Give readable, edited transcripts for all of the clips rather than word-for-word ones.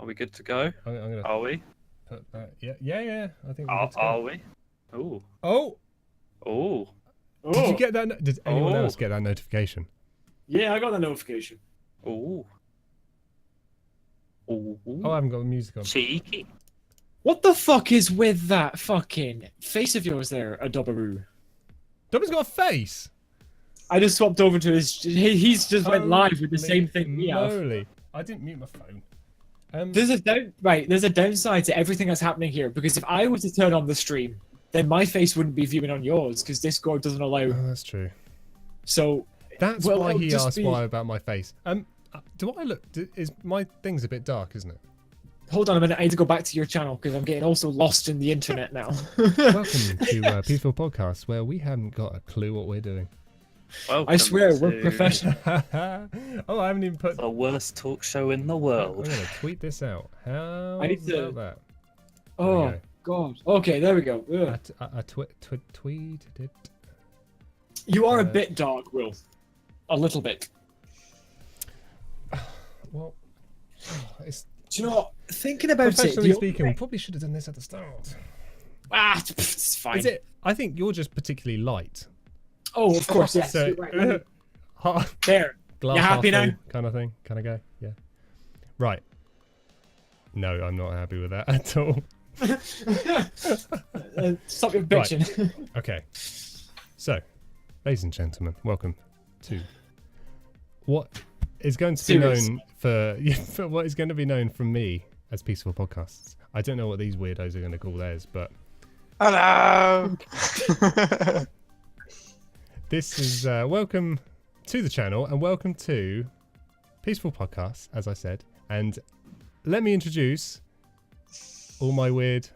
Are we good to go? I'm gonna Are we? put that. Yeah. I think we're good to go. Are we? Ooh. Oh! Ooh. Did you get that? Did anyone Oh. else get that notification? Yeah, I got the notification. Ooh. Ooh. Oh, I haven't got the music on. Cheeky. What the fuck is with that fucking face of yours there, Adobaroo? Dobbin's got a face! I just swapped over to his. He's just went live with the same thing we have. Holy. I didn't mute my phone. There's a downside to everything that's happening here because if I was to turn on the stream, then my face wouldn't be viewing on yours because Discord doesn't allow. Oh, that's true. So That's well, why it'll he just asked be- why about my face. Do I look? Is my thing's a bit dark, isn't it? hold on a minute, I need to go back to your channel because I'm getting also lost in the internet now. Welcome to Peaceful Podcast, where we haven't got a clue what we're doing. Welcome I swear we're to professional. Oh, I haven't even put. The worst talk show in the I'm world. gonna tweet this out. How I need to- about that? Oh There god. Okay, there we go. Ugh. I tweeted it. You are a bit dark, Will. A little bit. Well, it's Do you know what? Thinking about it, professionally speaking, we probably should have done this at the start. it's fine. Is it? I think you're just particularly light. Oh, of course, yes. So, you're right. half- There. glass You happy half now? full kind of thing, kind of guy. Yeah. Right. No, I'm not happy with that at all. Stop your bitching. Okay. So, ladies and gentlemen, welcome to what is going to be Serious. known for what is going to be known from me as Peaceful Podcasts. I don't know what these weirdos are going to call theirs, but Hello. this is welcome to the channel and welcome to Peaceful Podcasts, as I said. And let me introduce all my weird,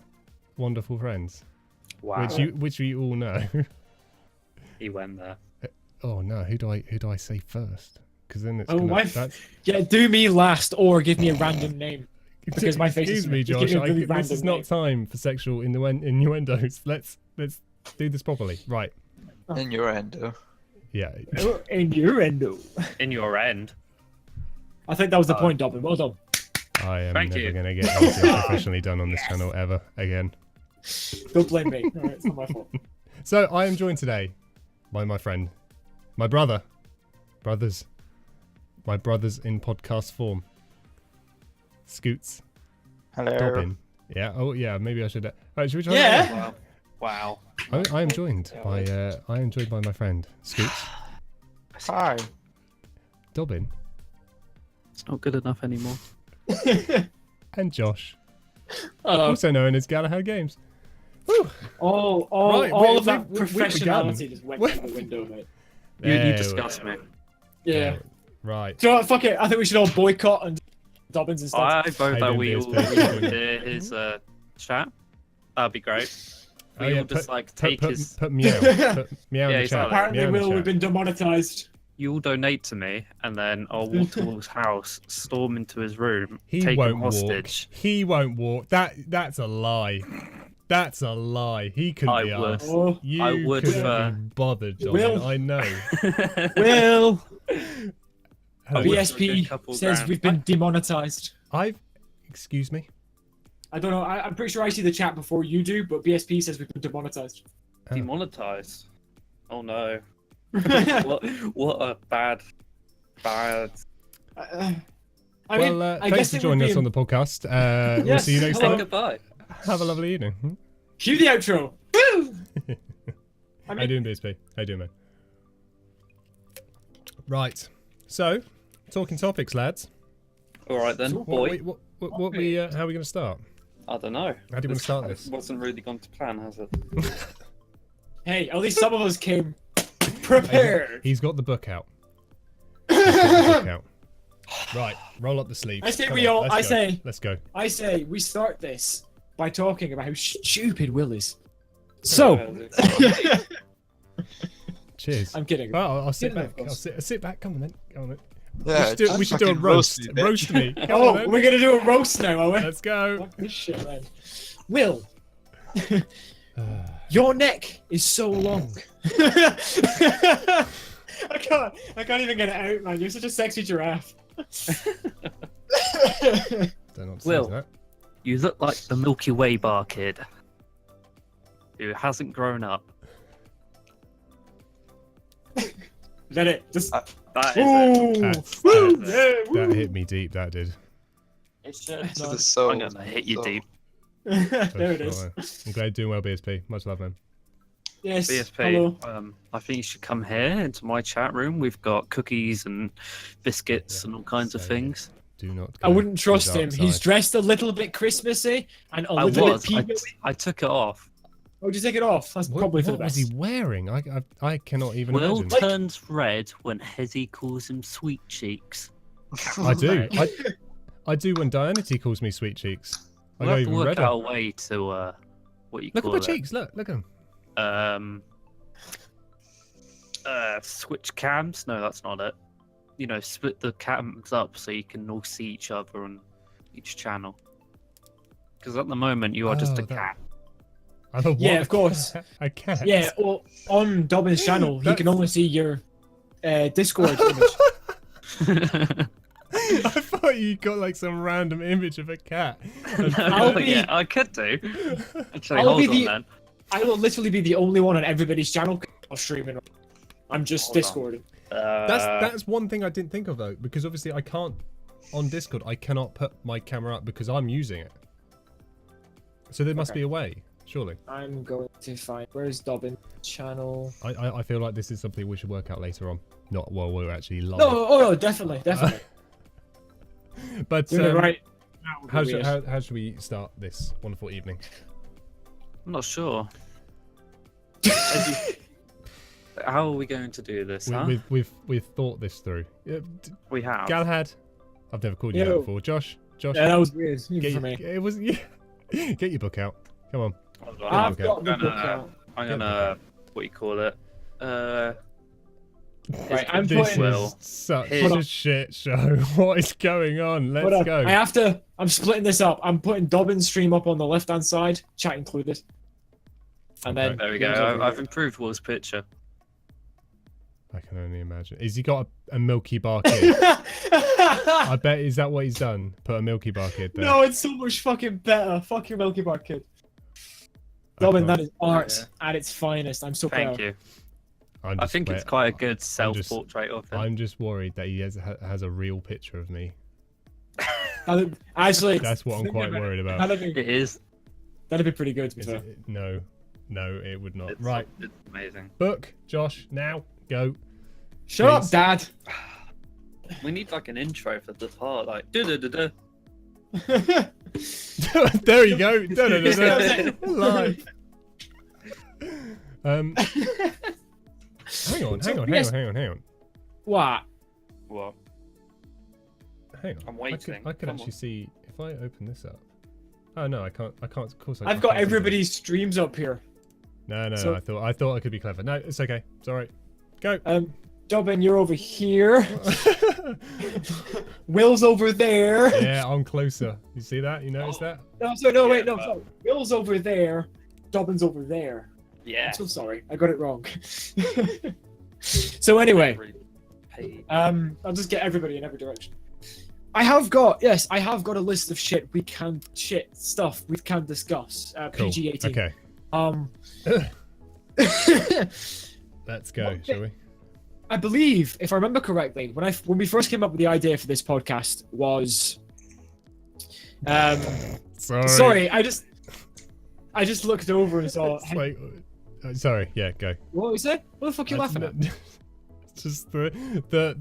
wonderful friends, Wow. which you all know. He went there. Oh no, who do I say first? Because then it's Oh, gonna, my that's, Yeah, do me last or give me a random name. Because my face excuse is me, just Josh. give me a really This random is not name. time for sexual innuendos. Let's do this properly. Right? Innuendo. Yeah. Innuendo. In your end. I think that was the point, Dobbin. Well done. I am Thank never you. going to get anything professionally done on this channel ever again. Don't blame me. Alright, it's not my fault. So I am joined today by my friend, my my brothers in podcast form. Scoots, Hello. Dobbin. Yeah. Oh yeah. Maybe I should. Right, should we try? Yeah. that again? Wow. I am joined by my friend Scoots, Hi. Dobbin, It's not good enough anymore. and Josh, Hello. also known as Galahad Games. Woo! All Right, of that we've professionality begun. just went out the window, mate. You There disgust me. Yeah. Right. Do you know what? Fuck it. I think we should all boycott and Dobbins instead. I vote How that you we doing, all BSP? hear his chat. That'd be great. We Oh, yeah, all just like put, take put, his. put meow. Put meow Yeah, in the chat. exactly. Apparently, meow in the Will, we've chat. been demonetized. You all donate to me, and then I'll walk to Will's house, storm into his room, He take won't him hostage. walk. He won't walk. That's a lie. That's a lie. He couldn't I be would. arsed. Oh, You I would, couldn't be bothered, John. Will. I know. Will. Hello. would. for a BSP good couple says grand. we've been demonetized. Excuse me. I don't know. I'm pretty sure I see the chat before you do, but BSP says we've been demonetized. Demonetized. Oh no. I What a bad. mean, Well, I thanks guess for it would joining be us on the podcast. We'll Yes, see you next hello. time. Goodbye. Have a lovely evening. Cue the outro. Woo! How you doing, BSP? How you doing, man? Right. So, talking topics, lads. All right then, What boy. how are we going to start? I don't know. How do you want to start this? Wasn't really gone to plan, has it? Hey, at least some of us came prepared. He's got the book out. He's got the book out. Right, roll up the sleeves. I say Come we on, all- let's I go. say- Let's go. I say we start this by talking about how stupid Will is. So, Cheers. I'm kidding. Well, I'll sit Yeah, back. of course. I'll sit back. Come on then. Come on then. Yeah, we should do a fucking roast. roast me, bitch. Roast me. Come Oh, on then. we're gonna do a roast now, are we? Let's go. Fuck this shit, man. Will, your neck is so long. I can't even get it out, man. You're such a sexy giraffe. Don't know what to Will. say to that. You look like the Milky Way bar kid who hasn't grown up. Let it just. That is it. Ooh, That's- woo, that's- yeah, woo. That hit me deep. That did. It should. To No. the soul. I'm gonna hit you deep. There it is. Sure. I'm glad you're doing well, BSP. Much love, man. Yes. BSP, Hello. I think you should come here into my chat room. We've got cookies and biscuits Yeah, and all kinds of so things. Do not. I go wouldn't to trust the him. dark He's side. dressed a little bit Christmassy and a I little was. bit peacock. I took it off. Oh, did you take it off? That's What, probably for what the was best. he wearing? I cannot even Will imagine. turns red when Hezzy calls him sweet cheeks. I do. I do when Dianity calls me sweet cheeks. I We'll go have to even work redder. out a way to what you Look at call my it. cheeks. Look at them. Switch cams? No, that's not it. You know, split the cams up so you can all see each other on each channel. Because at the moment you are just Oh, a that- cat. I'm a Yeah, what? of course. A cat. Yeah, well, on Dobbin's channel, he That's- can only see your Discord image. I thought you got like some random image of a cat. I'll be- Yeah, I could do. Actually, I'll hold be on the- then. I will literally be the only one on everybody's channel streaming. I'm just Hold on. Discording. That's one thing I didn't think of though, because obviously I can't on Discord. I cannot put my camera up because I'm using it. So there must Okay. be a way, surely. I'm going to find where's Dobbin's channel. I feel like this is something we should work out later on. Not while we're actually live. No, oh no, definitely. But Doing it right now would be weird. how should we start this wonderful evening? I'm not sure. How are we going to do this, huh? We've thought this through. We have. Galahad, I've never called you that Yo. before. Josh, Yeah, that was weird. Even get for your, me. it was yeah. Get your book out. Come on. Hold on. I've okay. got the I'm book gonna- out. I'm gonna, what you call it? Right, I'm This putting. Will. is such Here. a shit show. What is going on? Hold Let's on. go. I have to. I'm splitting this up. I'm putting Dobbin's stream up on the left-hand side, chat included. And Okay. then There we go. Will's over I've here. improved Will's picture. I can only imagine. Has he got a Milky Bar kid? I bet is that what he's done? Put a Milky Bar kid there. No, it's so much fucking better. Fuck your Milky Bar kid. I Dobbin, can't- that is art at its finest. I'm so Thank proud. you. I'm I just think it's wait- quite a good self-portrait of him. I'm just worried that he has a real picture of me. Actually, That's what I'm quite worried about. It is. That'd be pretty good. To be Is fair. it- no, it would not. It's, Right, It's amazing. book, Josh, now go. Shut up, please. Dad. We need like an intro for the part, like da-da-da-da. There you go. Da-da-da-da. Live. Hang on. What? What? Hang on. I'm I waiting. could Come actually on. see if I open this up. Oh no, I can't. Of course, I I've got everybody's streams up here. No, So- I thought I could be clever. No, it's okay. It's all right. Go. Dobbin, you're over here. Will's over there. Yeah, I'm closer. You see that? You notice that? No, sorry, no, wait, Yeah, no, sorry. Will's over there. Dobbin's over there. Yeah. I'm so sorry. I got it wrong. So anyway, I'll just get everybody in every direction. I have got a list of stuff we can discuss. Cool. PG-18. Okay, Um, let's go, shall we? I believe, if I remember correctly, when we first came up with the idea for this podcast was, sorry, I just looked over and saw. It's like, sorry. Yeah, go. What was it? What the fuck are you laughing at? Just the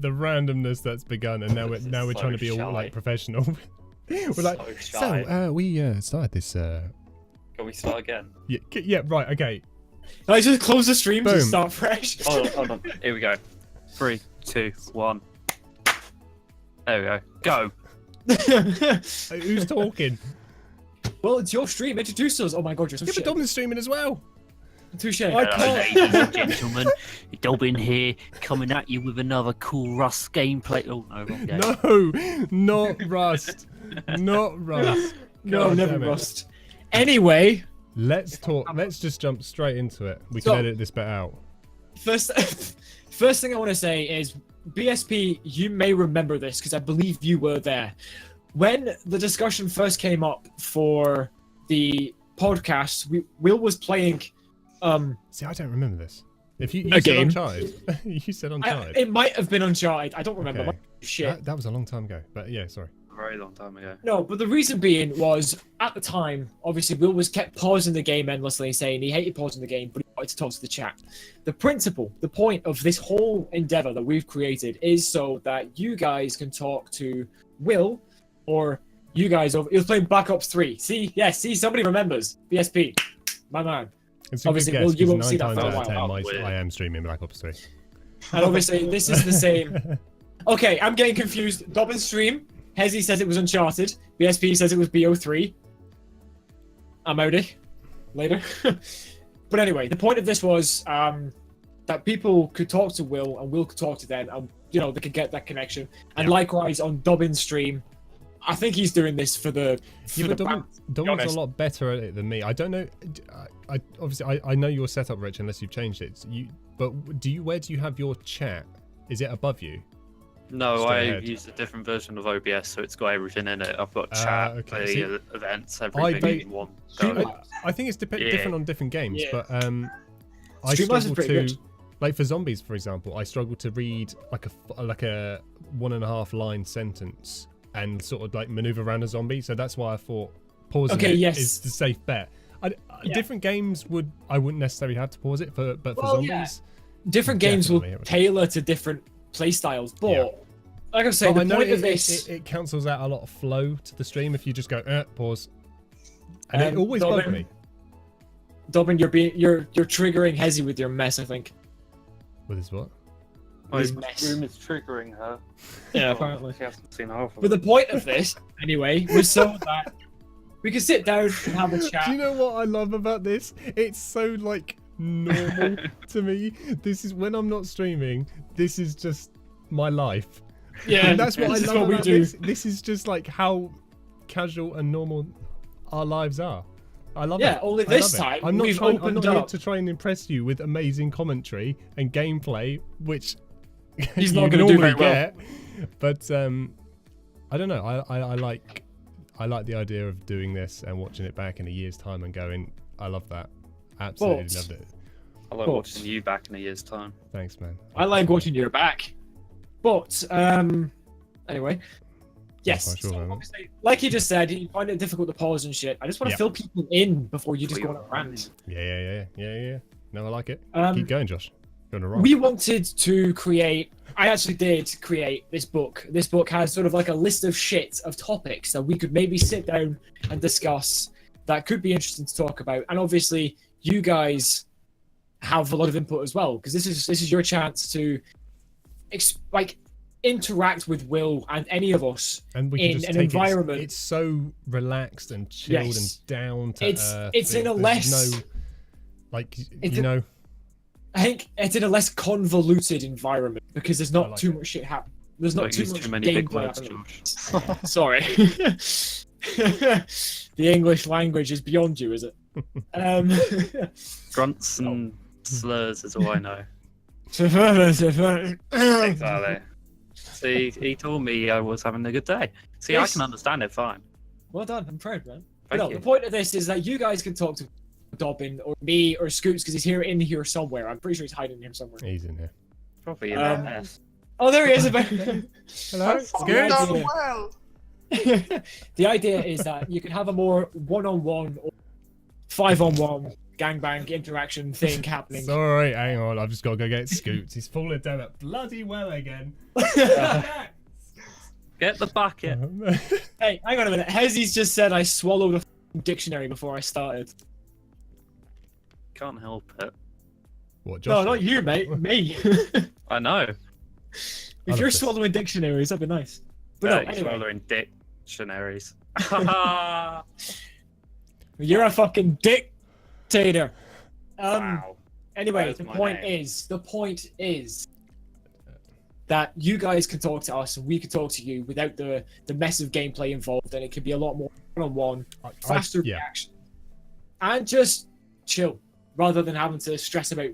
randomness that's begun, and now we're so trying to be all shy. like professional. We're like, so shy. we started this. Can we start again? Yeah, right, okay. Can I just close the stream to Boom. start fresh? Hold on. Here we go. 3, 2, 1. There we go. Go. Who's talking? Well, it's your stream. Introduce us. Oh my god, you're so Yeah, but shit. Dom's streaming as well. Touche. I Hello, can't- ladies and gentlemen. Dobbin here, coming at you with another cool Rust gameplay. Oh no, wrong game. No, not Rust. Not Rust. No, God never damn it. rust. Anyway, Let's talk. Let's just jump straight into it. We So- can edit this bit out. first thing I want to say is, BSP, you may remember this because I believe you were there. when the discussion first came up for the podcast, Will was playing. See, I don't remember this. If you A said game. Uncharted, you said Uncharted. It might have been Uncharted. I don't remember. Okay. Shit. That was a long time ago. But yeah, sorry. A very long time ago. No, but the reason being was at the time, obviously, Will was kept pausing the game endlessly, saying he hated pausing the game, but he wanted to talk to the chat. The principle, the point of this whole endeavor that we've created is so that you guys can talk to Will, or you guys over. He was playing Black Ops 3. See, yes, see, somebody remembers. BSP, my man. It's a Obviously, good guess, Will, you 'cause won't see 9 that times for a out of while. 10, I am streaming Black Ops 3. And obviously, this is the same. Okay, I'm getting confused. Dobbin stream. Hezzy says it was Uncharted. BSP says it was BO3. I'm outie. Later. But anyway, the point of this was that people could talk to Will, and Will could talk to them, and you know they could get that connection. And likewise on Dobbin's stream, I think he's doing this for the. Yeah, but balance, to be Dobbin's honest. a lot better at it than me. I don't know. I know your setup, Rich, unless you've changed it. But where do you have your chat? Is it above you? No, Straight I ahead. use a different version of OBS, so it's got everything in it. I've got chat, okay. the See, events, I everything in one. go. I think it's Yeah. different on different games, Yeah. but I Streamlabs is struggle pretty to, good. like for zombies, for example, I struggle to read like a 1.5 line sentence and sort of like maneuver around a zombie. So that's why I thought pausing Okay, it yes. is the safe bet. Different games I wouldn't necessarily have to pause it but for Well, zombies. yeah. Different games will Definitely. tailor to different play styles, but Yeah. like I say, But I the know point it, of this. it cancels out a lot of flow to the stream if you just go pause, and it always Dobbin, bugged me. Dobbin, you're triggering Hezzy with your mess, I think. With his what? My His mess. room is triggering her. Yeah, Oh, apparently. She hasn't seen half of But it. the point of this, anyway, was so that we could sit down and have a Do you chat. know what I love about this? It's so like normal to me. This is when I'm not streaming. This is just my life. Yeah, And that's what I this is love what we about do. this. This is just like how casual and normal our lives are. I love it. Yeah, only I this love it. time I'm not we've trying, I'm opened not here up. to try and impress you with amazing commentary and gameplay, which He's you not going to do normally very well. get. But I don't know. I like the idea of doing this and watching it back in a year's time and going, I love that. Absolutely But- loved it. I like watching you back in a year's time. Thanks, man. I like watching your back. But anyway, yes. quite sure, So man. obviously, like you just said, you find it difficult to pause and shit. I just want to Yeah. fill people in before you just go on a rant. Yeah. No, I like it. Um, Keep going, Josh. You're on a roll. We wanted to create. I actually did create this book. This book has sort of like a list of shit of topics that we could maybe sit down and discuss that could be interesting to talk about. And obviously, you guys have a lot of input as well, because this is your chance to interact with Will and any of us and we can in just an take environment. It's so relaxed and chilled Yes. and down to It's- earth. it's in a There's less- no, like It's you a- know. I think it's in a less convoluted environment because there's I not like too it. much shit happening. There's not Don't too use much too many big gameplay words, happening. Josh. Sorry. The English language is beyond you, is it? Grunts and slurs is all I know. Exactly. Exactly. See, he told me I was having a good day. See, Yes. I can understand it fine. Well done. I'm proud, man. But Thank no, you. the point of this is that you guys can talk to Dobbin or me or Scoots because he's in here somewhere. I'm pretty sure he's hiding here somewhere. He's in here. Probably in Um, there. Oh, there he is. Hello. That's It's good. good. Done well. The idea is that you can have a more one-on-one or 5-on-1 gangbang interaction thing happening. Sorry, hang on. I've just got to go get Scoots. He's falling down that bloody well again. Get the bucket. Hey, hang on a minute. Hezzy's just said I swallowed a f***ing dictionary before I started. Can't help it. What, Josh? No, not you, mate. Me. I know. If love you're this. swallowing dictionaries, that'd be nice. But no, You're anyway, swallowing dictionaries. you're a fucking dictator. Wow. Anyway, That is the my point name. is that you guys can talk to us and we can talk to you without the mess of gameplay involved, and it can be a lot more one-on-one, faster yeah. reaction, and just chill rather than having to stress about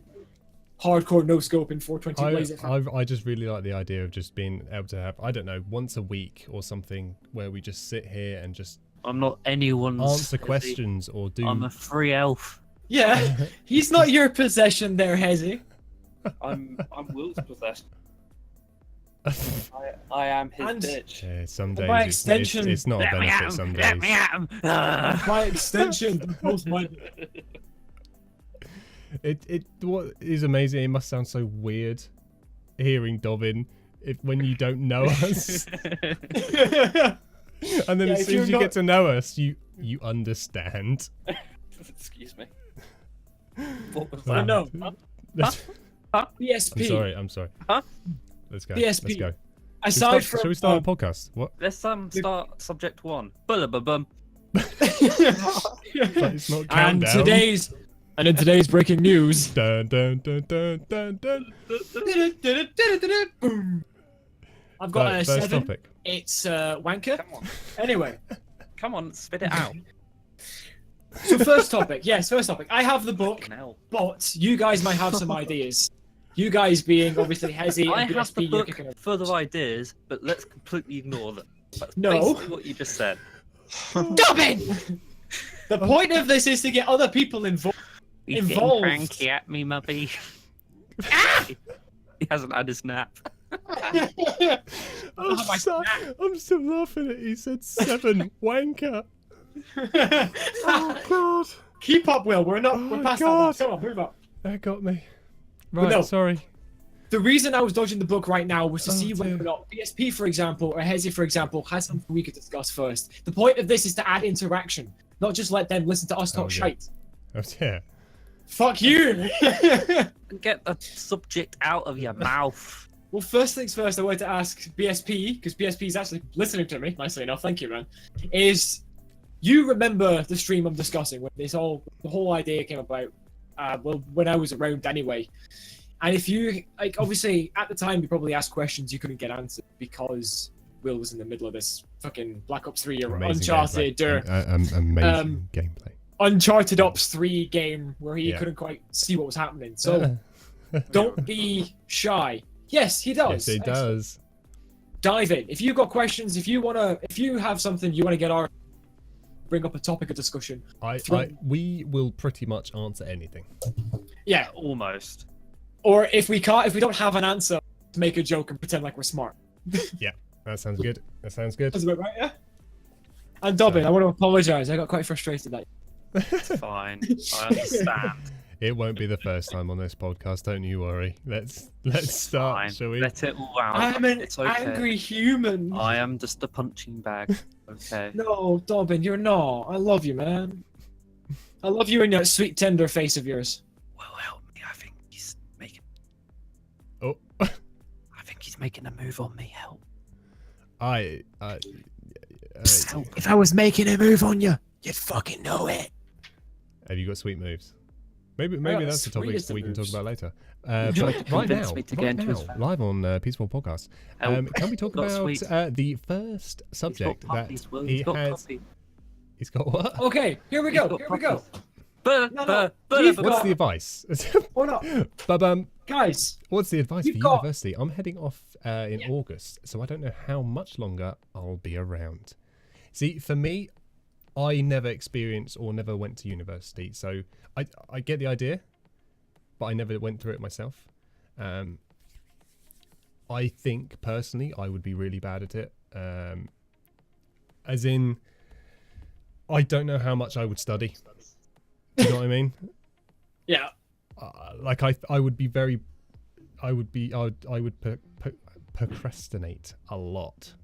hardcore no scope in 420 laser. I just really like the idea of just being able to have, I don't know, once a week or something where we just sit here and just I'm not anyone's. answer questions or do. I'm a free elf. Yeah, he's not your possession there, Hezzy. I'm Will's possession. I am his And- bitch. Yeah, some By days extension- it's not a Let me benefit. at Some him. days. Let me at him. By extension, they're both mine. It what is amazing. It must sound so weird hearing Dobbin when you don't know us, and then Yeah, as if soon you're as you get to know us, you understand. Excuse me. What was I that? know. PSP. I'm sorry. Huh? Let's go. PSP. Let's go. Aside Shall from we start a podcast? What? Let's start subject 1. Bullababum. But it's not and countdown. in today's breaking news. Dun, dun, dun, dun, dun, dun. Boom. I've got a First 7. topic. It's wanker. Come on. Anyway, Come on, spit it out. so first topic. Yes, first topic. I have the book, Fucking hell. but you guys might have some ideas. You guys being obviously Hezzy I and have the BSP, you're book kicking it. full of ideas, but let's completely ignore them. That's No. basically what you just said. Dubbing! The point of this is to get other people involved. He's Involved. getting cranky at me, Mubby. He hasn't had his nap. my I'm still laughing at he said 7 wanker. Oh god. Keep up, Will. We're Oh, past God. that. Come on, move up. That got me. Right, no. sorry. The reason I was dodging the book right now was to Oh, see whether or dear. not PSP, for example, or Hezzy, for example, has something we could discuss first. The point of this is to add interaction, not just let them listen to us talk Oh, yeah. shite. Oh, yeah. Fuck you! Get the subject out of your mouth. Well, first things first, I wanted to ask BSP, because BSP is actually listening to me, nicely enough, thank you, man, is you remember the stream I'm discussing when the whole idea came about, well, when I was around anyway. And if you, like, obviously, at the time, you probably asked questions you couldn't get answered because Will was in the middle of this fucking Black Ops 3 or Amazing Uncharted gameplay. Amazing gameplay. Uncharted Ops 3 game where he Yeah. couldn't quite see what was happening. So don't be shy. Yes, he does. Yes, it Excellent. does. Dive in. If you've got questions, if you have something you want to get our bring up a topic of discussion. We will pretty much answer anything. Yeah. Almost. Or if we don't have an answer, make a joke and pretend like we're smart. That sounds good. That sounds good. That's about right, yeah? And Dobbin, I want to apologise. I got quite frustrated that It's fine. I understand. It won't be the first time on this podcast. Don't you worry. Let's start, Fine. shall we? Let it all out. I'm an It's okay. angry human. I am just a punching bag. Okay. No, Dobbin, you're not. I love you, man. I love you and that sweet, tender face of yours. Well, help me. I think he's making. Oh. I think he's making a move on me. Help. If I was making a move on you, you'd fucking know it. Have you got sweet moves? Maybe got that's the topic sweetest of we can talk moves. about later. Would you like But to right convince now, me to get into his live on Peaceful Podcast, Help. can we talk Got about sweet. the first subject He's got that puppies, Will. he He's got has? puppies. He's got what? Okay, here we He's go. got Here we go. puppies. But, No, but, we've but, What's got- the advice? Hold up, guys. What's the advice We've for got- university? I'm heading off in August, so I don't know how much longer I'll be around. See, for me, I never experienced or never went to university, so I get the idea, but I never went through it myself. I think personally I would be really bad at it. As in, I don't know how much I would study. You know what I mean? Yeah. Like I would be very, I would procrastinate a lot.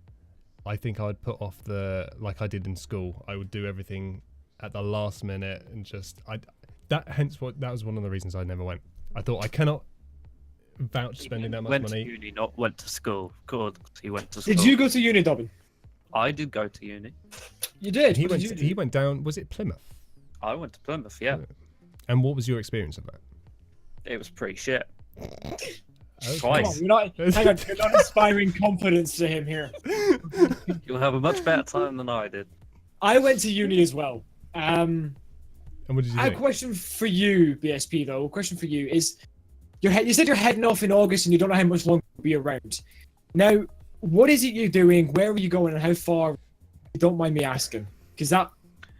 I think I would put off like I did in school. I would do everything at the last minute and that was one of the reasons I never went. I thought I cannot vouch spending that much went money. to uni, not went to school. Good, he went to school. Did you go to uni, Dobbin? I did go to uni. You did. He What did you do? he went down. Was it Plymouth? I went to Plymouth, yeah. And what was your experience of that? It was pretty shit. Okay. Come on, Twice. you're not inspiring confidence to him here. You'll have a much better time than I did. I went to uni as well. And what did you I have a think? question for you, BSP, though. A question for you is, You said you're heading off in August and you don't know how much longer you'll be around. Now, what is it you're doing? Where are you going and how far? If you don't mind me asking, because that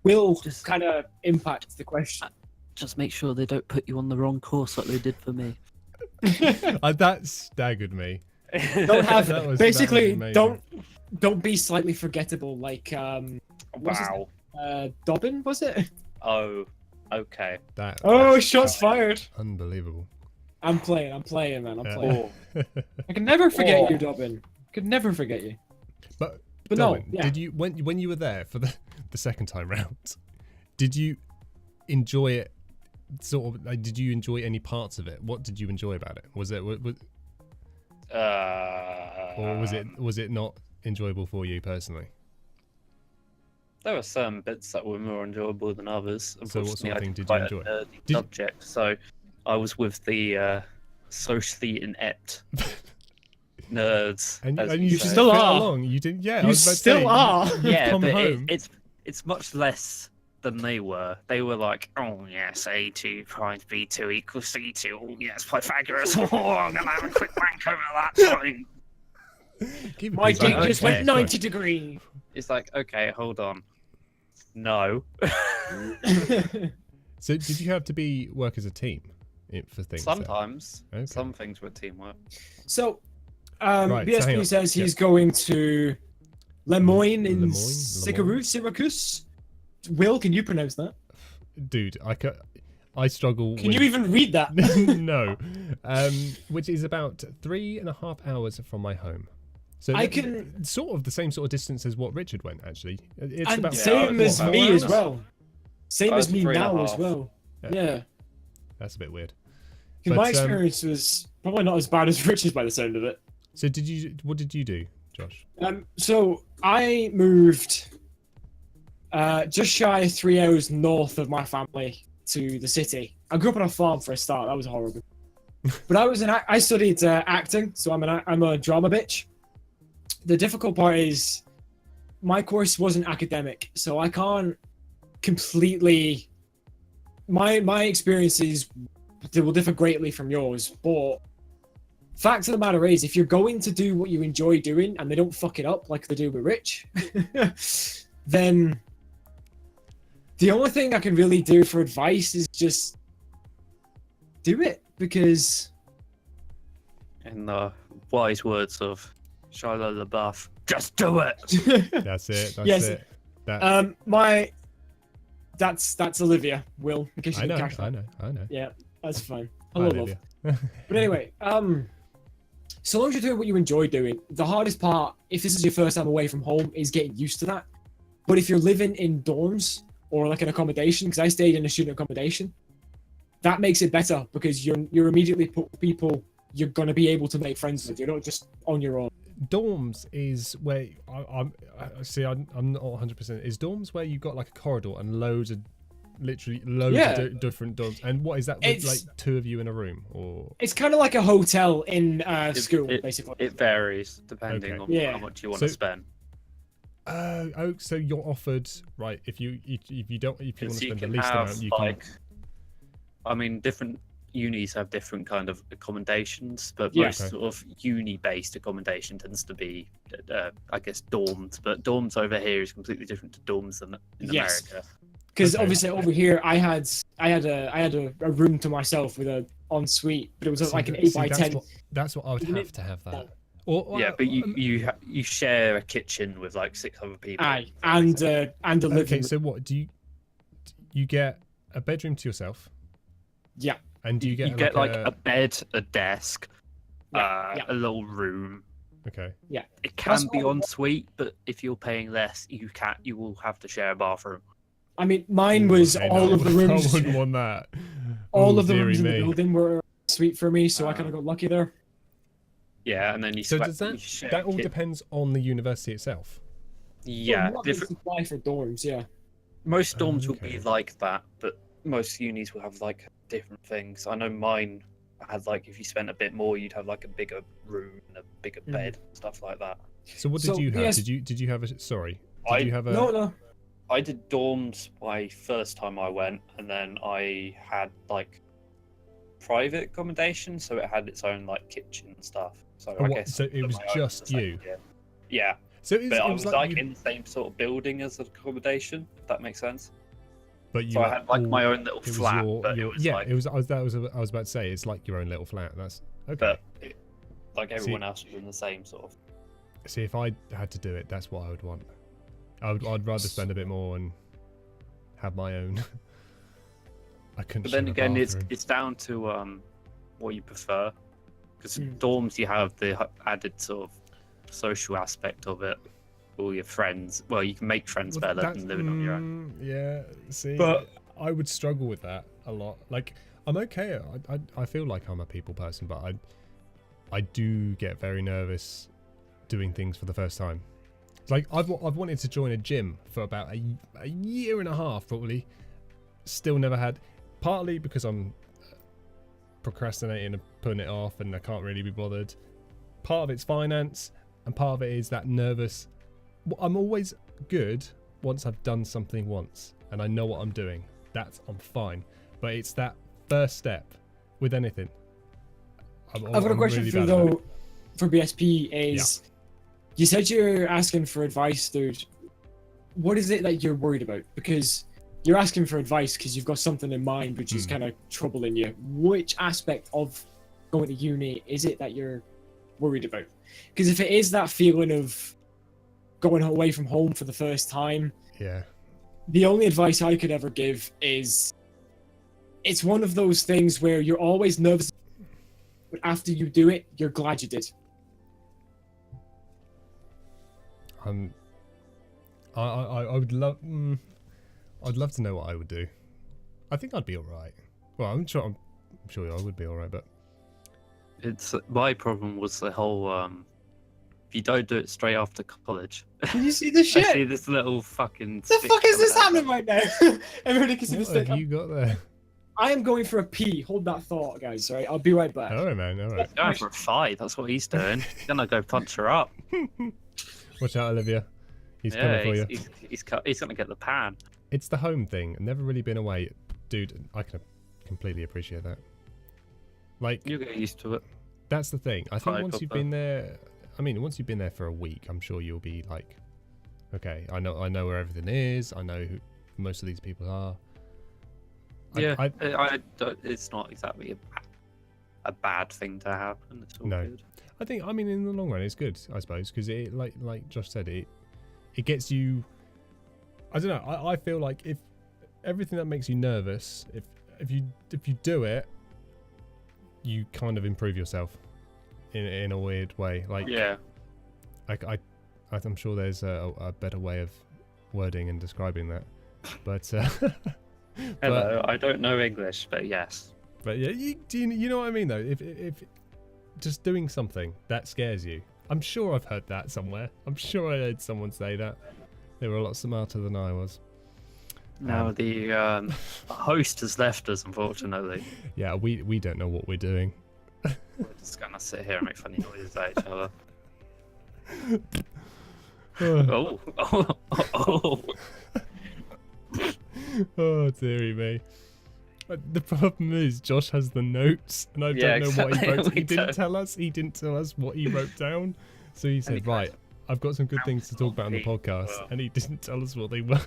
will Just- kind of impact the question. Just make sure they don't put you on the wrong course like they did for me. That staggered me. Don't have That was basically amazing. don't be slightly forgettable like what's his Wow. Dobbin, was it? Oh, okay. Oh, shots fired. Unbelievable. I'm playing, man. I'm Yeah. playing. Oh, I can never forget Oh. you, Dobbin. Could never forget you. But But Darwin, no, yeah. did you when you were there for the second time round? Did you enjoy it? Sort of. Like, did you enjoy any parts of it? What did you enjoy about it? Was it or was it not enjoyable for you personally? There were some bits that were more enjoyable than others. So what sort of Unfortunately, I thing did did you quite a enjoy? nerdy Did- subject, so I was with the socially inept nerds. And as you you just say. still fit are. along. You didn't. Yeah, I You was about to still say, are. You've Yeah, come but home. it's much less than they were. They were like, oh yes, A2 prime B2 equals C2. Oh yes, Pythagoras. Oh, I'm gonna have a quick wank over that time. Keep it My peaceful. dick like, just okay, went 90 degrees. It's like, okay, hold on. No. So did you have to work as a team for things? then? Sometimes. Okay. Some things were teamwork. So, Right, so hang BSP on. says he's going to Lemoyne in Lemoyne? Syracuse. Will, can you pronounce that? Dude, I struggle. Can you even read that? No, which is about 3.5 hours from my home. So I that- can- sort of the same sort of distance as what Richard went. Actually, it's And about same Yeah, as what, me 4 as hours? well. Same as me 3.5. now as well. Yeah. Yeah. That's a bit weird. 'Cause my But, experience was probably not as bad as Richard's by the sound of it. So what did you do, Josh? So I moved just shy of 3 hours north of my family to the city. I grew up on a farm for a start. That was horrible. But I studied acting, so I'm a drama bitch. The difficult part is my course wasn't academic, so I can't completely. My experiences they will differ greatly from yours, but fact of the matter is, if you're going to do what you enjoy doing and they don't fuck it up like they do with Rich, then the only thing I can really do for advice is just do it, because In the wise words of Shia LaBeouf, just do it. That's it. That's Yes. it. That, that's Olivia, Will, in case you I didn't know. catch that. I know. Yeah, that's fine. Hi, Hello, love. Olivia. But anyway, so long as you're doing what you enjoy doing, the hardest part, if this is your first time away from home, is getting used to that. But if you're living in dorms or like an accommodation, because I stayed in a student accommodation, that makes it better because you're immediately put people you're gonna be able to make friends with. You're not just on your own. Dorms is where I'm not 100%. Is dorms where you've got like a corridor and literally loads Yeah. of different dorms? And what is that? With It's- like 2 of you in a room, or It's kind of like a hotel in school, it- basically. It varies depending Okay. on Yeah. how much you want So- to spend. so you're offered right if you want to Because spend you the can least have amount, you like, I mean, different unis have different kind of accommodations, but Yeah. most Okay. sort of uni-based accommodation tends to be, I guess, dorms. But dorms over here is completely different to dorms in Yes. America. Because Okay. obviously over here I had a room to myself with a ensuite, but it was See, like an that- 8x10. That's what I would Isn't have it? to have that. Or Yeah, but you share a kitchen with like 6 other people. Aye, and a living okay. room. So what do you get a bedroom to yourself? Yeah. And do you get you get like a a bed, a desk, Yeah. a little room. okay? It can That's be all- en suite, but if you're paying less, you will have to share a bathroom. I mean, mine was Okay, all no, of the rooms. I wouldn't want that. All Ooh, of the dearie rooms in the me. building were sweet for me, so I Ah. kind of got lucky there. Yeah, and then you. So sweat- does you share that a all kit- depends on the university itself? Yeah, Well, different. supply for dorms, yeah. Most dorms will Okay. be like that, but most unis will have like different things. I know mine had like if you spent a bit more, you'd have like a bigger room and a bigger Mhm. bed, stuff like that. So what did So, you have? yes- Did you have a sorry? Did I- you have a No. I did dorms my first time I went, and then I had like private accommodation, so it had its own like kitchen and stuff. So I What, guess so it put was my own just in the second you? year. Yeah, So it but I was was like you, in the same sort of building as the accommodation. If that makes sense. but you So I were had like all- my own little it was flat, your, but your it was yeah. like, It was. I was about to say it's like your own little flat. That's okay. but like everyone else was in the same sort of. See, if I had to do it, that's what I would want. I'd rather spend a bit more and have my own. I couldn't. But then share a again, bathroom. it's down to what you prefer, because Mm. dorms you have the added sort of social aspect of it. All your friends. Well, you can make friends Well, better than living on your own. Yeah, see, But- I would struggle with that a lot. Like, I'm okay. I feel like I'm a people person, but I do get very nervous doing things for the first time. Like, I've wanted to join a gym for about a year and a half, probably. Still never had. Partly because I'm procrastinating and putting it off, and I can't really be bothered. Part of it's finance, and part of it is that nervous. I'm always good once I've done something once and I know what I'm doing. I'm fine. But it's that first step with anything. I've got a question really for you bad at it. though, for BSP is, you said you're asking for advice, dude. What is it that you're worried about? Because you're asking for advice because you've got something in mind which is kind of troubling you. Which aspect of going to uni is it that you're worried about? Because if it is that feeling of going away from home for the first time, Yeah. the only advice I could ever give is, it's one of those things where you're always nervous, but after you do it, you're glad you did. I would love. I'd love to know what I would do. I think I'd be all right. Well, I'm sure I would be all right, but It's my problem was the whole if you don't do it straight after college. Can you see the I see shit? this little fucking. The stick fuck is this coming happening out. right now? Everybody can see the what stick. have you got there? I am going for a pee. Hold that thought, guys. Right, I'll be right back. All right, man. All right. He's going for a fight. That's what he's doing. He's gonna go punch her up. Watch out, Olivia. He's coming for you. He's gonna get the pan. It's the home thing. I've never really been away, dude. I can completely appreciate that. Like, You'll get used to it. that's the thing. I think Right, once but you've been there, I mean, once you've been there for a week, I'm sure you'll be like, okay, I know where everything is. I know who most of these people are. Yeah, it's not exactly a bad thing to happen. It's all No. good. I think, I mean, in the long run, it's good, I suppose, because it, like Josh said, it gets you. I don't know. I feel like if everything that makes you nervous, if you do it, you kind of improve yourself in a weird way. Like, Yeah. I'm sure there's a better way of wording and describing that, but Hello, I don't know English, but yes. But yeah, you know what I mean though? If just doing something that scares you, I'm sure I've heard that somewhere. I'm sure I heard someone say that. They were a lot smarter than I was. Now the host has left us, unfortunately. Yeah, we don't know what we're doing. We're just gonna sit here and make funny noises at each other. Oh, Oh. oh dearie me. The problem is Josh has the notes, and I Yeah, don't know what he exactly. wrote. He We didn't don't. tell us. He didn't tell us what he wrote down. So he said, Any "Right, I've got some good things to talk about on the Council podcast," well. and he didn't tell us what they were.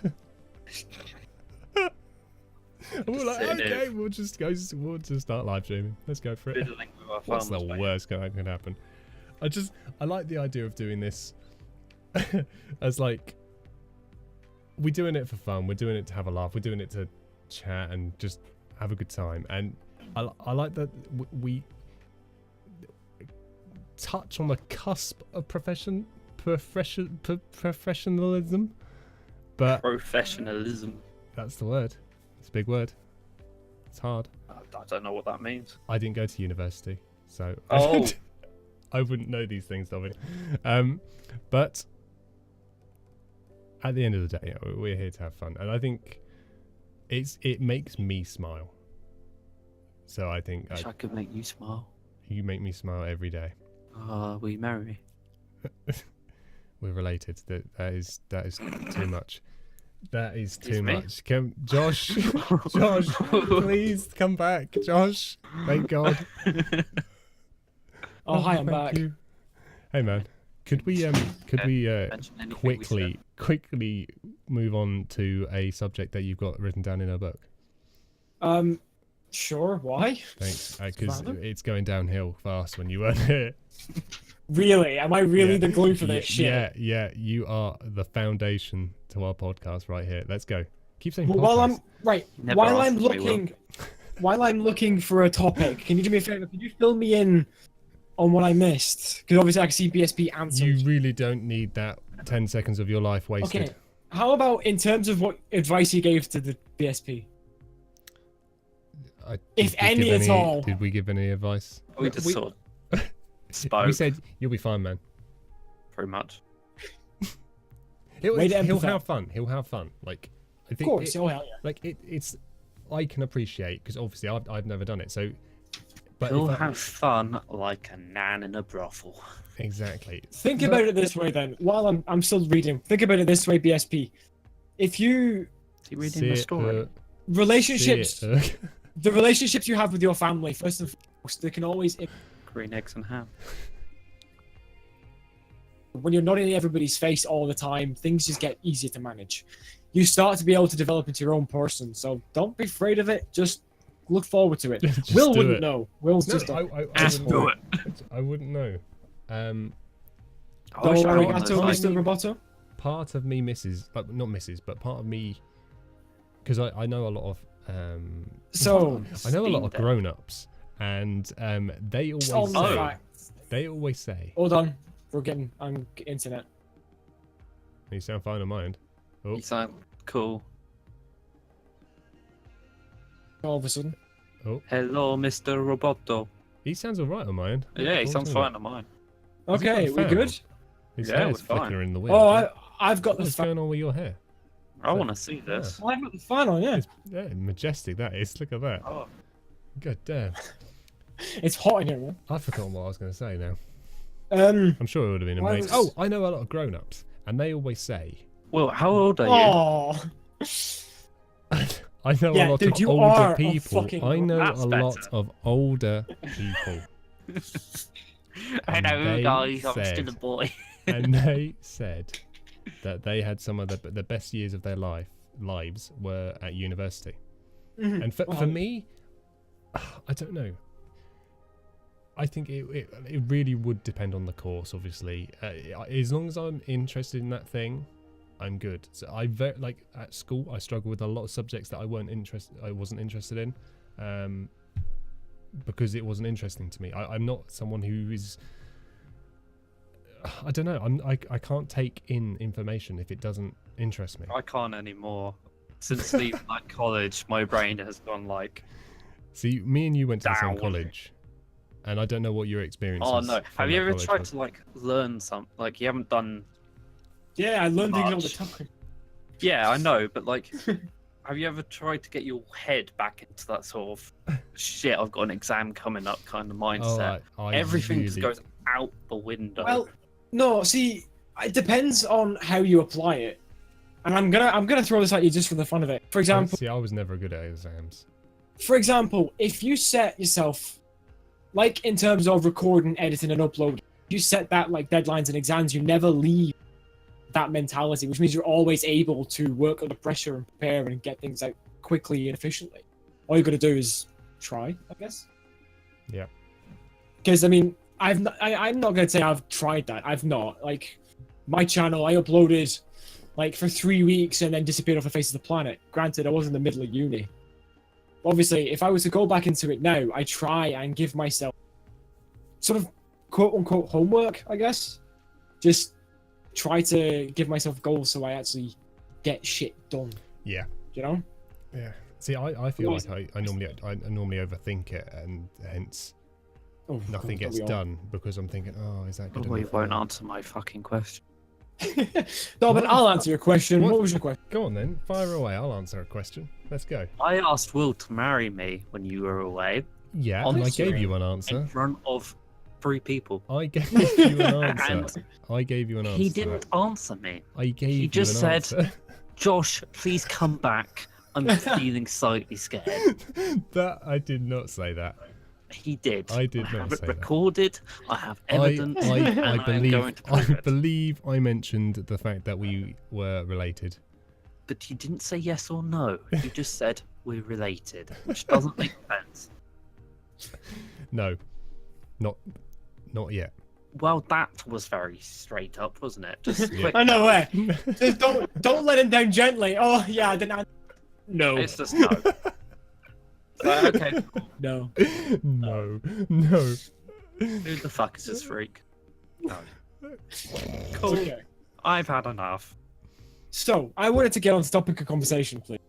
And we're like, sitting here. okay, we'll just start live streaming. Let's go for it. Fiddling with our What's the thumbs, mate. worst that can happen? I like the idea of doing this as like, we're doing it for fun. We're doing it to have a laugh. We're doing it to chat and just have a good time. And I like that we touch on the cusp of professionalism, but Professionalism. that's the word. It's a big word. It's hard. I don't know what that means. I didn't go to university, so Oh. I wouldn't know these things, Dominic. But at the end of the day, we're here to have fun, and I think it makes me smile. So I think Wish I could make you smile. you make me smile every day. Will you marry me? We're related. That is too much. That is too Excuse me? much. Josh, Josh, please come back, Josh. Thank God. Oh, hi, I'm thank back. you. Hey man, could we Mention anything we quickly move on to a subject that you've got written down in a book? Sure. Why? Thanks, because Random? it's going downhill fast when you weren't here. Really? Am I really Yeah. the glue for this shit? Yeah, you are the foundation to our podcast right here. Let's go. Keep saying Well, podcast. while I'm right, Never while I'm answered me, Will. looking, while I'm looking for a topic, can you do me a favor? Can you fill me in on what I missed? Because obviously I can see BSP answered. You really don't need that 10 seconds of your life wasted. Okay. How about in terms of what advice you gave to the BSP? If Did we give any at all. Did we give any advice? We just sort of spoke, We said you'll be fine, man. pretty much. He'll Way to have empathise. fun. He'll have fun. Like I Of think course. Oh hell yeah. like it's I can appreciate because obviously I've never done it. So, but He'll if I- have fun like a nan in a brothel. exactly. Think But- about it this way then. While I'm still reading, think about it this way, BSP. If you Is he reading the story? relationships, the relationships you have with your family, first and foremost, they can always Green eggs and ham. when you're not in everybody's face all the time, things just get easier to manage. You start to be able to develop into your own person. So don't be afraid of it. Just look forward to it. Just Will do wouldn't it. know. Will's No, just Just do it. I wouldn't know. I Don't wish I worry, wanted Gato, to, like, Mr. Roboto. Part of me misses, like not misses, but part of me, because I know a lot of So I know a lot Steam of Deck. grown-ups, and they on always the Oh. say, fact. they always say, Hold on. I'm internet. "You sound fine on mine." Oh, You sound cool. All of a sudden. Hello, Mr. Roboto. he sounds alright on mine. Yeah, he What are you sounds talking fine on mine. Has he got Okay, a we fan? good? His Yeah, hair's we're fine. flickering in the wind. Oh, I've got the What's fan. going on with your hair? I want to see this. I've got the fan on, yeah. It's majestic. That is. Look at that. Oh, God damn. It's hot in here, man. I've forgotten what I was going to say now. Um. I'm sure it would have been Why amazing. was- Oh, I know a lot of grown-ups, and they always say, well, how old are you? Oh. I know Yeah, a lot dude, of you older are a people. fucking I know That's a lot better. of older people. I And know, they guys. I'm said- still a boy. And they said that they had some of the best years of their lives were at university. Mhm. And for Well, me, I don't know. I think it really would depend on the course, obviously. As long as I'm interested in that thing, I'm good. So like at school, I struggled with a lot of subjects that I wasn't interested in, because it wasn't interesting to me. I'm not someone who is. I don't know. I can't take in information if it doesn't interest me. I can't anymore. Since leaving like college, my brain has gone like, See, me and you went to the same Down. college, and I don't know what your experience oh is. no. from Have you that ever college tried was. to like learn something? Like you haven't done. Yeah, I learned things all the Much. time. Yeah, I know, but like, have you ever tried to get your head back into that sort of shit? I've got an exam coming up kind of mindset. Oh, I Everything just really- goes out the window. Well, no, see, it depends on how you apply it. And I'm gonna throw this at you just for the fun of it. For example, See, I was never good at exams. if you set yourself, like in terms of recording, editing, and uploading, you set that like deadlines and exams, you never leave that mentality, which means you're always able to work under pressure and prepare and get things out quickly and efficiently. All you got to do is try, I guess. Yeah. Because I mean, I'm not gonna say I've tried that. I've not. Like my channel, I uploaded like for 3 weeks and then disappeared off the face of the planet. Granted, I was in the middle of uni. Obviously, if I was to go back into it now, I try and give myself sort of quote unquote homework, I guess. Just try to give myself goals so I actually get shit done. Yeah. You know? Yeah. See, I feel Always- like I normally overthink it, and hence Oh, nothing God, gets we all- done because I'm thinking, oh, is that good Oh, you enough? won't answer my fucking question. No, but I'll answer your question. What? What was your question? Go on then, fire away. I'll answer a question. Let's go. I asked Will to marry me when you were away Yeah, On and I this gave ring. you an in answer. front of 3 people. I gave you an answer. And I gave you an answer. he to didn't answer me. that. I gave you just an said- answer. Josh, please come back. I'm feeling slightly scared. That I did not say that. He did. I did not have it say that. recorded. I have evidence. I and I am going to prove it. believe I mentioned the fact that we were related. But you didn't say yes or no. You just said we're related, which doesn't make sense. No, not yet. Well, that was very straight up, wasn't it? Just Yeah. quick. I know where. Just don't let him down gently. Oh yeah, I didn't. No. It's just no. Okay. No. No. Who the fuck is this freak? No. Cool. Okay. I've had enough. So I wanted to get on the topic of conversation, please.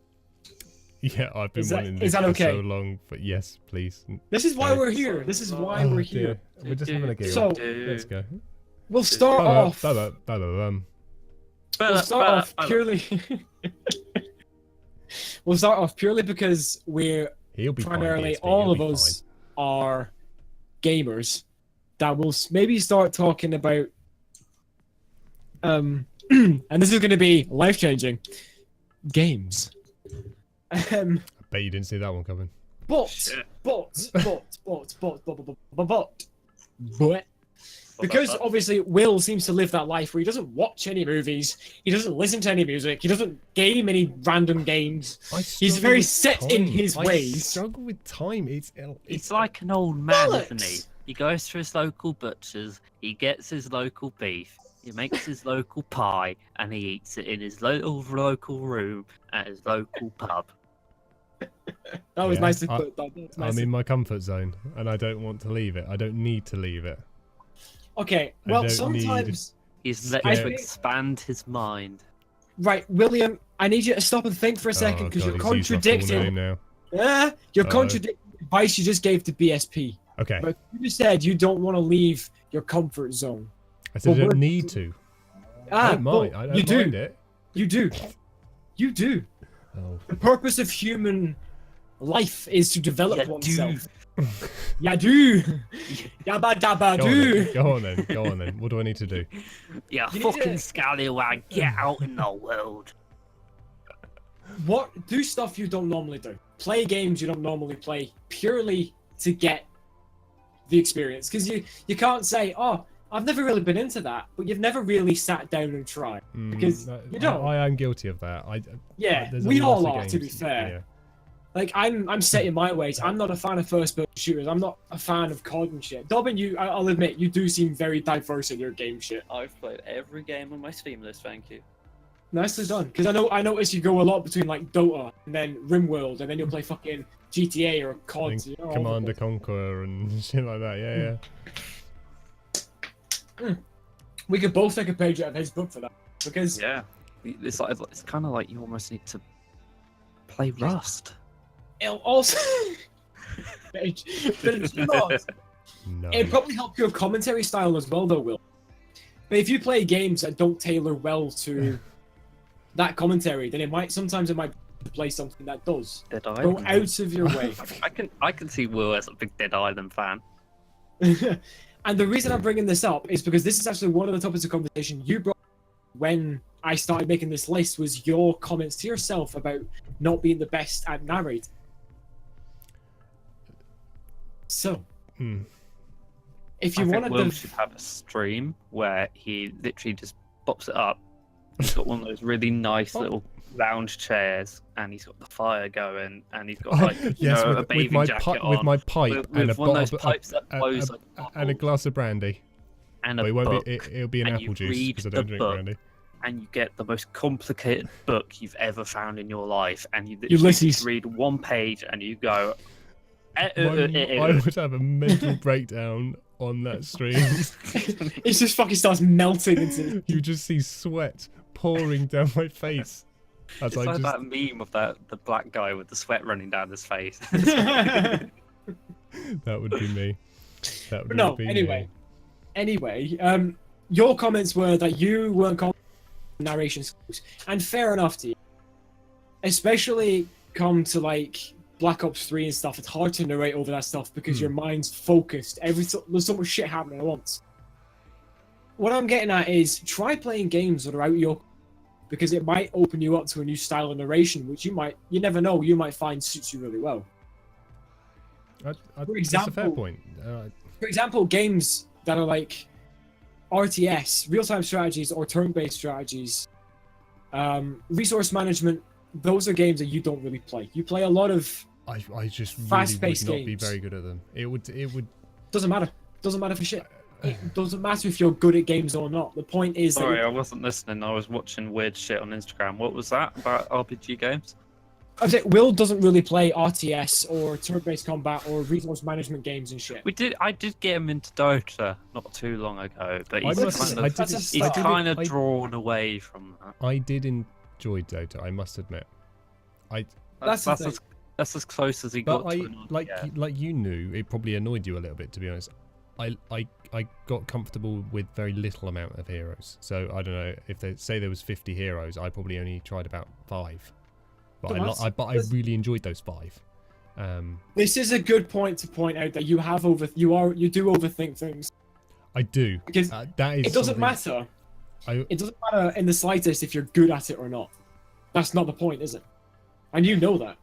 Yeah, I've been Is that- wanting is this that for okay? so long, but yes, please. This is why Okay. we're here. This is why Oh, we're dear. here. We're just having a giggle. So Let's go. we'll start off. We'll start off purely. We'll start off purely because we're He'll be primarily fine, all he'll of be us are gamers. That will maybe start talking about. And this is going to be life changing. Games. I bet you didn't see that one coming. But because obviously Will seems to live that life where he doesn't watch any movies, he doesn't listen to any music, he doesn't game any random games. He's very set in his I ways. struggle with time. He's like an old man, isn't he? Bollocks! He goes to his local butcher's, he gets his local beef, he makes his local pie, and he eats it in his local room at his local pub. That was Yeah, nice to put. That was nice I'm to- in my comfort zone, and I don't want to leave it. I don't need to leave it. Okay, I well don't sometimes He's let I to think- expand his mind. right, William, I need you to stop and think for a second because you're contradicting. Now. You're Uh-oh. contradicting the advice you just gave to BSP. Okay, But you said you don't want to leave your comfort zone. I said I but don't we're- need to. I Ah, don't mind. but I don't you mind do. it. You do. You do. Oh, The purpose of human life is to develop Yeah, oneself. Yeah, do. Yabba dabba do. Go on then. Go on then. What do I need to do? Yeah, You need fucking to- scallywag, get out in the world. What? Do stuff you don't normally do. Play games you don't normally play purely to get the experience. Because you can't say, oh, I've never really been into that, but you've never really sat down and tried. Because you don't. I am guilty of that. Yeah, there's a we lot all of are, to be games- fair. yeah. Like I'm set in my ways. I'm not a fan of first-person shooters. I'm not a fan of COD and shit. Dobbin, I'll admit, you do seem very diverse in your game shit. I've played every game on my Steam list, thank you. Nicely done. Because I notice you go a lot between like Dota and then RimWorld, and then you'll play fucking GTA or COD. And you know, all Command the- and Conquer and shit like that. Yeah, yeah. We could both take a page out of his book for that. Because Yeah, it's kind of like you almost need to play Rust. it'll also but it's not. No. It'd probably help your commentary style as well, though, Will. But if you play games that don't tailor well to that commentary, then it might play something that does. Dead Go Island. out of your way. I can see Will as a big Dead Island fan. And the reason I'm bringing this up is because this is actually one of the topics of conversation you brought when I started making this list, was your comments to yourself about not being the best at narrating. So, if you I think wanted Will to, should have a stream where he literally just pops it up. He's got one of those really nice little lounge chairs, and he's got the fire going, and he's got like Yes, a with bathing my jacket on. with my pipe with and a one of those bottle pipes that blows like and a bubbles, glass of brandy. and a Well, it won't book, be. It'll be an and apple you juice read because I the don't drink book. brandy. and you get the most complicated book you've ever found in your life, and you literally Ulysses. just read one page, and you go. I would have a mental breakdown on that stream. it just fucking starts melting into. You just see sweat pouring down my face as It's I like just. that meme of the black guy with the sweat running down his face. That would be me. That would No, be anyway, your comments were that you weren't confident in narration skills, and fair enough to you. Especially come to like Black Ops 3 and stuff, it's hard to narrate over that stuff because your mind's focused. There's so much shit happening at once. What I'm getting at is try playing games that are out your, because it might open you up to a new style of narration, which you never know, you might find suits you really well. For For that's a fair example- point. For example, games that are like RTS, real-time strategies or turn-based strategies, resource management, those are games that you don't really play. You play a lot of I just really would fast-paced not be games. very good at them. It would. doesn't matter. Doesn't matter for shit. It doesn't matter if you're good at games or not. The point is Sorry, that I wasn't listening. I was watching weird shit on Instagram. What was that about RPG games? I say Will doesn't really play RTS or turn-based combat or resource management games and shit. I did get him into Dota not too long ago, but he's must- kind of, that's a he's start. kind of I- drawn away from that. I did enjoy Dota. I must admit. That's the thing. That's as close as he But got to an RPG. like you knew, it probably annoyed you a little bit, to be honest. I got comfortable with very little amount of heroes. So I don't know if they say there was 50 heroes, I probably only tried about 5. But I really enjoyed those 5. This is a good point to point out that you do overthink things I do. because That is. it doesn't something matter. I- It doesn't matter in the slightest if you're good at it or not. That's not the point, is it? And you know that.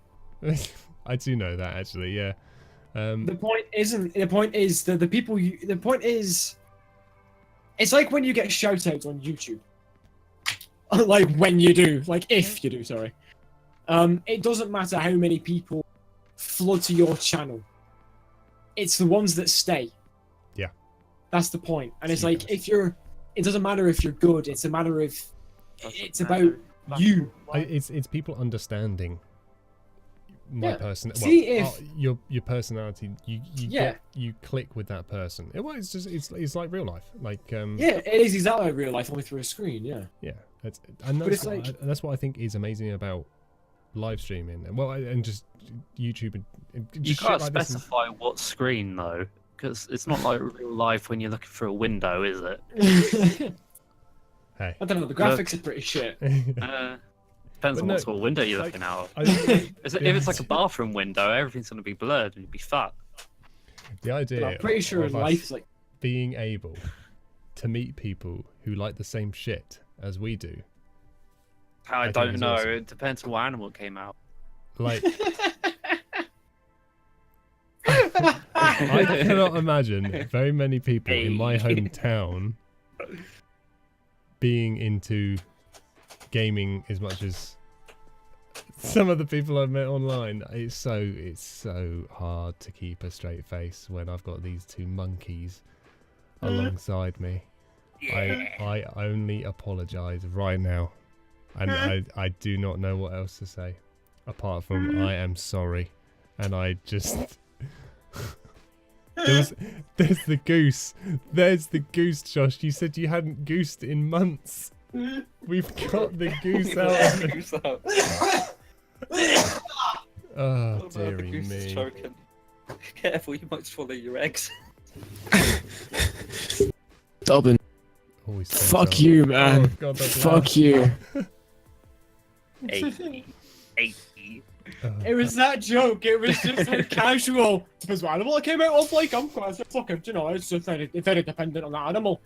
I do know that actually. Yeah. The point isn't. The point is that the people. The point is, it's like when you get shoutouts on YouTube. Like when you do, like if you do. Sorry. It doesn't matter how many people flood to your channel. It's the ones that stay. Yeah. That's the point. And it's Yeah. like if you're. It doesn't matter if you're good. It's a matter of. It's about you. It's people understanding my Yeah. person. See if- your personality, you Yeah. you click with that person. It's just it's like real life. Like Yeah, it is exactly like real life, only through a screen. Yeah. yeah. That's it's like- that's what I think is amazing about live streaming. And just YouTube and You just can't shit like this. specify what screen though, because it's not like real life when you're looking through a window, is it? Hey. I don't know. The graphics are pretty shit. Depends But on no, what sort of window you're like, looking out of. I- If it's like a bathroom window, everything's going to be blurred and you'd be fucked. the idea. But I'm pretty sure of in us life is like. being able to meet people who like the same shit as we do. I think don't it's know. awesome. It depends on what animal came out. Like I cannot imagine very many people in my Hey. hometown being into gaming as much as some of the people I've met online. It's so hard to keep a straight face when I've got these two monkeys alongside me. I only apologize right now, and I do not know what else to say apart from I am sorry, and I just there's the goose. There's the goose, Josh. You said you hadn't goosed in months. We've got the goose out. Oh, dearie me. Choking. Careful, you might swallow your eggs. Dublin. Always takes Fuck out. you, man. Oh, God, that's Fuck loud. you. 80. Oh, It was that joke. It was just so casual. Depends what animal it came out of. Like, I'm quite fucking, you know, it's just very dependent on the animal.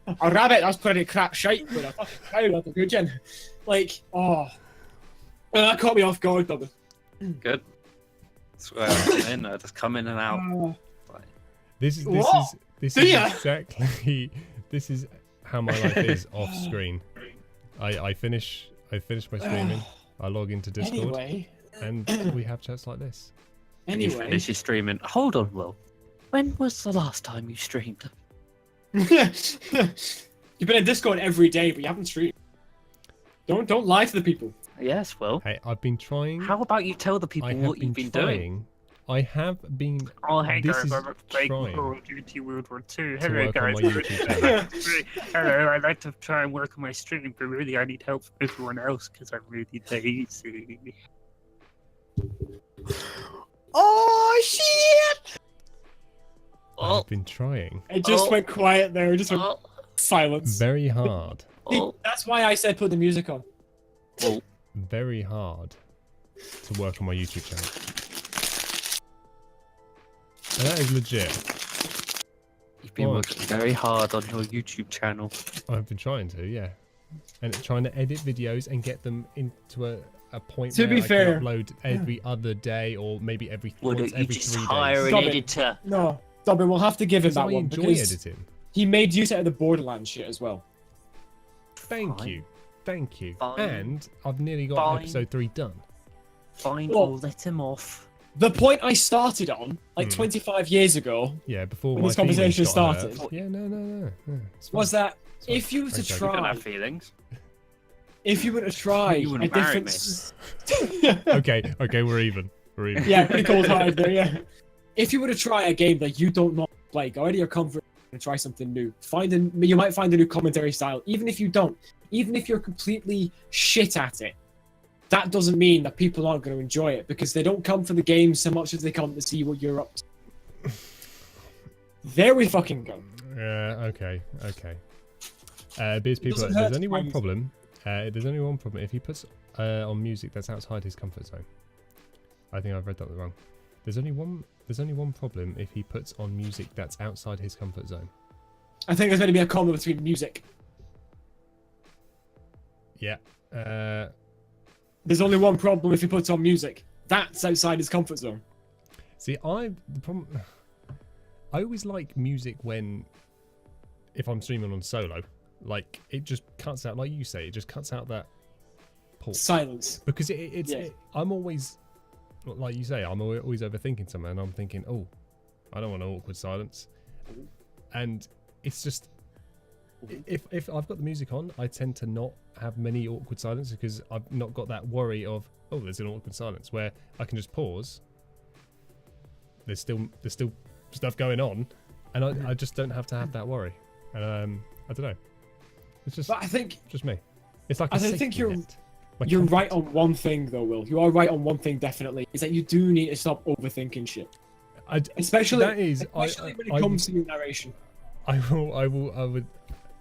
A rabbit, that's pretty crap shite, but a fucking cow, that's a good one. Like, oh. Well, that caught me off guard, Dublin. Good. Swear, I'm in there, just come in and out. Oh. This is What? this Do is ya? exactly this is how my life is off screen. I finish my streaming. I log into Discord, Anyway. and we have chats like this. And you Anyway. finish your streaming. Hold on, Will. When was the last time you streamed? You've been in Discord every day, but you haven't streamed. Don't lie to the people. Yes, Will. Hey, I've been trying. How about you tell the people I have what you've been doing? trying. I have been Oh, hey This guys, is I'm playing trying Call of Duty World War II. to Hello work on guys. my YouTube channel. Hello, I'd like to try and work on my stream, but really I need help from everyone else because I'm really lazy. Oh shit! Oh, I've been trying It just Oh. went quiet there. It just went oh, silence. very hard, oh, That's why I said put the music on. oh. very hard to work on my YouTube channel. And that is legit. You've been What? working very hard on your YouTube channel. I've been trying to, yeah. and trying to edit videos and get them into a point To where be I fair- can upload every other day or maybe every Why once don't you every just 3 hire days. an Stop it. editor? No, Dobbin, we'll have to give him Because that I one enjoy because editing. he made use out of the Borderlands shit as well. Thank Fine. you. Thank you. Fine. And I've nearly got Fine. episode 3 done. Fine, Well- we'll let him off. The point I started on, like 25 years ago, Yeah, before When my this conversation feelings got hurt. started. Yeah, no. It's fine. was that It's fine. if you were to Okay. You don't try, have feelings. if you were to try You a wouldn't marry different, Okay, we're even. We're even. yeah, pretty cold-hearted there, yeah. If you were to try a game that you don't know play, go out of your comfort and try something new. You might find a new commentary style, even if you don't. Even if you're completely shit at it, that doesn't mean that people aren't going to enjoy it because they don't come for the game so much as they come to see what you're up to. There we fucking go. Okay. Beers people, doesn't hurt there's to only one find- problem. There's only one problem. If he puts on music that's outside his comfort zone. I think I've read that wrong. There's only one problem if he puts on music that's outside his comfort zone. I think there's going to be a combo between music. Yeah. There's only one problem if he puts on music. That's outside his comfort zone. See, the problem. I always like music if I'm streaming on solo, like it just cuts out, like you say, it just cuts out that pause Silence. because it's. Yeah. I'm always, like you say, I'm always overthinking something, and I'm thinking, oh, I don't want an awkward silence, and it's just. If I've got the music on, I tend to not have many awkward silences because I've not got that worry of, oh, there's an awkward silence where I can just pause. There's still stuff going on, and I just don't have to have that worry. And I don't know. It's just But I think just me. It's like I a think safety you're- net. My you're comfort. right on one thing, though, Will. You are right on one thing, definitely. Is that you do need to stop overthinking shit. Especially, that is especially when it I comes to your narration. I would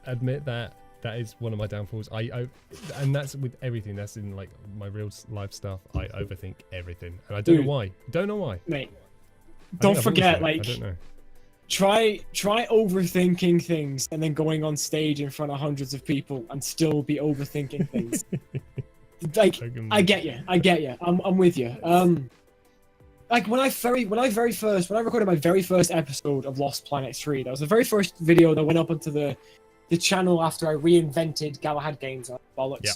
admit that is one of my downfalls. And that's with everything. That's in like my real life stuff. I overthink everything, and I don't know Dude. why. Don't know why. Mate, I don't think I've forget, always like, done it. I don't know. try overthinking things and then going on stage in front of hundreds of people and still be overthinking things. Like, I get you. I'm with you. Like when I recorded my very first episode of Lost Planet 3, that was the very first video that went up onto the channel after I reinvented Galahad Games. Bollocks. Yeah.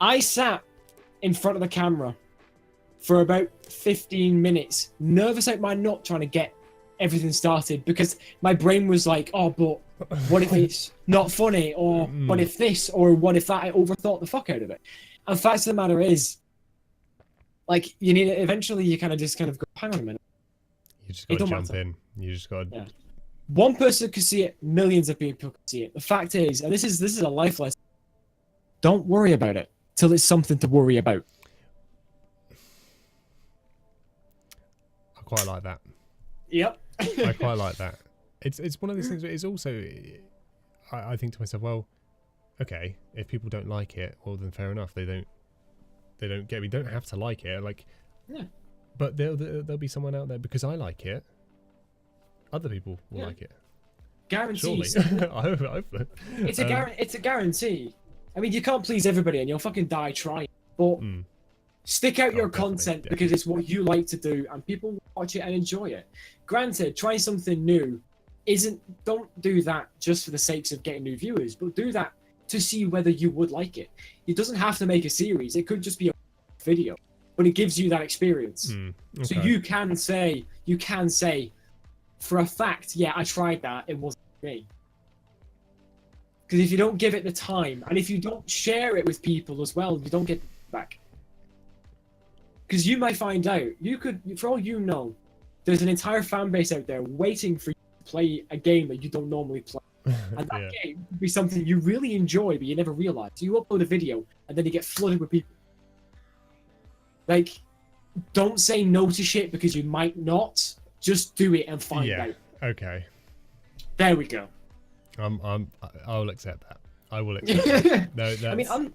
I sat in front of the camera for about 15 minutes, nervous out my nut, trying to get everything started because my brain was like, oh, but what if it's not funny, or what if this, or what if that? I overthought the fuck out of it. And fact of the matter is, like, you need to, eventually you kind of go, hang on a minute. You just It got to don't jump matter. in. You just got to. Yeah. One person could see it, millions of people could see it. The fact is, and this is a life lesson, don't worry about it till it's something to worry about. I quite like that. Yep. I quite like that. It's one of those things where it's also, I think to myself, well, okay, if people don't like it, well then fair enough. They don't get me. Don't have to like it. Like, Yeah. But there'll be someone out there because I like it. Other people will Yeah. like it. Guarantees. Surely. I hope. It's a guarantee. I mean, you can't please everybody, and you'll fucking die trying. But stick out Oh, your definitely, content yeah. because it's what you like to do, and people will watch it and enjoy it. Granted, trying something new don't do that just for the sakes of getting new viewers, but do that to see whether you would like it. It doesn't have to make a series. It could just be a video, but it gives you that experience. So Okay. you can say, for a fact, yeah, I tried that. It wasn't for me. Because if you don't give it the time, and if you don't share it with people as well, you don't get it back. Because you might find out, for all you know, there's an entire fan base out there waiting for you to play a game that you don't normally play. And that Yeah. game could be something you really enjoy, but you never realize. So you upload a video, and then you get flooded with people. Like, don't say no to shit because you might not. Just do it and find Yeah. out. Okay. There we go. I'll accept that. I will accept that. No, that's... I mean,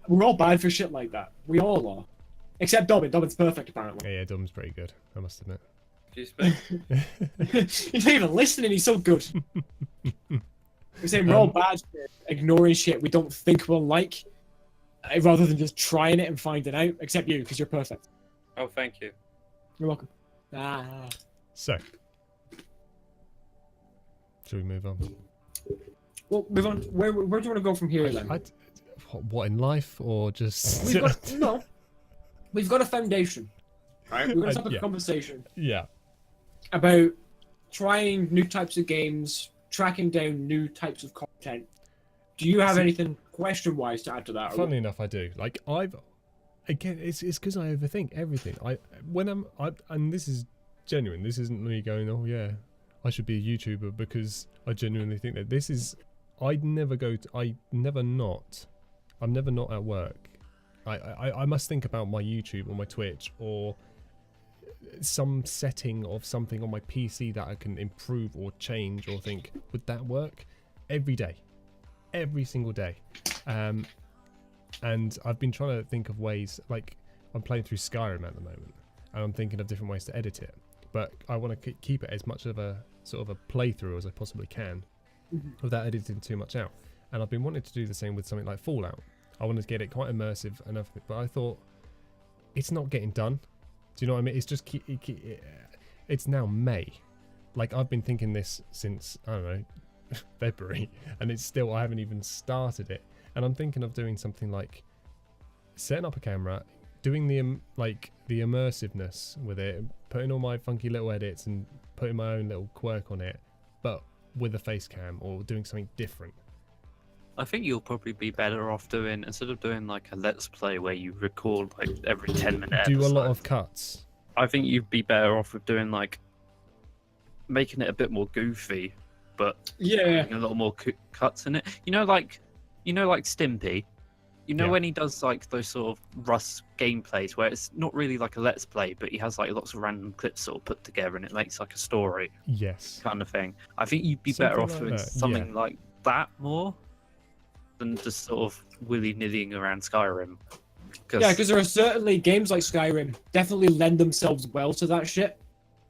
we're all bad for shit like that. We all are. Except Dobbin. Dobbin's perfect, apparently. Yeah, Dom's pretty good. I must admit. He's not even listening. He's so good. We're saying we're all bad for ignoring shit we don't think we'll like, rather than just trying it and finding out. Except you, because you're perfect. Oh, thank you. You're welcome. So, should we move on? Well, move on. Where do you want to go from here then? What in life, or just? We've got a foundation. Right, we're going to have a conversation. Yeah. About trying new types of games, tracking down new types of content. Do you have anything question-wise to add to that? Funnily enough, I do. Like it's because I overthink everything. And this is genuine. This isn't me going, oh yeah, I should be a YouTuber, because I genuinely think that this is. I'm never not at work. I must think about my YouTube or my Twitch or some setting of something on my PC that I can improve or change, or think, would that work? Every day, every single day. And I've been trying to think of ways, like I'm playing through Skyrim at the moment, and I'm thinking of different ways to edit it, but I want to keep it as much of a sort of a playthrough as I possibly can, without editing too much out. And I've been wanting to do the same with something like Fallout. I wanted to get it quite immersive enough, but I thought it's not getting done. Do you know what I mean? It's just it's now May. Like, I've been thinking this since, I don't know, February, and it's still, I haven't even started it. And I'm thinking of doing something like setting up a camera, doing the immersiveness with it, putting all my funky little edits and putting my own little quirk on it, but with a face cam, or doing something different. I think you'll probably be better off doing, instead of doing like a let's play where you record like every 10-minute Do episode, a lot of cuts. I think you'd be better off with doing like making it a bit more goofy, but having a lot more cuts in it. You know, like Stimpy. You know, when he does like those sort of Rust gameplays where it's not really like a let's play, but he has like lots of random clips sort of put together and it makes like a story. Yes. Kind of thing. I think you'd be Something better off like doing that, something like that more than just sort of willy-nillying around Skyrim. Yeah, because there are certainly games like Skyrim definitely lend themselves well to that shit.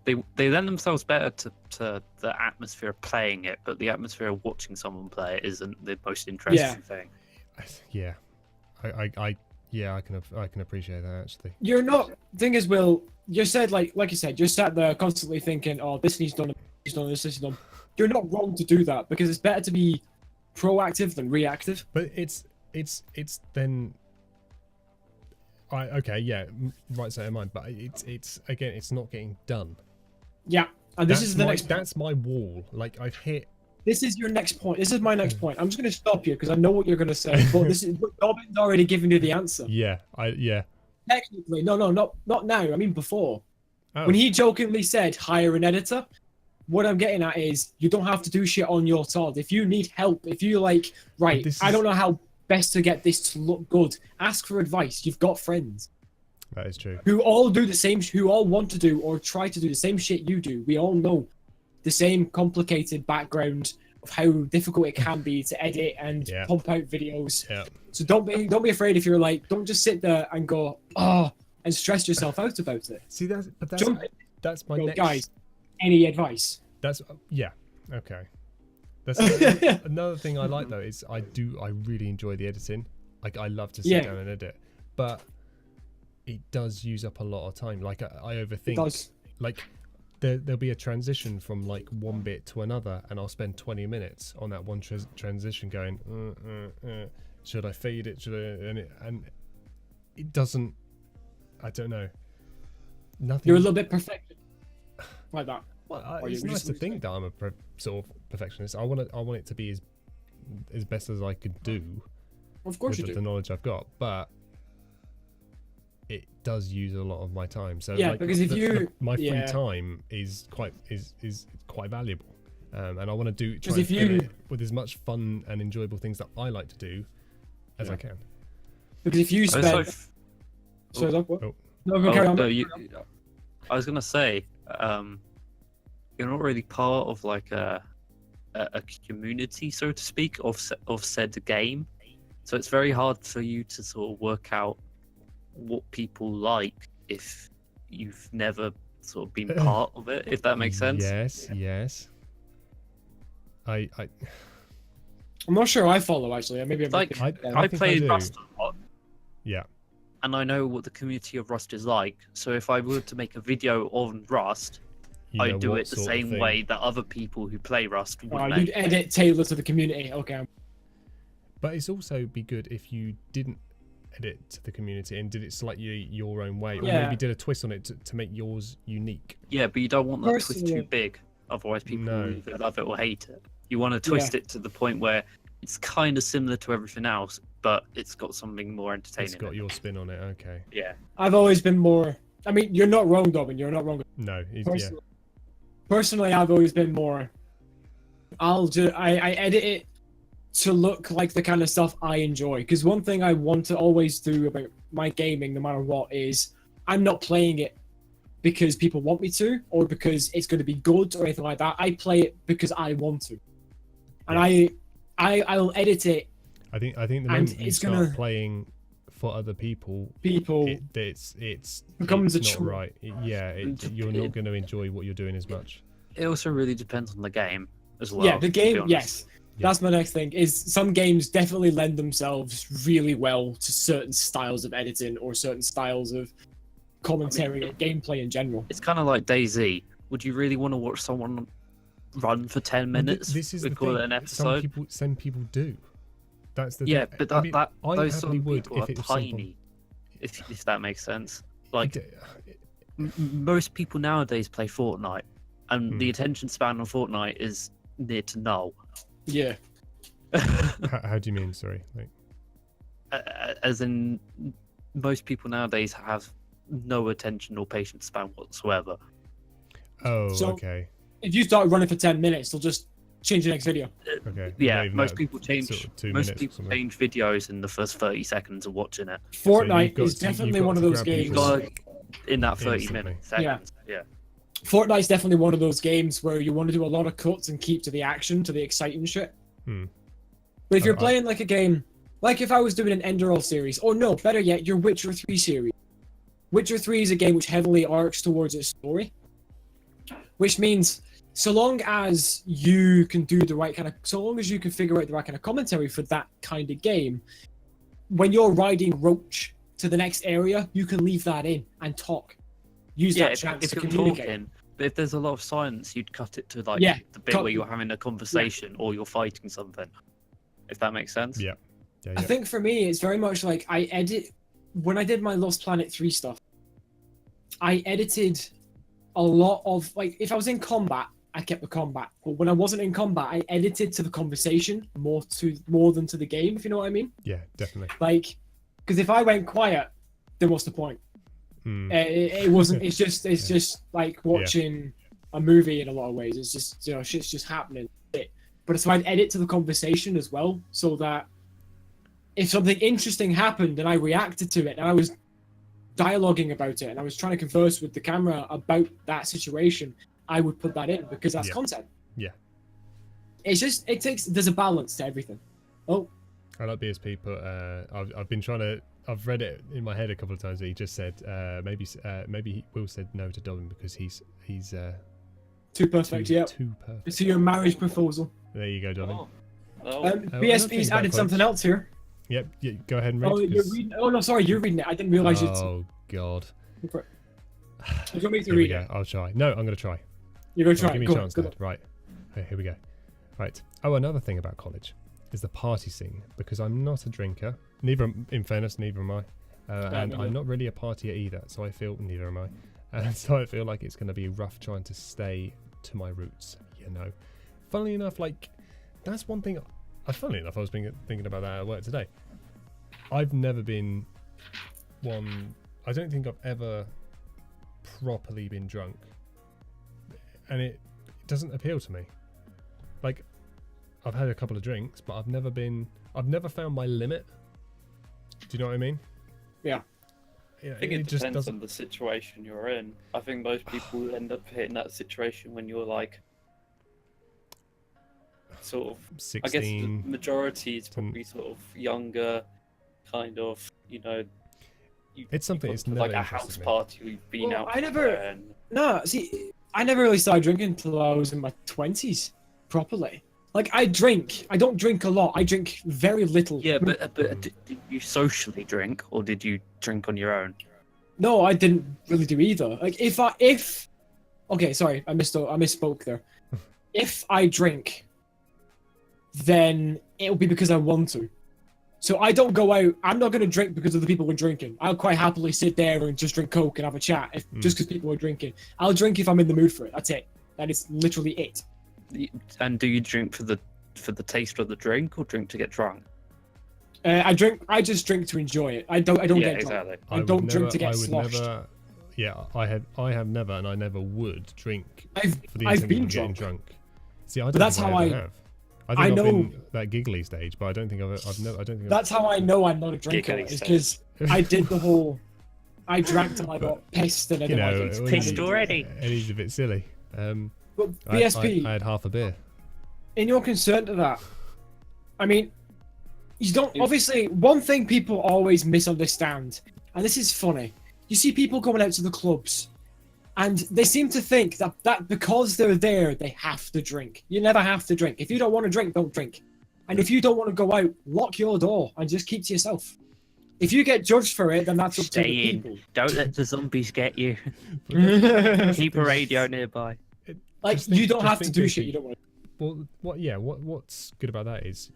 They lend themselves better to the atmosphere of playing it, but the atmosphere of watching someone play it isn't the most interesting thing. Yeah, I can appreciate that, actually. You're not. Thing is, Will, you said like you said, you're sat there constantly thinking, oh, this needs done, this needs done. You're not wrong to do that, because it's better to be proactive than reactive. But it's then. Okay, yeah, right state of mind, but it's again, it's not getting done. Yeah, and this is the next. That's my wall. Like, I've hit. This is your next point. This is my next point. I'm just going to stop you because I know what you're going to say. But Dobbin's already given you the answer. Yeah, Technically, no, not now. I mean before. Oh. When he jokingly said hire an editor, what I'm getting at is you don't have to do shit on your side. If you need help, if you like, right, I don't know how best to get this to look good, ask for advice. You've got friends. That is true. Who all do the same, who all want to do or try to do the same shit you do. We all know the same complicated background of how difficult it can be to edit and pump out videos. Yeah. So don't be afraid if you're like, don't just sit there and go, oh, and stress yourself out about it. See, that's my next. Guys, any advice? That's okay. That's another thing I like though is I really enjoy the editing. Like, I love to sit down and edit, but it does use up a lot of time. Like, I overthink. It does. Like, there'll be a transition from like one bit to another, and I'll spend 20 minutes on that one transition going, should I fade it? And it doesn't. I don't know. Nothing. You're a little bit perfect like that. Well, it's nice to think that I'm a sort of perfectionist. I want it to be as best as I could do. Of course, with the knowledge I've got, but it does use a lot of my time. So because if my free time is quite valuable, and I want to try and fill it with as much fun and enjoyable things that I like to do as I can. Because if you spend, I was gonna say, you're not really part of like a community, so to speak, of said game. So it's very hard for you to sort of work out what people like if you've never sort of been part of it, if that makes sense. Yes. I'm not sure I follow actually. Maybe I'm Like, I I think play I do. Rust a lot, Yeah. and I know what the community of Rust is like. So if I were to make a video on Rust, You know I'd do what it the sort of same thing. way that other people who play Rust would You'd make. edit tailor to the community. Okay. But it's also be good if you didn't edit to the community and did it slightly your own way, or Yeah. maybe did a twist on it to make yours unique. Yeah, but you don't want that twist Personally- too big. Otherwise, people No. will either love it or hate it. You want to twist it to the point where it's kind of similar to everything else, but it's got something more entertaining. It's got in it. your spin on it. Okay. Yeah. I've always been more. I mean, you're not wrong, Dobbin. You're not wrong. No. Yeah. Personally, I've always been more. I edit it to look like the kind of stuff I enjoy. Because one thing I want to always do about my gaming, no matter what, is I'm not playing it because people want me to, or because it's going to be good or anything like that. I play it because I want to, and I'll edit it. I think the And moment you it's start gonna- playing for other people, People it's becomes it's a not chore. right. You're not going to enjoy what you're doing as much. It also really depends on the game as well. Yeah, the to be game. honest. Yes, that's my next thing. Is some games definitely lend themselves really well to certain styles of editing or certain styles of commentary or gameplay in general. It's kind of like DayZ. Would you really want to watch someone run for 10 Well, minutes? this is the and call it thing. an episode? Some people do. That's the Yeah, thing. but I mean, I those sort happily of would people if are it was simple. tiny. If that makes sense. Like D- most people nowadays play Fortnite, and Hmm. the attention span on Fortnite is near to null. Yeah. How do you mean? Sorry. Like, As in, most people nowadays have no attention or patience span whatsoever. oh, So- okay. If you start running for 10 minutes, they'll just change the next video. Okay. Yeah, Not even most that, people change. sort of 2 Most minutes or people something. change videos in the first 30 seconds of watching it. Fortnite got is to- you've definitely got one of to those grab games. people. Like, in that 30 Instantly. minute seconds. Yeah. Fortnite's definitely one of those games where you want to do a lot of cuts and keep to the action, to the exciting shit. Hmm. But if you're I- playing like a game, like if I was doing an Enderall series, or no, better yet, your Witcher 3 series. Witcher 3 is a game which heavily arcs towards its story. Which means, so long as you can do the right kind of, so long as you can figure out the right kind of commentary for that kind of game, when you're riding Roach to the next area, you can leave that in and talk. Use Yeah, that if, chance if to you're communicate. talking, but if there's a lot of silence, you'd cut it to like Yeah, the bit cut- where you're having a conversation or you're fighting something. If that makes sense. Yeah. Yeah. I think for me, it's very much like I edit. When I did my Lost Planet 3 stuff, I edited a lot of, like, if I was in combat, I kept the combat. But when I wasn't in combat, I edited to the conversation more than to the game, if you know what I mean. Yeah, definitely. Like, because if I went quiet, then what's the point? Hmm. It wasn't. It's just like watching a movie in a lot of ways. It's just, you know, shit's just happening. But so I'd edit to the conversation as well, so that if something interesting happened and I reacted to it and I was dialoguing about it and I was trying to converse with the camera about that situation, I would put that in because that's Yeah. content. Yeah. It's just, there's a balance to everything. Oh, I like BSP put. I've been trying to. I've read it in my head a couple of times. That he just said maybe Will said no to Dobbin because he's too perfect, yeah. too perfect. To your marriage proposal. There you go, Dobbin. Oh, I don't BSP's think added that something quotes- else here. Yep. Yeah, go ahead and read. Oh, you're 'cause- reading. Oh no, sorry, you're reading it. I didn't realize you'd. Oh God. Do you want me to Here we read go. it? I'll try. No, I'm going to try. You're gonna Well, try. give me Go a on, chance, go Dad. Right. Okay, here we go. Right. Oh, another thing about college is the party scene because I'm not a drinker. In fairness, neither am I. And neither. I'm not really a partier either, so I feel neither am I. And so I feel like it's going to be rough trying to stay to my roots. You know. Funnily enough, like that's one thing. Funnily enough, I was thinking about that at work today. I've never been one. I don't think I've ever properly been drunk, and it doesn't appeal to me. Like, I've had a couple of drinks, but I've never found my limit. Do you know what I mean? Yeah. Yeah, I think it just depends doesn't. on the situation you're in. I think most people end up hitting that situation when you're like, sort of. I guess the 16. majority is probably sort of younger, kind of. You know. It's something. gone It's to, never like a interested house me. party. We've been Well, out. I never- and No, see, I never really started drinking until I was in my 20s, properly. Like, I drink. I don't drink a lot. I drink very little. Yeah, but did you socially drink, or did you drink on your own? No, I didn't really do either. Like, okay, sorry, I misspoke there. If I drink, then it'll be because I want to. So I don't go out. I'm not going to drink because other people are drinking. I'll quite happily sit there and just drink Coke and have a chat just because people are drinking. I'll drink if I'm in the mood for it. That's it. That is literally it. And do you drink for the taste of the drink, or drink to get drunk? I just drink to enjoy it. I don't get drunk. Exactly. I don't drink to get sloshed. I have never, and I never would drink for the I've been intention of getting drunk. See, I don't But that's think how I I- ever have. I think I I've know- been that giggly stage, but I don't think I've never. I don't think. That's how I know I'm not a drinker. Giggly Is because I did the whole. I drank till I got pissed and I You know, didn't like Pissed it. already. Eddie's a bit silly. But I BSP, had half a beer. in your concern to that, I mean, you don't. Obviously, one thing people always misunderstand, and this is funny. You see people going out to the clubs, and they seem to think that because they're there, they have to drink. You never have to drink. If you don't want to drink, don't drink. And if you don't want to go out, lock your door and just keep to yourself. If you get judged for it, then that's up to the Stay in. people. Don't let the zombies get you. Keep a radio nearby. Like, Just think- you don't just have to think, do JP. shit you don't want to. Well, what's good about that is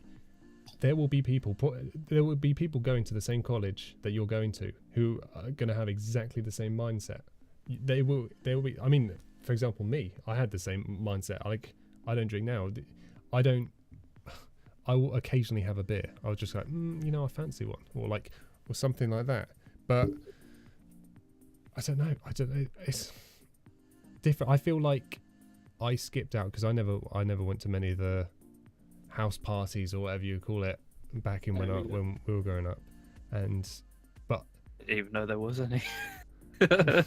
there will be people going to the same college that you're going to who are going to have exactly the same mindset. They will be. I mean, for example, me, I had the same mindset. Like, I don't drink now. I will occasionally have a beer. I was just like, I fancy one, or something like that. But I don't know. It's different. I feel like I skipped out because I never went to many of the house parties or whatever you call it back in when we were growing up, but Even though there was any. I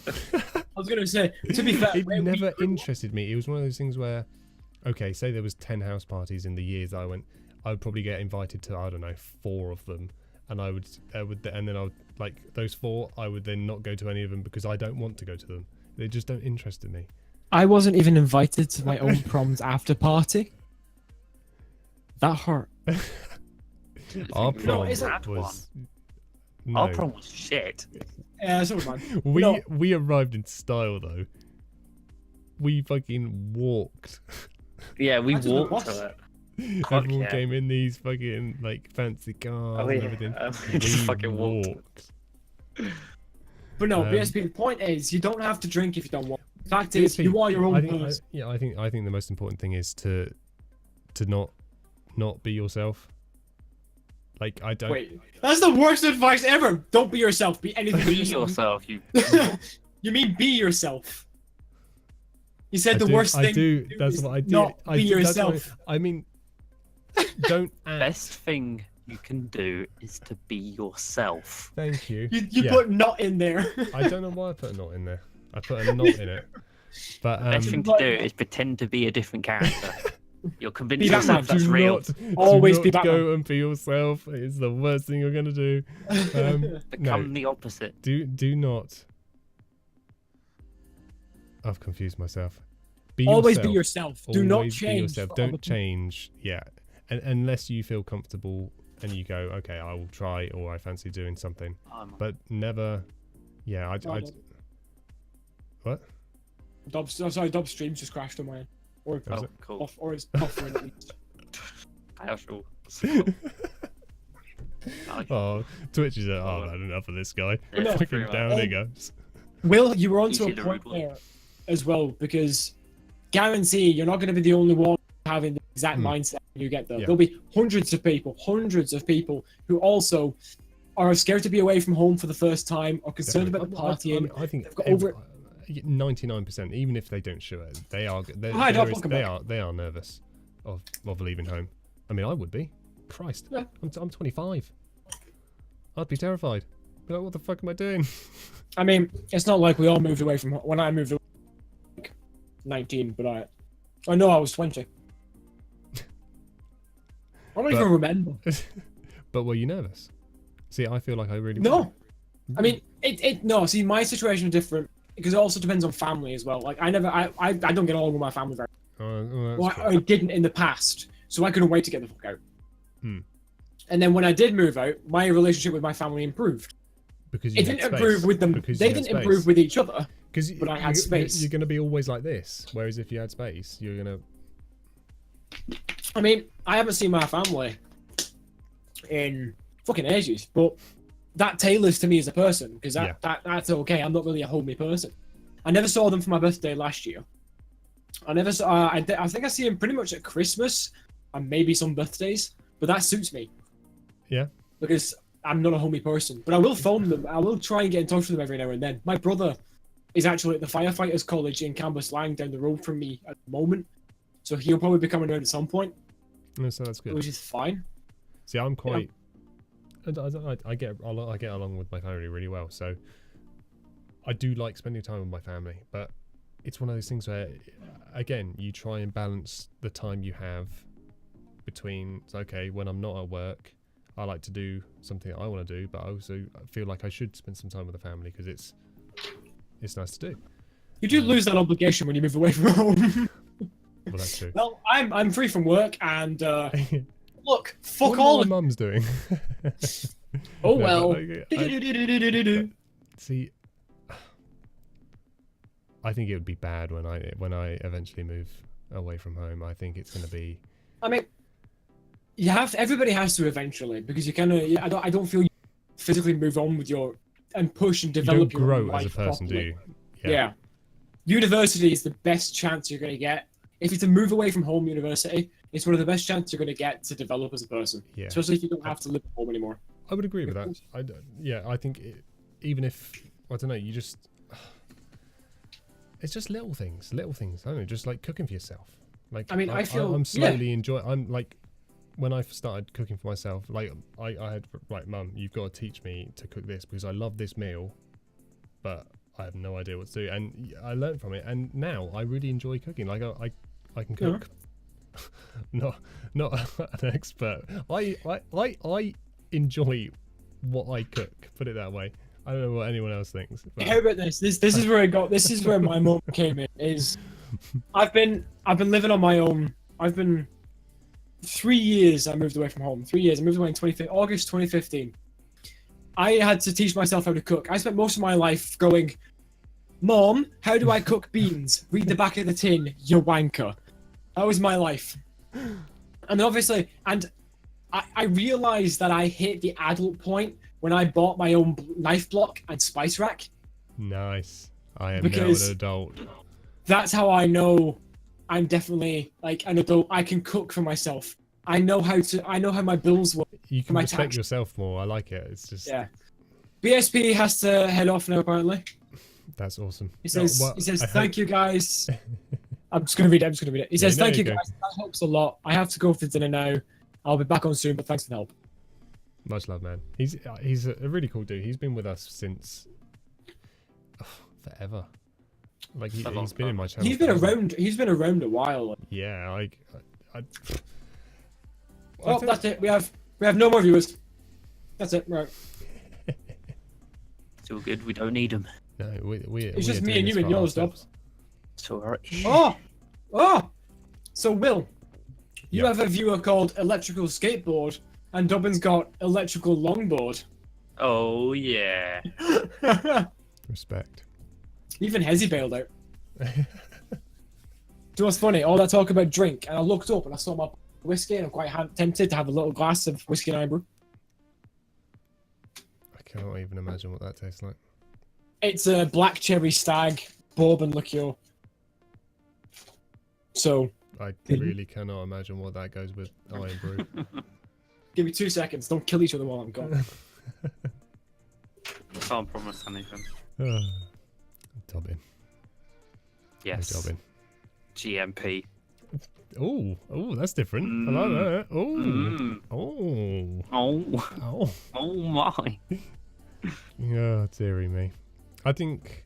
was going to say, to be fair, it never interested me. It was one of those things where, okay, say there was 10 house parties in the years that I went, I would probably get invited to, I don't know, 4 of them, and and then I would, like, those 4, I would then not go to any of them because I don't want to go to them. They just don't interest me. I wasn't even invited to my own prom's after party. That hurt. Our No, prom it's that was Our prom was shit. Yeah, so was mine. we arrived in style though. We fucking walked. Yeah, we I don't know walked what. to it. Everyone yeah. came in these fucking like fancy cars Oh, and yeah. everything. We just fucking walked. But no, Um, BSP, the point is, you don't have to drink if you don't want. The fact is, BSP, you are your own I think, person. I think the most important thing is to not be yourself. Like, I don't. Wait, that's the worst advice ever. Don't be yourself. Be anything but Be yourself. yourself, you. You mean be yourself. You said the do- worst thing. I do. to That's is what I do. Not I be do- that's what yourself. I mean, don't act. Best thing you can do is to be yourself. Thank you. You Yeah. put not in there. I don't know why I put a knot in there. I put a knot in it. But Best thing to But- do is pretend to be a different character. You'll convince Be Batman. yourself that's do real. not, Always do be not Batman. go and be yourself. It's the worst thing you're gonna do. Become No, the opposite. do not. I've confused myself. Be Always yourself. be yourself. Do not Always be change. yourself. for other Don't people. change. Yeah, unless you feel comfortable and you go, okay, I will try, or I fancy doing something. But never. Yeah, What? Dob's streams just crashed on mine. Or Was Oh, it? cool. or it's buffering at least. Casual. Oh, Twitch is I've had enough of this guy. Yeah, No, Fucking pretty much. down he goes. Will, you were onto Easy a to point read one. there as well, because guarantee you're not going to be the only one having the exact mindset when you get there. Yeah. There'll be hundreds of people who also are scared to be away from home for the first time, or concerned about the partying. I think They've got over 99%, even if they don't show it, they are. Hi, Doc, welcome they back. are nervous of leaving home. I mean, I would be. Christ, Yeah. I'm 25. I'd be terrified. Be like, what the fuck am I doing? I mean, it's not like we all moved away from home. When I moved away, like 19, but I know I was 20. I don't even remember. But were you nervous? See, I feel like I really No. I mean, no. See, my situation is different because it also depends on family as well. Like, I don't get along with my family very Well, well. that's I didn't in the past. so I couldn't wait to get the fuck out. Hmm. And then when I did move out, my relationship with my family improved. Because It didn't improve with them. They didn't improve with each other. But I had space. You're going to be always like this. Whereas if you had space, you're going to. I mean, I haven't seen my family in fucking ages, but that tailors to me as a person because that's okay. I'm not really a homey person. I never saw them for my birthday last year. I never saw. I think I see them pretty much at Christmas and maybe some birthdays, but that suits me. Yeah. Because I'm not a homey person, but I will phone them. I will try and get in touch with them every now and then. My brother is actually at the firefighters college in Cambuslang down the road from me at the moment, so he'll probably be coming around at some point. No, so that's good. Which is fine. See, I'm quite. Yeah. I get along with my family really well, so I do like spending time with my family. But it's one of those things where, again, you try and balance the time you have between. Okay, when I'm not at work, I like to do something that I want to do, but I also feel like I should spend some time with the family because it's nice to do. You do lose that obligation when you move away from home. Well, that's true. Well, I'm free from work, and look, fuck what all. my mum's doing. Oh no, well. See, I think it would be bad when I eventually move away from home. I think it's going to be. I mean, you have to, everybody has to eventually because you kind of. I don't feel you physically move on with your and push and develop you don't your grow life as a person, properly. do you? Yeah. University is the best chance you're going to get. If it's a move away from home university, it's one of the best chances you're going to get to develop as a person. Yeah. Especially if you don't have to live at home anymore. I would agree with that. I think even if I don't know, you just it's just little things. I don't know, just like cooking for yourself. Like I mean, I'm slowly enjoying. I'm like when I started cooking for myself. Like I had right, Mum, you've got to teach me to cook this because I love this meal, but I have no idea what to do. And I learned from it, and now I really enjoy cooking. Like I can cook. Yeah. not an expert. I enjoy what I cook. Put it that way. I don't know what anyone else thinks. But... How about this? This is where I got. This is where my mom came in. Is I've been living on my own. I've been 3 years. I moved away from home. 3 years. I moved away in August 2015. I had to teach myself how to cook. I spent most of my life going, Mom, how do I cook beans? Read the back of the tin, you wanker. That was my life. And obviously, I realized that I hit the adult point when I bought my own knife block and spice rack. Nice. I am now an adult. That's how I know I'm definitely like an adult. I can cook for myself. I know how my bills work. You can respect yourself more. I like it. It's just BSP has to head off now apparently. That's awesome. He says thank you guys. I'm just gonna read it. He says thank you guys. That helps a lot. I have to go for dinner now. I'll be back on soon, but thanks for the help. Much love, man. He's a really cool dude. He's been with us since forever. Like he's been in my channel. He's been around. He's been around a while. Yeah, Oh, that's it. We have no more viewers. That's it. Right. It's all good. We don't need them. No, it's just me and you and yours, Dobbs. It's alright. Oh. So Will, you have a viewer called Electrical Skateboard, and Dobbin's got Electrical Longboard. Oh yeah. Respect. Even Hezzy bailed out. Do you know what's funny? All that talk about drink, and I looked up and I saw my whiskey, and I'm quite tempted to have a little glass of whiskey and Irn-Bru. I cannot even imagine what that tastes like. It's a black cherry stag bourbon liqueur. So I really cannot imagine what that goes with Irn-Bru. Give me 2 seconds. Don't kill each other while I'm gone. Can't promise anything. Dobbin. Yes. Hey, Dobbin. GMP. Oh, that's different. I like that. Oh my. Oh, dearie me. I think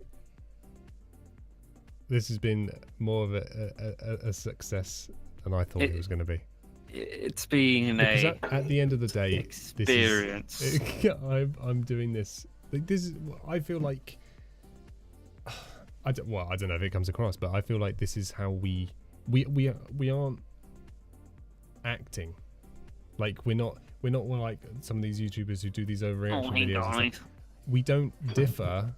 this has been more of a success than I thought it was going to be. It's been because at the end of the day, experience. I'm doing this. Like, this is. I feel like. I don't know if it comes across, but I feel like this is how we aren't. acting. Like we're not like some of these YouTubers who do these overreaction videos and stuff. We don't differ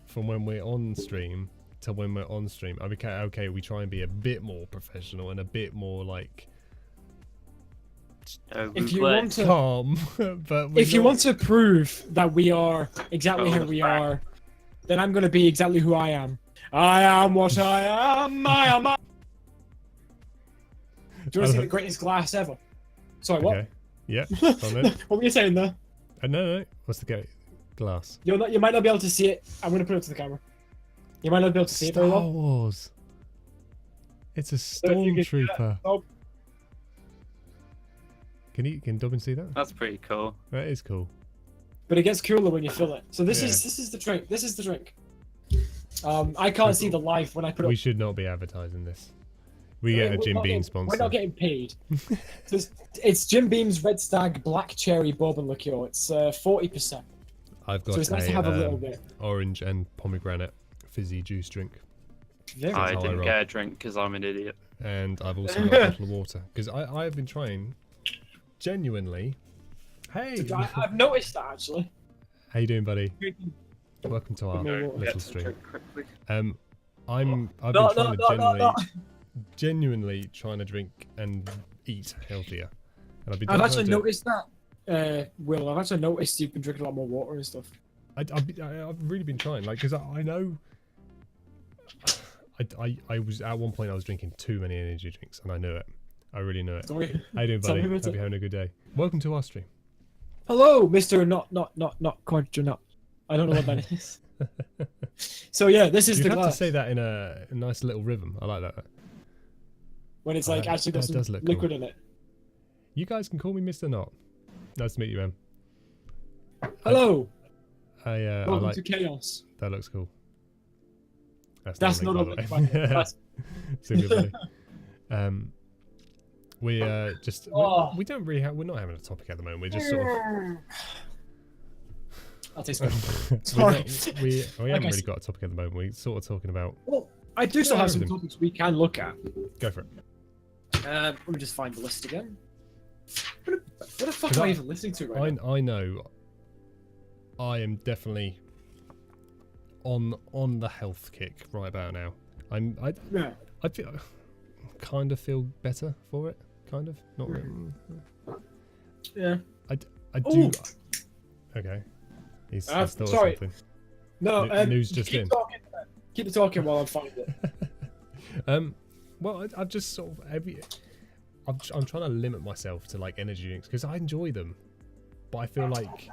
from when we're on stream to when we're on stream. I mean, okay, we try and be a bit more professional and a bit more like if you want to calm, but if you want to prove that we are exactly who we are, then I'm going to be exactly who I am. I am what I am. I am. Do you want to see the greatest glass ever? Sorry, what? Okay. Yeah. What were you saying there? No. What's the glass? You might not be able to see it. I'm going to put it to the camera. You might not be able to see it very well. Star Wars. It's a stormtrooper. Can Dobbin see that? That's pretty cool. That is cool. But it gets cooler when you fill it. So this is the drink. This is the drink. I can't see the live when I put it. We should not be advertising this. We get a Jim Beam sponsor. We're not getting paid. So it's Jim Beam's Red Stag Black Cherry Bourbon Liqueur. It's 40%. I've got so it's nice to have a little bit. Orange and pomegranate fizzy juice drink. I didn't get a drink because I'm an idiot. And I've also got a bottle of water because I've been trying genuinely. Hey, I've noticed that actually. How you doing, buddy? Welcome to our little stream. I've been trying to genuinely trying to drink and eat healthier. And I've actually noticed that, Will. I've actually noticed you've been drinking a lot more water and stuff. I've really been trying, like, because I know. I was at one point I was drinking too many energy drinks and I knew it. I really knew it. Sorry. How you doing, buddy? Hope you're having a good day. Welcome to our stream. Hello, Mr. Not quadra nut. I don't know what that is. So yeah, this is the glass. You have to say that in a nice little rhythm. I like that. When it's like actually got some liquid cool. in it. You guys can call me Mr. Not. Nice to meet you, man. Hello. Welcome to chaos. That looks cool. That's not a link, by the way. We just we don't really we're not having a topic at the moment. We're just sort of. I'll taste good. Sorry. We haven't really got a topic at the moment. We're sort of talking about. Well, I do still have some topics we can look at. Go for it. Let me just find the list again. What the fuck am I even listening to right now? I know. I am definitely on the health kick right about now. I kind of feel better for it. Kind of, not really. Yeah. I do. Okay. He's thought sorry. of something. No. News just keep in. Keep talking while I find it. Well, I've just sort of I'm trying to limit myself to like energy drinks because I enjoy them, but I feel like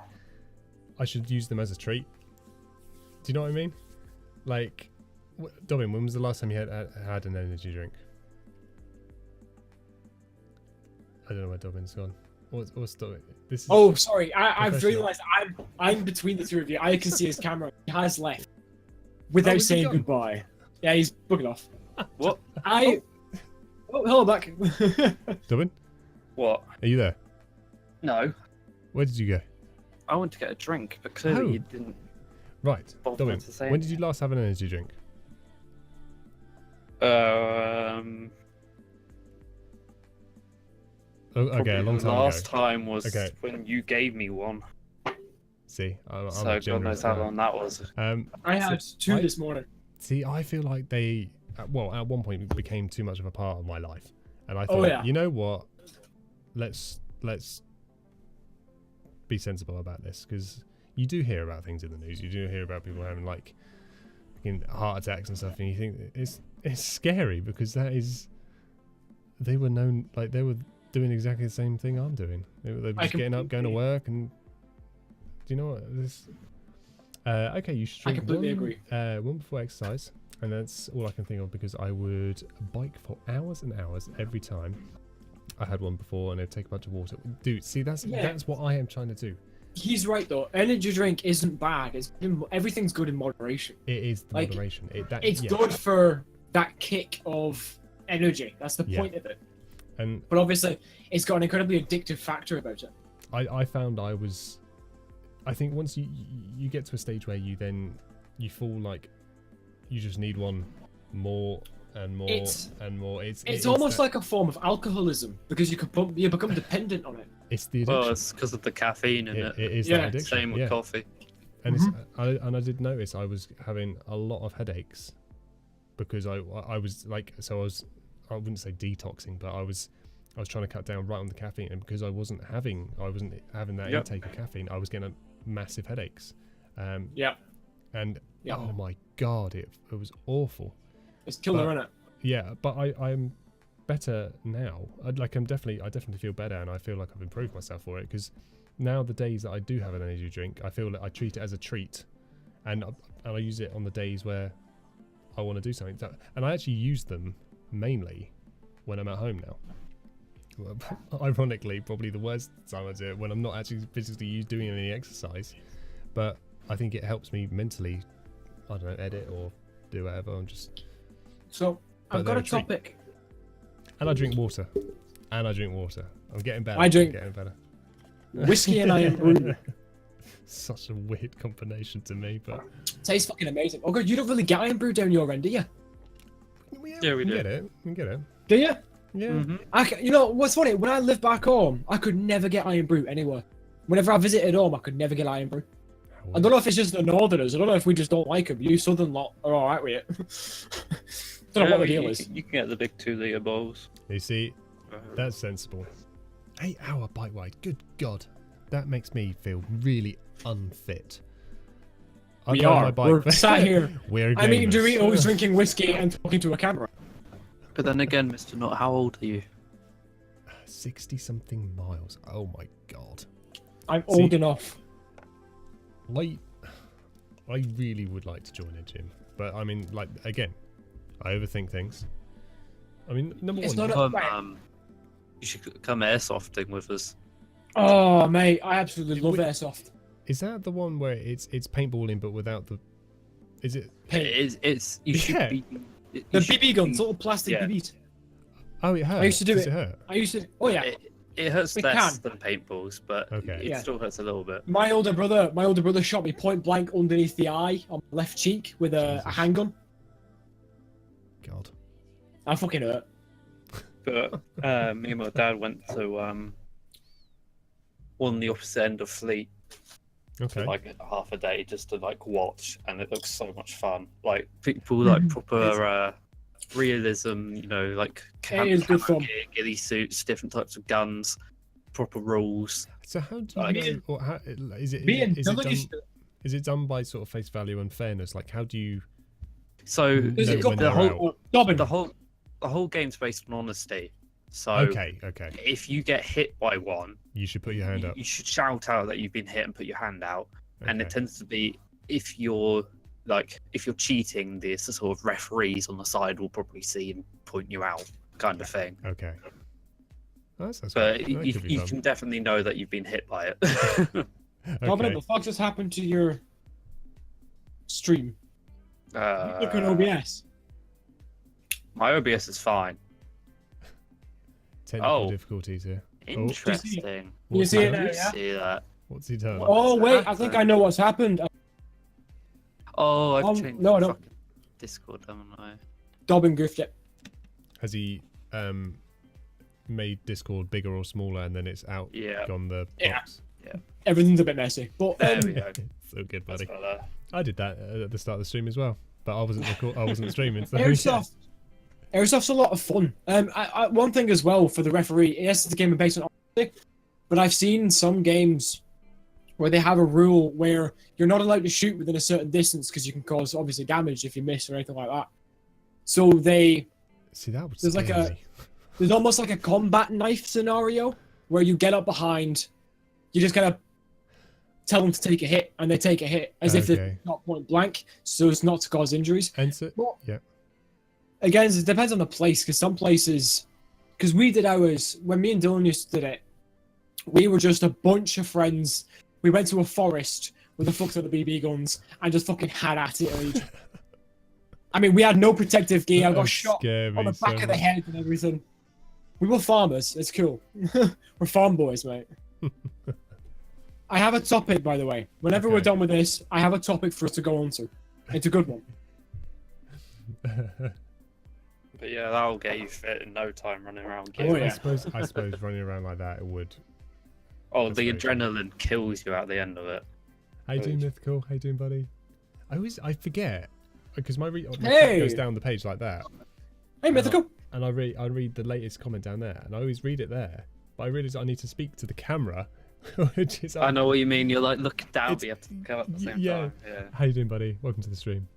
I should use them as a treat. Do you know what I mean? Like, Dobbin, when was the last time you had an energy drink? I don't know where Dobbin's gone. What's Dobbin? This is oh, sorry. I've realised I'm between the two of you. I can see his camera. He has left without saying goodbye. Yeah, he's booking off. What? Oh, hello back. Dobbin? What? Are you there? No. Where did you go? I went to get a drink, but clearly you didn't. Right. Dobbin, when did you last have an energy drink? Okay, a long time ago. Last time was when you gave me one. See, I'm so God knows how long that was. I had two this morning. See, I feel like they, well, at one point became too much of a part of my life, and I thought, you know what, let's be sensible about this, because you do hear about things in the news. You do hear about people having like heart attacks and stuff, and you think it's scary because they were known, like they were doing exactly the same thing I'm doing. They were just getting up, going to work, and do you know what this? Okay, you should drink one before exercise, and that's all I can think of because I would bike for hours and hours every time I had one before, and I'd take a bunch of water. Dude, see, that's what I am trying to do. He's right though. Energy drink isn't bad. Everything's good in moderation. It is the moderation. It's good for that kick of energy. That's the point of it. But obviously, it's got an incredibly addictive factor about it. I found I think once you get to a stage where you fall like you just need one more and more It's- and more. It's almost like a form of alcoholism because you become dependent on it. it's the addiction. Well, it's because of the caffeine in it. It is Yeah, that addiction. Same with yeah. coffee. And I did notice I was having a lot of headaches because I was like, so I wouldn't say detoxing, but I was trying to cut down right on the caffeine, and because I wasn't having that Yep. intake of caffeine, I was getting massive headaches. Yeah, And Yeah. oh my god, it was awful. it's killer, But- isn't it? Yeah, but I'm better now. I definitely feel better, and I feel like I've improved myself for it, because now the days that I do have an energy drink, I feel that I treat it as a treat, and I use it on the days where I want to do something. And I actually use them mainly when I'm at home now. Well, ironically, probably the worst time I do it when I'm not actually physically doing any exercise, but I think it helps me mentally. I don't know, edit or do whatever. I'm just. So But I've got they're a a treat. topic. And I drink water. I'm getting better. I drink- I'm getting better. Whiskey and iron brew. Such a weird combination to me, but Tastes fucking amazing. Oh god, you don't really get iron brew down your end, do you? Yeah, we do. get it. We get it. Do you? Yeah. Mhm. You know what's funny? When I lived back home, I could never get iron brew anywhere. Whenever I visited home, I could never get iron brew. I don't know if it's just the northerners. I don't know if we just don't like them. You southern lot are all right with it. Don't know what the deal is. You can get the big 2-litre bowls. You see, that's sensible. 8-hour bike ride. Good God, that makes me feel really unfit. I We ride are. my bike We're for- sat here. We're I'm eating gamers. Doritos, drinking whiskey, and talking to a camera. But then again, Mr. Not, how old are you? 60-something miles. Oh my God. I'm See- old enough. I really would like to join a gym, but I mean, like, again, I overthink things. I mean, number It's one, not Come, right. you should come airsofting with us. Oh, mate, I absolutely love Wait. airsoft. is that the one where it's paintballing but without the? Is it? It's you should Yeah. be. The you should BB guns, be- little plastic yeah. BBs. Oh, it hurts. used to do Does it. it hurt? I used to. Oh yeah. It hurts It less can. than paintballs, but Okay. it Yeah. still hurts a little bit. My older brother shot me point blank underneath the eye on my left cheek with a Jesus. handgun. God. I fucking hurt. But me and my dad went to on the opposite end of Fleet Okay. for like half a day just to like watch, and it looks so much fun. Like people like proper realism, you know, like It is good camo fun. gear, ghillie suits, different types of guns, proper rules. So how do you Like- know? Or how, is it? Me and Is it, Dylan done, used to. is it done by sort of face value and fairness? Like, how do you So Does know it go when the they're whole out? Dobbin. the whole game's based on honesty. So Okay. if you get hit by one, You should put your hand up. you should shout out that you've been hit and put your hand out. And it Okay. tends to be if you're cheating, the sort of referees on the side will probably see and point you out, kind of thing. Okay. Oh, that sounds But good. you, That could be you fun. can definitely know that you've been hit by it. Dobbin, what Okay. the fuck just happened to your stream? Look at uh, OBS. my OBS is fine. Technical Oh. difficulties here. Interesting. You What's see he it done? now, You yeah? see that? What's he done? What? Oh What's wait, I happened? think I know what's happened. Oh, I've changed no, I the don't. fucking Discord, haven't I? Dobbin goofed it. Has he made Discord bigger or smaller, and then it's out Yeah. on the Yeah. box? Everything's a bit messy, but There we go. So good, That's buddy. better. I did that at the start of the stream as well, but I wasn't I wasn't streaming. So Airsoft. Airsoft's a lot of fun. One thing as well for the referee. Yes, it's a game based on honesty, but I've seen some games where they have a rule where you're not allowed to shoot within a certain distance because you can cause obviously damage if you miss or anything like that. So See, that would There's like scare a- me. there's almost like a combat knife scenario where you get up behind, you just kind of tell them to take a hit, and they take a hit as if Okay. they're not point blank, so as not to cause injuries. And so, Well, yeah. Again, it depends on the place, because some places, because we did ours when me and Dylan used to do it, we were just a bunch of friends. We went to a forest with a fuck ton of BB guns and just fucking had at it. Age. I mean, we had no protective gear. I That got would shot scare on me the so back of the much. head and everything. We were farmers. It's cool. We're farm boys, mate. I have a topic, by the way. Whenever we're Okay. done with this, I have a topic for us to go on to. It's a good one. But yeah, that'll get you fit in no time running around. Oh, Gear. yeah. I suppose running around like that it would. Oh, That's the very cool. adrenaline kills you at the end of it. How you doing, Mythical? How you doing, buddy? I forget because my tab Hey! goes down the page like that, Hey, Mythical. and I read the latest comment down there, and I always read it there. But I realize I need to speak to the camera, which is. I know what you mean. You're like looking down, but you have to go at the same yeah. time. Yeah. How you doing, buddy? Welcome to the stream.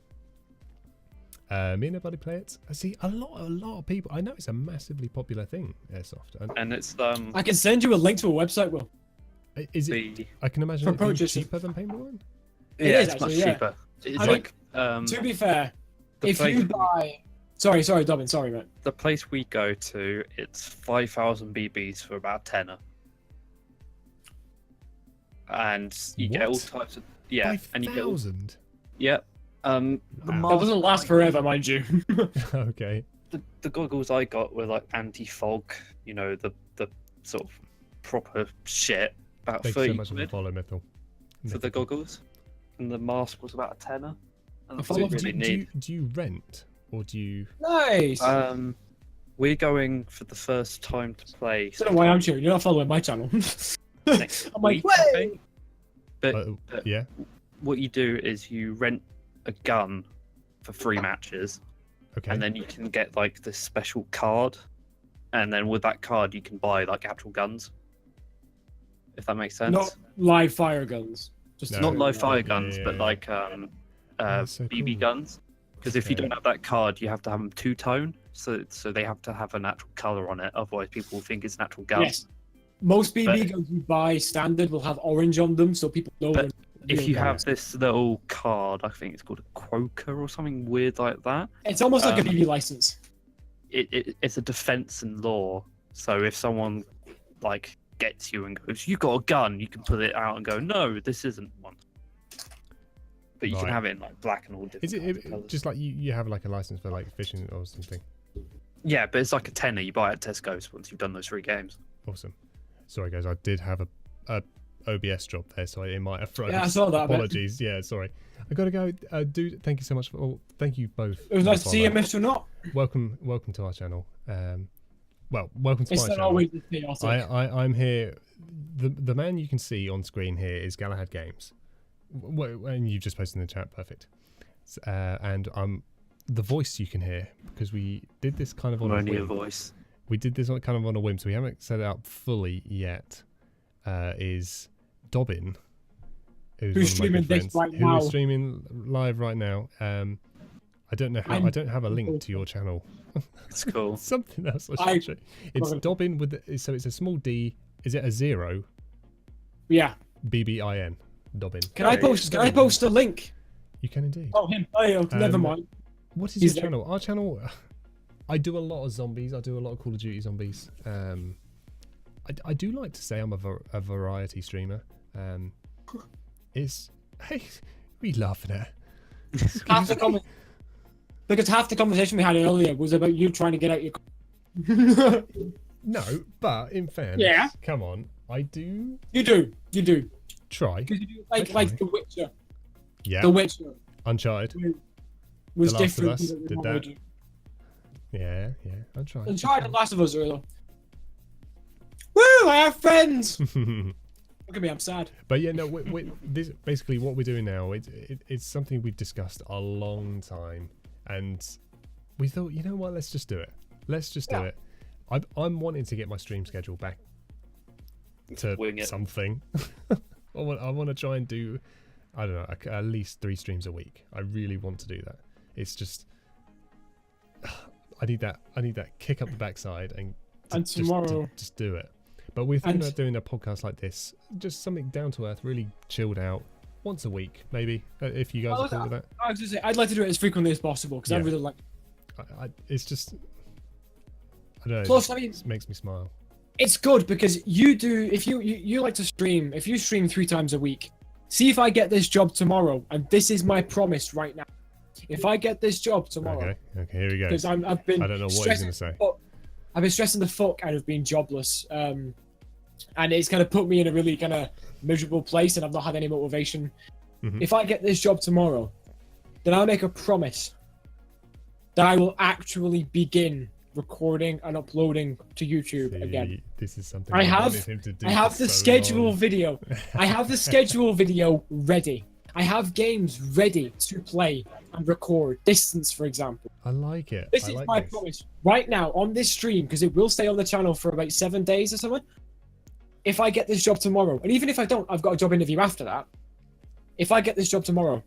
Me and nobody play it. I see a lot of people. I know it's a massively popular thing, Airsoft. And it's I can send you a link to a website, Will. Is it? the I can imagine For it being purchasing. cheaper than paintballing. It yeah, is it's actually, much yeah. cheaper. It's I mean, like To be fair, the if you place- buy, sorry, Dobbin, sorry, mate. the place we go to, it's 5,000 BBs for about tenner, and you get all What? types of and you get all, 5,000. yeah. The Wow. That mask, doesn't last forever, mind you. Okay. the goggles I got were like anti-fog, the sort of proper shit. About Thank you 30 so much for the quid follow, Mythal. for the goggles, and the mask was about a tenner. And that's follow- what we really need. Do you rent or do you? Nice. We're going for the first time to play. I don't know why I'm cheering. You're not following my channel. next I'm like, week, I "Way!" think. But Yeah. what you do is you rent a gun for 3 matches, Okay. and then you can get like this special card, and then with that card you can buy like actual guns. If that makes sense. Not live fire guns. Just No. Not live fire Yeah, guns, yeah, but yeah. like That's so BB cool. guns. Because if you Okay. don't have that card, you have to have them 2-tone, so they have to have an actual color on it. Otherwise, people will think it's an actual gun. Yes. Most BB But- guns you buy standard will have orange on them, so people know. But they're If real you guns. have this little card, I think it's called a Quoker or something weird like that. It's almost like a um, BB license. It's a defense in law. So if someone like gets you and goes, "You got a gun," you can pull it out and go, "No, this isn't one." But you Right. can have it in like black and all different. Is kinds of it colours. just like you have like a license for like fishing or something? Yeah, but it's like a tenner. You buy it at Tesco's once you've done those 3 games. Awesome. Sorry guys, I did have a OBS drop there, so it might have froze. Yeah, I saw that bit. Apologies. Yeah, sorry. I gotta go. Dude, thank you so much for. Oh, thank you both. It was for nice the to see you, follow. Mr. Not. Welcome to our channel. Well, welcome to It's my not channel. always this chaotic. I'm here. The man you can see on screen here is Galahad Games, and you just posted in the chat. Perfect. And the voice you can hear because we did this kind of on Only a whim. voice. We did this kind of on a whim, so we haven't set it up fully yet. Is Dobbin, Who's one of my streaming good this friends, right who is now. streaming live right now. I don't know how. I don't have a link to your channel. It's cool. Something else. I- Show. It's Dobbin with so it's a small D. Is it a 0? Yeah. BBIN. Dobbin. Can I post a link? You can indeed. Oh, him. Oh, yeah, never mind. What is he's your there. channel? Our channel. I do a lot of zombies. I do a lot of Call of Duty zombies. I do like to say I'm a variety streamer. It's hey, we laughing at. Half the comment. Because half the conversation we had earlier was about you trying to get out your. No, but in fairness, Yeah. come on, I do You do. try. Because you do like Okay. The Witcher. Yeah, The Witcher Uncharted. was The Last of different. Us to the did Witcher. that. Yeah, I'm trying. Uncharted and Last of Us are though. Woo! I have friends. Look at me, I'm sad. But yeah, no. This basically what we're doing now. It's something we've discussed a long time, and we thought, you know what? Let's just do it. Let's just do Yeah. it. I'm wanting to get my stream schedule back to Wing it. something. I want to try and do, I don't know, at least 3 streams a week. I really want to do that. It's just, I need that kick up the backside and Tomorrow. just do it. But we're thinking And- about doing a podcast like this, just something down to earth, really chilled out, once a week maybe. If you guys are cool with that, I was gonna say I'd like to do it as frequently as possible because I Yeah. really like. it's just, I don't know. Plus, it I mean, just makes me smile. it's good because you do. If you like to stream, if you stream 3 times a week, see if I get this job tomorrow, and this is my promise right now. If I get this job tomorrow, Okay, here we go. because I've been. I don't know what he's stressing gonna say. the fuck- I've been stressing the fuck out of being jobless, and it's kind of put me in a really kind of miserable place, and I've not had any motivation. Mhm. If I get this job tomorrow, then I'll make a promise that I will actually begin recording and uploading to YouTube again. This is something I have wanted him to do I have for the so schedule long. video. I have the schedule video ready. I have games ready to play and record. Distance, for example. I like it. This I is like my this. promise. Right now, on this stream, because it will stay on the channel for about 7 days or something. If I get this job tomorrow, and even if I don't, I've got a job interview after that. If I get this job tomorrow,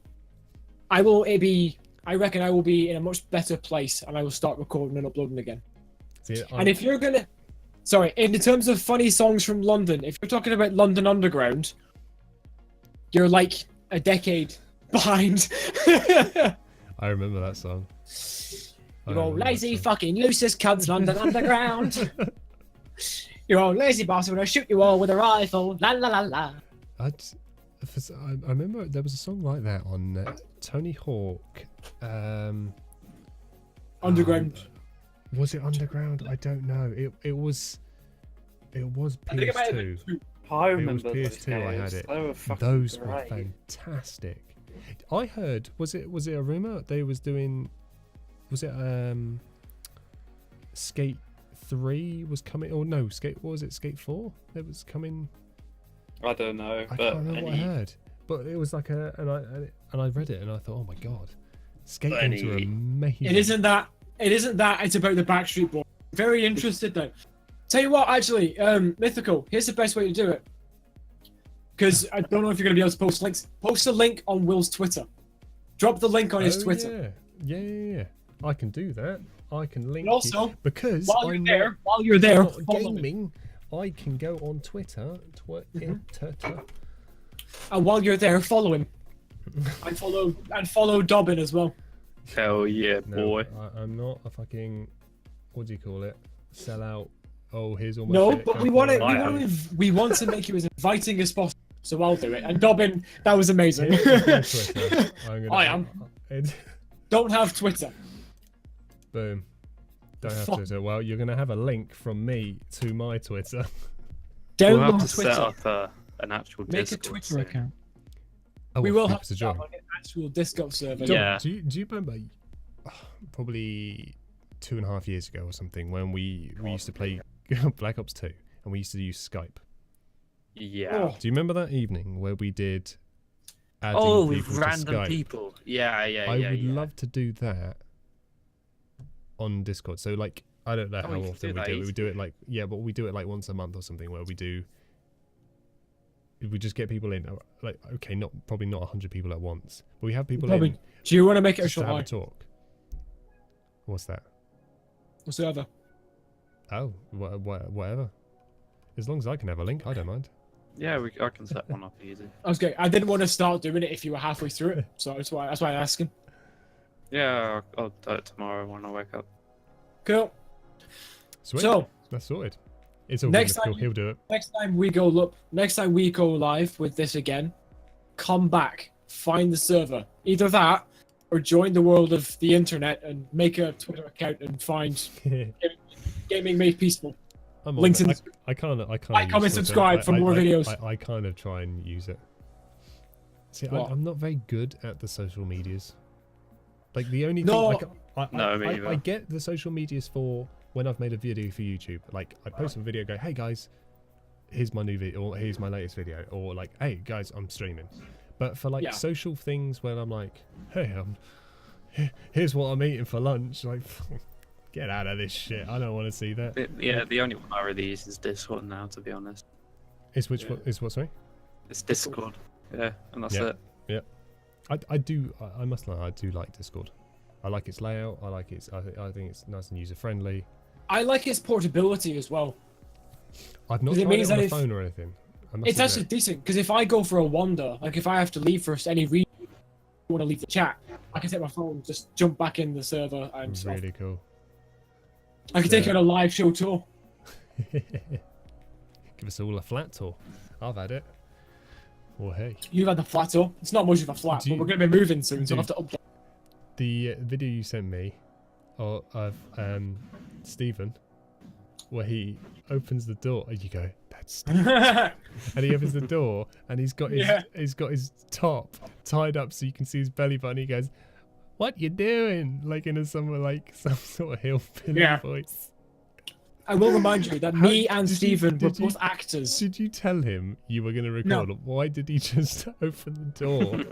I reckon I will be in a much better place, and I will start recording and uploading again. See, And if you're gonna, sorry, in terms of funny songs from London, if you're talking about London Underground, you're like a decade behind. I remember that song. You're all lazy fucking useless cunts, London Underground. You're all lazy bastard, when I shoot you all with a rifle. La la la la. I remember there was a song like that on Tony Hawk. Underground. Was it Underground? I don't know. It was PS2. I It was remember those PS2. I had games. it. They were fucking Those were great. fantastic. I heard. Was it a rumor they was doing? Was it Skate 3 was coming? Or no, Skate. What was it? Skate 4 that was coming. I don't know, I but can't remember what I heard. But it was like and I read it and I thought, oh my god, skate But games are any- amazing. It isn't that. It's about the Backstreet Boys. Very interested though. Tell you what, actually, Mythical. Here's the best way to do it. Because I don't know if you're gonna be able to post links. Post a link on Will's Twitter. Drop the link on his Twitter. Yeah. I can do that. I can link And also, you because while I'm you're there, not follow me. gaming. I can go on Twitter. And while you're there, follow him. and follow Dobbin as well. hell yeah, No, boy. I'm not a fucking. What do you call it? Sell out. Oh, here's all my No, shit, but go we want follow to me. we want to make you as inviting as possible. So I'll do it. And Dobbin, that was amazing. Here's my Twitter. I am. Don't have Twitter. Boom. Don't have Fuck. Twitter. Well, you're gonna have a link from me to my Twitter. We'll have Download to set Twitter. up an actual Make a Discord Twitter soon. account. Oh, We well, will for have people to to join join. like an actual Discord server. Yeah. Do you remember probably 2.5 years ago or something when we used to play Black Ops 2 and we used to use Skype? Yeah. Oh, Do you remember that evening where we did adding Oh, people with to random Skype? people. Yeah. I would love to do that on Discord. So like I don't know Oh, how you can often do we that do it. We do easily. it like but we do it like once a month or something where we just get people in. Like okay, probably not 100 people at once, but we have people probably. in Do you want to make it a just to short have a line? talk. What's that? A server. Oh, whatever. As long as I can have a link, I don't mind. Yeah, I can set one up easy. I was good. I didn't want to start doing it if you were halfway through it, so that's why I'm asking. Yeah, I'll do it tomorrow when I wake up. Cool. Sweet. So That's sorted. It's all Next good. Cool. time- He'll do it. next time we go live with this again, come back, find the server. Either that, or join the world of the internet and make a Twitter account and find Gaming Made Peaceful. I'm on Links it. in the I kind of. Like, comment, subscribe for more videos. I kind of try and use it. See, What? I'm not very good at the social medias. Like the only No. thing No, me either. I get the social medias for when I've made a video for YouTube. Like I post a video, go, hey guys, here's my new video, or here's my latest video, or like, hey guys, I'm streaming. But for like Yeah. social things where I'm like, hey, here's what I'm eating for lunch, like, get out of this shit. I don't want to see that. Yeah, the only one I really use is Discord now, to be honest. Is what? Sorry. It's Discord. Yeah, and that's Yeah. it. I must lie, I do like Discord. I like its layout. I like its. I think it's nice and user friendly. I like its portability as well. I've not 'Cause it tried it means on that a if- phone or anything. I must It's actually admit. decent because if I go for a wander, like if I have to leave for any reason, I want to leave the chat, I can take my phone, just jump back in the server and stuff. Really cool. I can take it on a live show tour. Give us all a flat tour. I've had it. Well, hey, You've had the flat tour. It's not much of a flat, Do but you- we're going to be moving soon, so I'll have to update. the video you sent me, of Stephen, where he opens the door and you go, that's Stephen. And he opens the door and he's got his Yeah. he's got his top tied up so you can see his belly button. He goes, what you doing? Like in some sort of hillbilly Yeah. voice. I will remind you that How- me and did you- Stephen were did you- both actors. Did you tell him you were going to record? No. Why did he just open the door?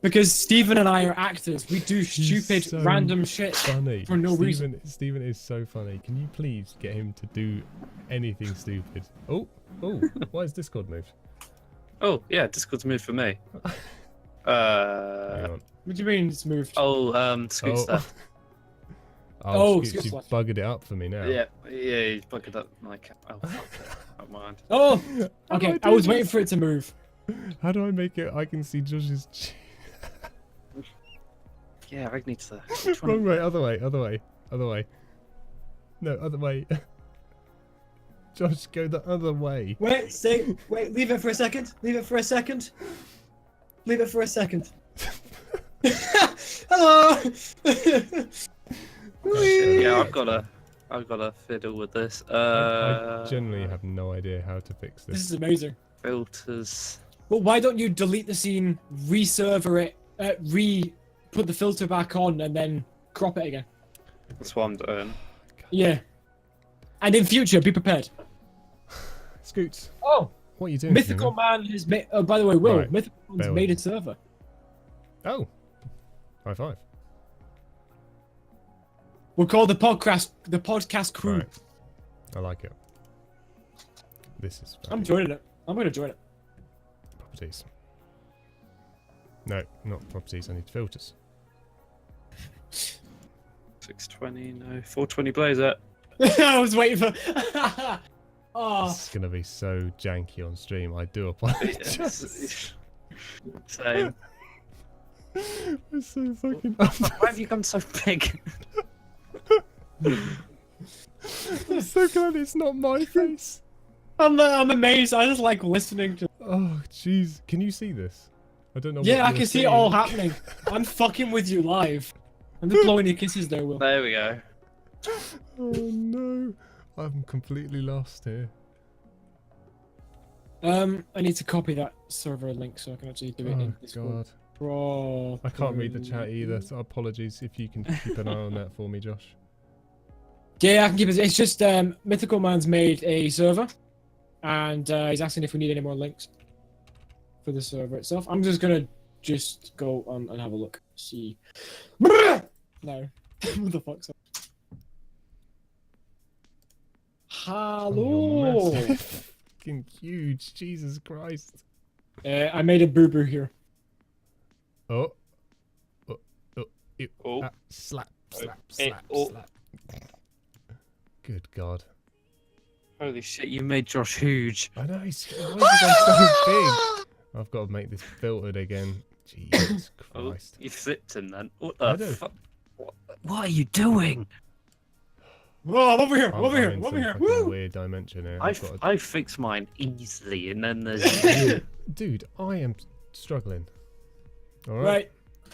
Because Stephen and I are actors. We do He's stupid, so random shit Funny. for no reason. Stephen is so funny. Can you please get him to do anything stupid? Oh, why is Discord moved? Oh, yeah, Discord's moved for me. Hang on. What do you mean it's moved? Scoot stuff. Oh, Scoots, Scoots you've left. buggered it up for me now. Yeah, he's bugged up my cat. Oh, fuck it. Don't mind. Oh! How do Okay, I I was do waiting this? for it to move. How do I make it? I can see Josh's. Yeah, I need to. Wrong way. Other way. No, other way. Josh, go the other way. Wait, leave it for a second. Leave it for a second. Hello! Yeah, I've got to fiddle with this. I generally have no idea how to fix This this. is amazing. Filters. Well, why don't you delete the scene, re-server it, put the filter back on, and then crop it again? That's what I'm doing. Yeah. And in future, be prepared. Scoots, Oh, what are you doing? Mythical Man has made. Oh, by the way, Will, Right, Mythical Man's bear made with a server. Oh, high five. We're called the podcast crew. Right. I like it. This is I'm joining it. I'm gonna join it. properties. No, not properties. I need filters. 620, no. 420 blazer. I was waiting for. Oh, This is gonna be so janky on stream. I do apologize. Yes. Same. It's so fucking. Why have you gone so big? I'm so glad it's not my face. I'm amazed. I just like listening to. Oh, jeez. Can you see this? I don't know. Yeah, what I you're can see it seeing. all happening. I'm fucking with you live. I'm just blowing your kisses there, Will. There we go. Oh no, I'm completely lost here. I need to copy that server link so I can actually do it Oh in Discord. god, Bro. I can't read the chat either. So apologies if you can keep an eye on that for me, Josh. Yeah, I can keep it. It's just Mythical Man's made a server, and he's asking if we need any more links for the server itself. I'm just gonna go on and have a look. See. No. What the fuck's up? Oh, you're Hello. massive. Fucking huge. Jesus Christ. I made a boo boo here. Oh. Oh. Oh. Ew. Oh. Ah, slap. Slap. Eh, Slap. oh. Slap. Good God. Holy shit, you made Josh huge. I know. Why is he so big? I've got to make this filtered again. Jesus Oh, Christ. you flipped him then. What I the don't- fuck? What are you doing? Oh, I'm over here. I'm over here. in I'm over some here. fucking Woo! weird dimension here. I've got to- I fixed mine easily, and then there's Dude, I am struggling. All right. Right.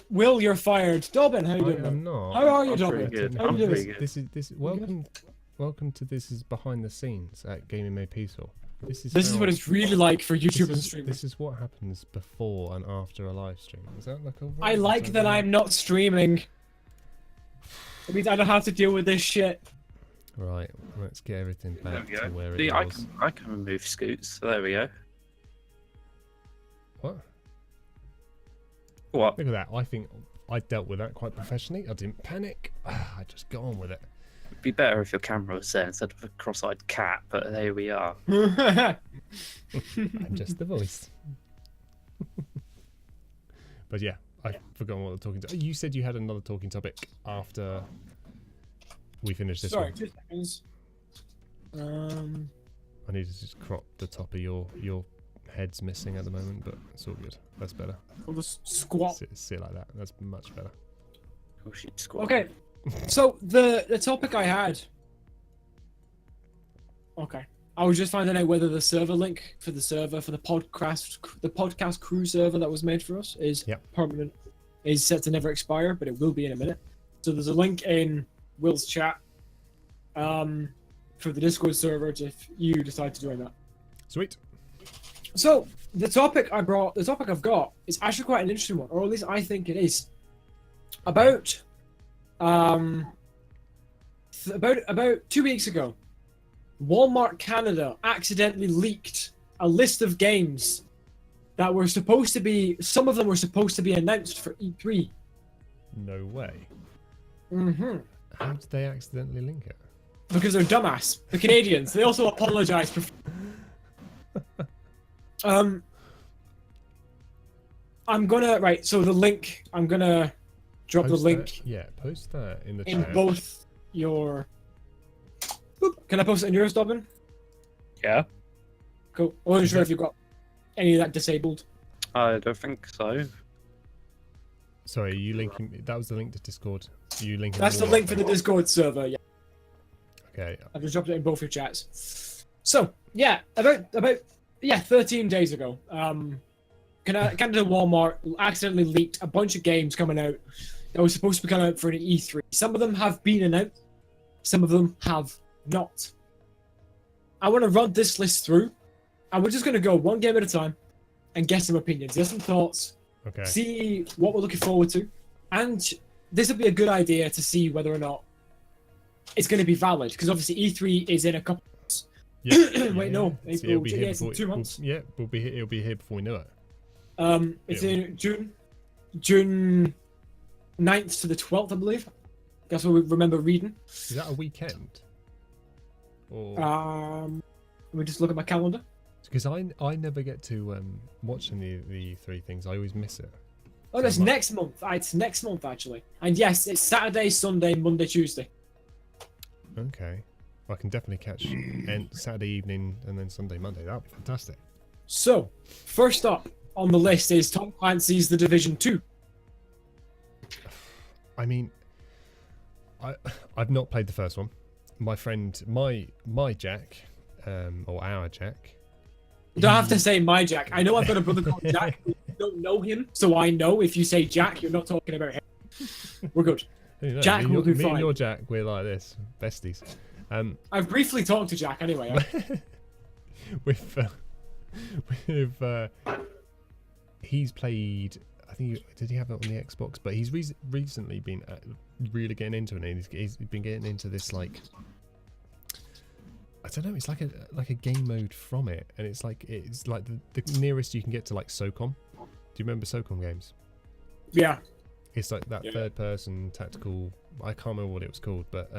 Will, you're fired. Dobbin, how you I doing? am man? not. How are you, I'm Dobbin? pretty good. How you I'm doing? pretty good. This is welcome to this is behind the scenes at Gaming Made Peaceful. This is This is how- what it's really like for YouTubers and this streamers. is what happens before and after a live stream. Is that like a I like that I'm not streaming. It means I don't have to deal with this shit. Right, let's get everything there back we to go. where See, it I was. can remove scoots. So there we go. What? What? Look at that. I think I dealt with that quite professionally. I didn't panic. I just got on with it. It'd be better if your camera was there instead of a cross-eyed cat. But there we are. I'm just the voice. But yeah, I've forgotten what the talking to. You said you had another talking topic after we finished this Sorry, one. 2 seconds. I need to just crop the top of your head's missing at the moment, but it's all good. That's better. I'll just squat. Sit like that. That's much better. Oh, she'd squat. Okay, so the topic I had. Okay, I was just finding out whether the server link for the server for the podcast crew server that was made for us is Yep. permanent, is set to never expire, but it will be in a minute. So there's a link in Will's chat, for the Discord server if you decide to join that. Sweet. So the topic I've got is actually quite an interesting one, or at least I think it is. About about 2 weeks ago, Walmart Canada accidentally leaked a list of games that were supposed to be. Some of them were supposed to be announced for E3. No way. Mm-hmm. How did they accidentally link it? Because they're dumbass. The Canadians. They also apologise for. I'm gonna so the link. I'm gonna drop the link. Post that in the in chat. both your. Boop. Can I post it in yours, Dobbin? Yeah. Cool. I wasn't sure if you've got any of that disabled. I don't think so. Sorry, you linking? That was the link to Discord. You linking? That's the link for the Discord server. Yeah. Okay. I've just dropped it in both your chats. So yeah, about 13 days ago, Canada Walmart accidentally leaked a bunch of games coming out that was supposed to be coming out for an E3. Some of them have been announced, some of them have not. I want to run this list through, and we're just going to go one game at a time and get some opinions, get some thoughts, Okay. see what we're looking forward to, and this will be a good idea to see whether or not it's going to be valid, because obviously E3 is in a couple months. Yeah. Wait, no, It'll April, be yeah, here it's in before, 2 months. it'll be here before we know it. It's in June 9th to the 12th, I believe. That's what we remember reading. Is that a weekend? Or Let me just look at my calendar. because I never get to watch any of the three things. I always miss it. Oh, that's next month. It's next month, actually. And yes, it's Saturday, Sunday, Monday, Tuesday. Okay. I can definitely catch Saturday evening and then Sunday, Monday. That would be fantastic. So, first up on the list is Tom Clancy's The Division 2. I mean, I've not played the first one. My friend, my Jack, or our Jack. You don't have to say my Jack. I know I've got a brother called Jack. I don't know him, so I know if you say Jack, you're not talking about him. We're good. Jack will do me fine. and your Jack, we're like this, besties. I've briefly talked to Jack anyway. He's played. I think did he have it on the Xbox? But he's recently been really getting into it. And he's been getting into this like. I don't know. It's like a game mode from it, and it's like the nearest you can get to like SOCOM. Do you remember SOCOM games? Yeah. It's like that third-person tactical. I can't remember what it was called, but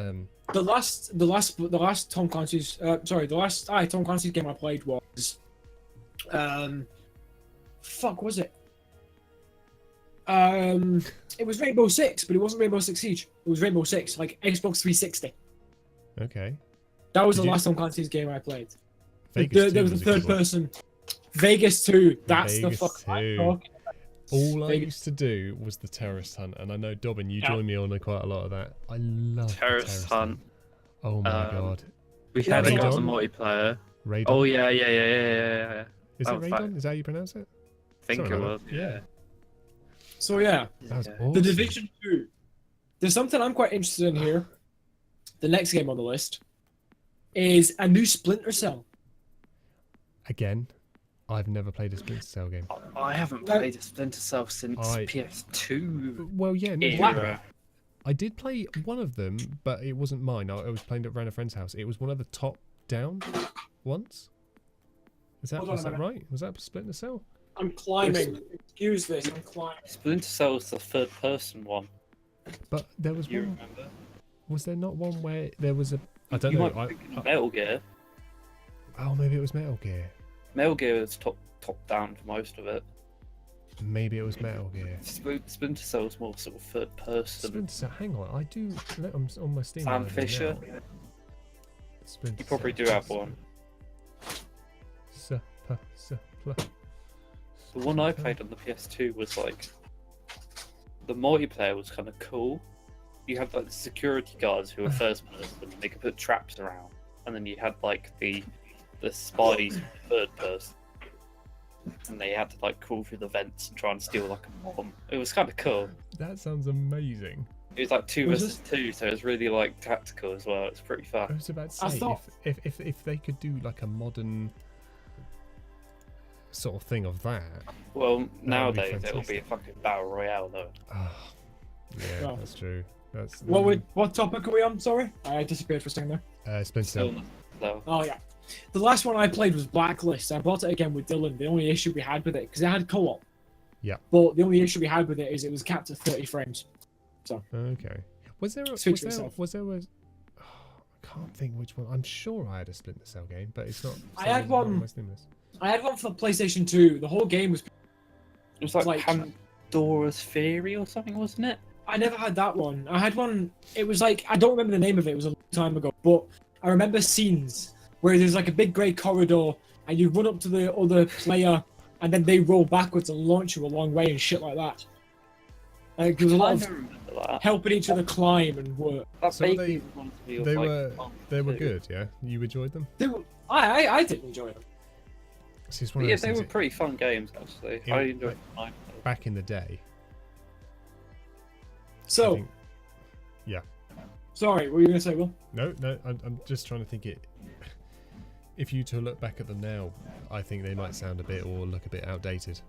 the last Tom Clancy's Tom Clancy's game I played was was it? It was Rainbow Six, but it wasn't Rainbow Six Siege. It was Rainbow Six, like Xbox 360. okay. That was the last Tom Clancy's game I played. Vegas There was a third person. Vegas 2. That's Vegas the fuck 2. I'm talking about. All I used to do was the terrorist hunt, and I know Dobbin, you joined me on quite a lot of that. I love Terrorist hunt. Oh my god. We had Radon? it as a multiplayer. Radon. Oh yeah. Is That it was Radon? Is that how you pronounce it? I think Sorry it about was. that. Yeah. So yeah, That was Yeah. awesome. The Division 2. There's something I'm quite interested in here. The next game on the list is a new Splinter Cell. Again, I've never played a Splinter Cell game. I haven't played a Splinter Cell since I- PS2. Well, yeah, no, era. I did play one of them, but it wasn't mine. I was playing it around a friend's house. It was one of the top-down ones. Was that right? Was that Splinter Cell? I'm climbing. Excuse this. I'm climbing. Splinter Cell was the third-person one. But there was You one. remember? Was there not one where there was a? I don't You know. might think Metal Gear. Oh, maybe it was Metal Gear. Metal Gear was top down for most of it. Maybe it was Metal Gear. Splinter Cell was more sort of third person. Splinter Cell. Hang on, I do. I'm on my Steam. Sam library Fisher. now. Splinter You probably Cell. do have one. The one I played on the PS2 was like the multiplayer was kind of cool. You had like the security guards who were first person, they could put traps around, and then you had like the spies third person, and they had to like crawl through the vents and try and steal like a bomb. It was kind of cool. That sounds amazing. It was like 2 Was versus 2, so it was really like tactical as well. It's pretty I fun. was about to I say thought- if they could do like a modern sort of thing of that. Well, be nowadays it'll be fantastic. a fucking battle royale though. Oh, Yeah, Well. that's true. That's What topic are we on? Sorry, I disappeared for a second there. Splinter Cell. No. Oh yeah, the last one I played was Blacklist. I bought it again with Dylan. The only issue we had with it, because it had co-op. Yeah. But the only issue we had with it is it was capped at 30 frames. Okay. Was there? Switch Was there? yourself. Was there? Was oh, I can't think which one. I'm sure I had a Splinter Cell game, but it's not. I had not on one- my Steam list. I had one for PlayStation 2. The whole game was. It was like, Like- Pandora's Theory or something, wasn't it? I never had that one. I had one. It was like I don't remember the name of it. It was a long time ago, but I remember scenes where there's like a big grey corridor, and you run up to the other player, and then they roll backwards and launch you a long way and shit like that. There was a lot I of don't remember that. helping each other climb and work. That So vaguely they- reminds me of, They like, were. Pong They were 2. good. Yeah. You enjoyed them. I did enjoy them. See, it's one But of yeah, those they things were pretty fun games actually. Yeah, I enjoyed mine. back in the day. I So, think- sorry, what were you gonna say, Will? No, I'm just trying to think it. If you to look back at them now, I think they might sound a bit or look a bit outdated.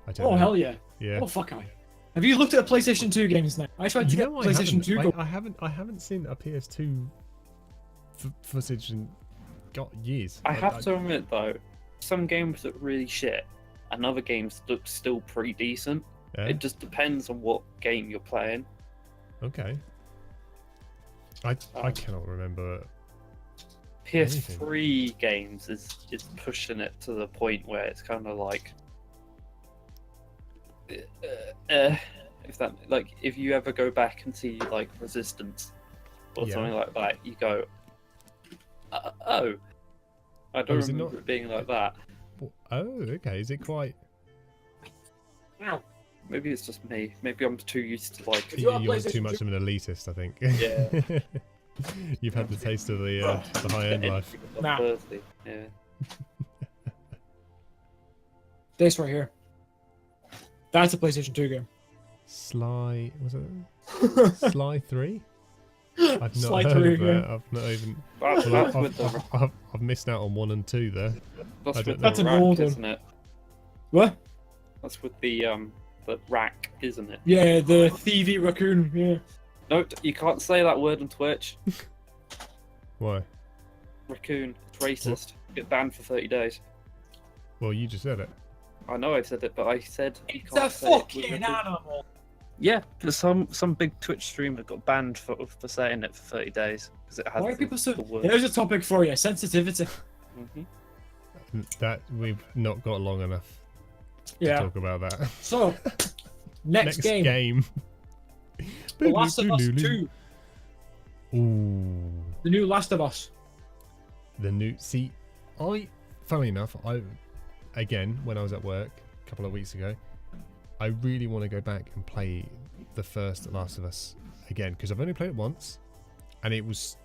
I don't Oh know. hell yeah! Yeah. Oh fuck I. Have you looked at the PlayStation 2 games now? I tried to You get know, I PlayStation 2 go. I haven't seen a PS2 footage in got years. I have to admit though, some games look really shit, and other games look still pretty decent. Yeah? It just depends on what game you're playing. Okay. I cannot remember. PS3 games is pushing it to the point where it's kind of like, if that like if you ever go back and see like Resistance or Yeah. something like that, you go, oh, I don't is it remember not- it being like that. Oh, okay. Is it quite? Ow. Maybe it's just me. Maybe I'm too used to like. If you have You're PlayStation too much 2 of an elitist, I think. Yeah. You've had the taste of the high end life. Nah. Thursday. Yeah. This right here. That's a PlayStation 2 game. Sly was it? Sly 3? I've not Sly heard 3, of yeah. that. I've not even. That's, Well, that's with the I've missed out on 1 and 2 there. that's I with don't the That's an rack, old one. isn't it? What? That's with the rack, isn't it? Yeah, the thievy raccoon. Yeah. No, you can't say that word on Twitch. Why? Raccoon. It's racist. Get banned for 30 days. Well, you just said it. I know I said it, but I said you It's can't a say it with fucking raccoon. animal. Yeah, but some big Twitch streamer got banned for saying it for 30 days because it has Why are people so? the word. Here's a topic for you: sensitivity. Mhm. That we've not got long enough to Yeah. talk about that. So, next game, The Last of Us 2, Ooh, the new Last of Us. the new. See, funnily enough, again when I was at work a couple of weeks ago, I really want to go back and play the first Last of Us again because I've only played it once, and it was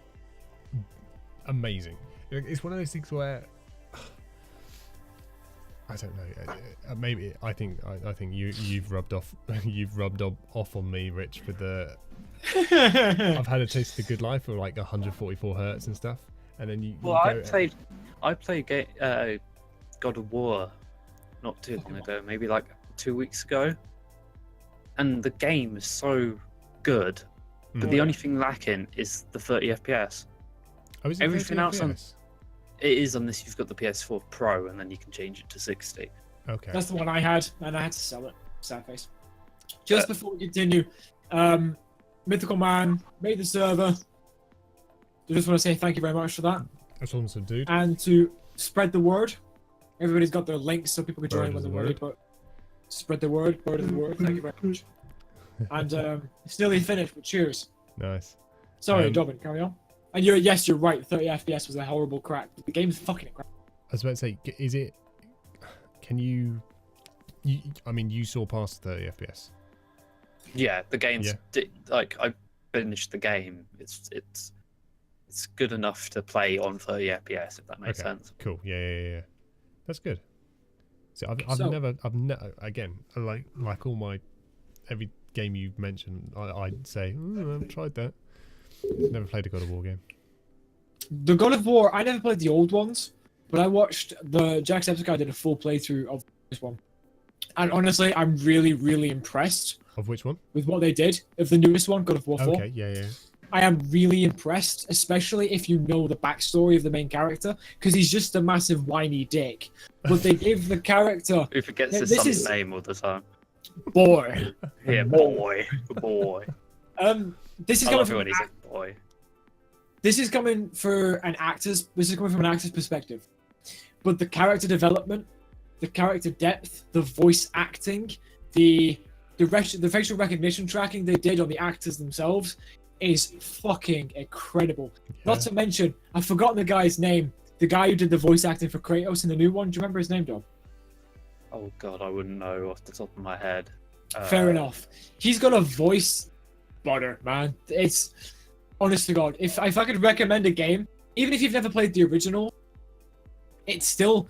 amazing. It's one of those things where I don't know. Maybe I think you've rubbed off on me, Rich, with the. I've had a taste of the good life for like 144 hertz and stuff, and then you. Well, you go, I played God of War not too long ago, maybe like 2 weeks ago, and the game is so good, but the only thing lacking is the 30 FPS. Oh, is it everything 30 else on- FPS? It is unless you've got the PS4 Pro, and then you can change it to 60. Okay. That's the one I had, and I had to sell it. Sad face. Just before we continue, Mythical Man made the server. I just want to say thank you very much for that, That's awesome, dude. and to spread the word. Everybody's got their links so people can Word join when is they're the ready. word. But spread the word. Word is the word. Thank you very much. And it's nearly finished, but cheers. Nice. Sorry, Dobbin, carry on. And you're right. 30 FPS was a horrible crack. The game's fucking crap. I was about to say, is it? Can you? I mean, you saw past 30 FPS. Yeah, the game's Yeah. like I finished the game. It's good enough to play on 30 FPS if that makes Okay. sense. Cool. Yeah. That's good. So I've So- never again like all my every game you've mentioned, I'd say I've tried that. Never played a God of War game. The God of War, I never played the old ones, but I watched the Jacksepticeye did a full playthrough of this one, And honestly, I'm really, really impressed Of which one? with what they did of the newest one, God of War 4. Okay, yeah. I am really impressed, especially if you know the backstory of the main character, because he's just a massive whiny dick. But they gave the character Who forgets his This son's is- name all the time? boy. Yeah, boy. This is I coming love it from when he says boy. this is coming for an actor's. This is coming from an actor's perspective, but the character development, the character depth, the voice acting, the facial recognition tracking they did on the actors themselves is fucking incredible. Not to mention, I've forgotten the guy's name. The guy who did the voice acting for Kratos in the new one. Do you remember his name, Dom? Oh god, I wouldn't know off the top of my head. Fair enough. He's got a voice butter, man. It's honest to God. If I could recommend a game, even if you've never played the original, it's still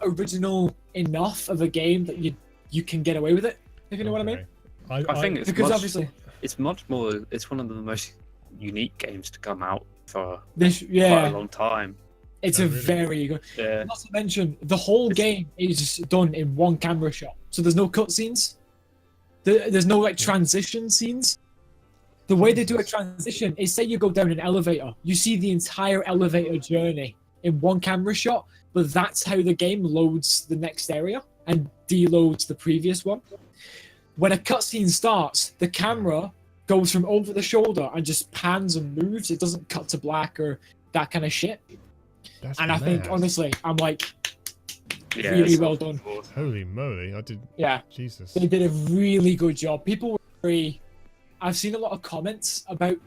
original enough of a game that you can get away with it. If you know what I mean. I think it's Because much, obviously it's much more. It's one of the most unique games to come out for this, quite yeah, a long time. it's Oh, a really? very good. Yeah. Not to mention the whole game is done in one camera shot, so there's no cutscenes. There's no like transition scenes. The way they do a transition is, say you go down an elevator, you see the entire elevator journey in one camera shot, but that's how the game loads the next area and deloads the previous one. When a cutscene starts, the camera goes from over the shoulder and just pans and moves. It doesn't cut to black or that kind of shit. That's And I think, mad. honestly, I'm like, Yeah, really it's well awesome. done. Holy moly! I did. Yeah, Jesus. they did a really good job. People were very. I've seen a lot of comments about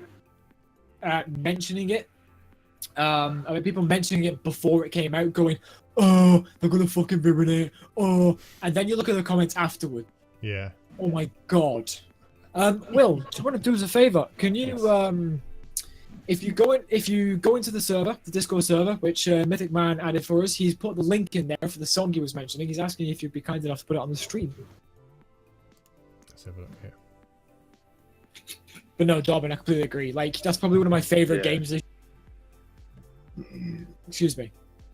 mentioning it. About people mentioning it before it came out, going, "Oh, they're gonna fucking ruin it." Oh, and then you look at the comments afterward. Yeah. Oh my god. Will, do you want to do us a favor? Can you if you go into the server, the Discord server, which Mythic Man added for us, he's put the link in there for the song he was mentioning. He's asking if you'd be kind enough to put it on the stream. Let's have a look here. But no, Dobbin, I completely agree. Like, that's probably one of my favorite Yeah. games. Excuse me.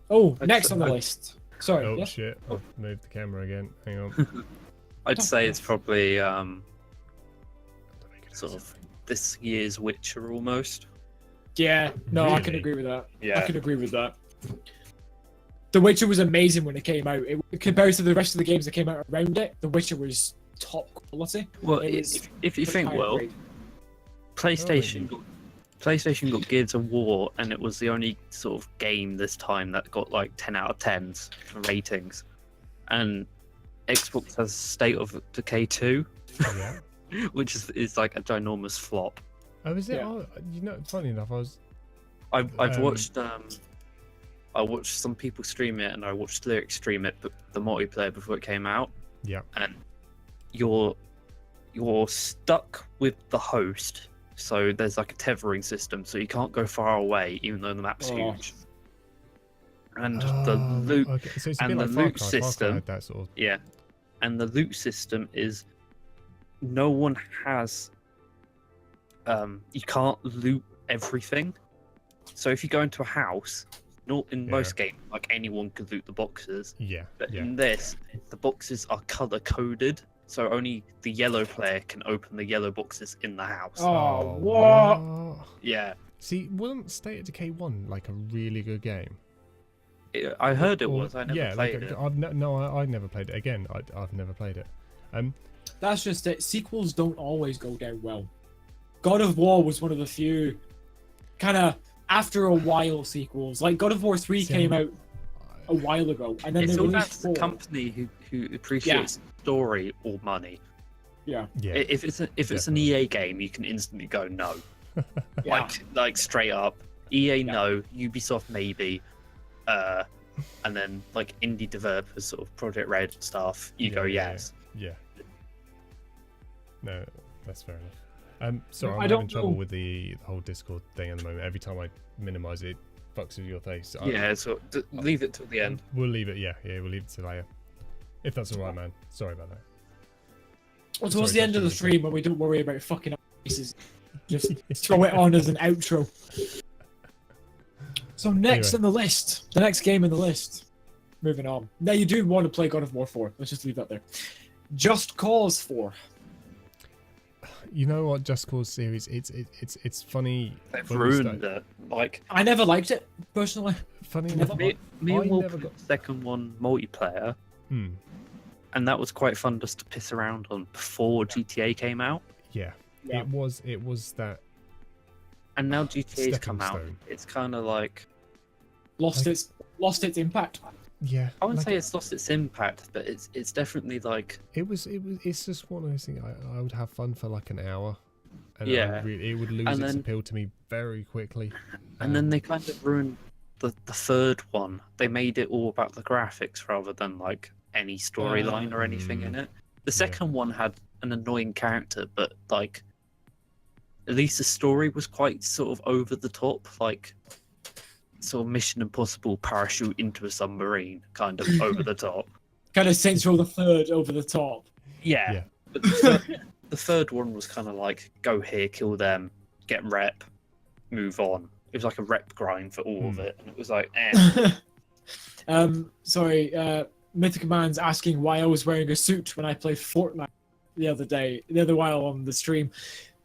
Oh, I'd next say- on the I'd- list. Sorry. Oh yeah? shit! I've moved the camera again. Hang on. I'd say it's probably Don't make it sort of this year's Witcher almost. Yeah, no, I can Really? agree with that. Yeah. I can agree with that. The Witcher was amazing when it came out. Compared to the rest of the games that came out around it, The Witcher was top quality. Well, It was if you pretty think, high well, grade. PlayStation got Gears of War, and it was the only sort of game this time that got like 10 out of 10s for ratings. And Xbox has State of Decay 2, Yeah. which is like a ginormous flop. Oh, is it? Yeah. Oh, you know, funny enough, I've Um, watched I watched some people stream it, and I watched Lyric stream it, but the multiplayer before it came out. Yeah. And you're stuck with the host, so there's like a tethering system, so you can't go far away, even though the map's Oh. huge. And the loot, Okay, so it's a and bit the like loot Far Cry. Far Cry system- had that sort of. yeah, and the loot system is no one has. You can't loot everything. So if you go into a house, not in most games, like anyone could loot the boxes. Yeah. But Yeah. in this, the boxes are color coded, so only the yellow player can open the yellow boxes in the house. Oh, what? what? Yeah, See, wasn't State of Decay 1 like a really good game? I heard it Or- was. I never yeah, played like it. I've never played it. Again, I've never played it. That's just it. Sequels don't always go down well. God of War was one of the few kind of after a while sequels. Like God of War 3 See, came out a while ago, and then It's they all down released to the 4. company who appreciates story or money. Yeah, Yeah. If it's an definitely. EA game, you can instantly go no, yeah. like straight up. EA Yeah. no, Ubisoft maybe, and then like indie developers, sort of Project Red stuff, you Yeah, go yeah, yes. Yeah. No, that's fair enough. Sorry, I I'm don't having trouble know. with the whole Discord thing at the moment. Every time I minimize it, it fucks with your face. Yeah, so leave it till the end. We'll leave it. Yeah, we'll leave it till later. If that's all right, man. Sorry about that. Well, Sorry, towards the end of the Justin, stream, when we don't worry about fucking up pieces, just throw it on as an outro. So next Anyway. on the list, the next game on the list, moving on. Now you do want to play God of War 4. Let's just leave that there. Just Cause 4. You know what, Just Cause series? It's funny. They've when we ruined start- it. Like, I never liked it personally. Funny Never- enough, me I and Will never played got- the second one multiplayer, Hmm. and that was quite fun just to piss around on before GTA came out. Yeah. Yeah. It was that. And now GTA's come Stepping out. stone. It's kind of like, Lost Like- its impact. Yeah. I wouldn't like, say it's lost its impact, but it's definitely like, it's just one of those things. I would have fun for like an hour. And Yeah. it would lose And its then- appeal to me very quickly. and then Um, they kind of ruined the third one. They made it all about the graphics rather than like any storyline or anything in it. The yeah. second one had an annoying character, but like, at least the story was quite sort of over the top, like sort of Mission Impossible parachute into a submarine, kind of over the top. Kind of Saints Row the Third over the top. Yeah. Yeah. But the third one was kind of like, go here, kill them, get rep, move on. It was like a rep grind for all of it, and it was like, Sorry, Mythic Man's asking why I was wearing a suit when I played Fortnite the other while on the stream.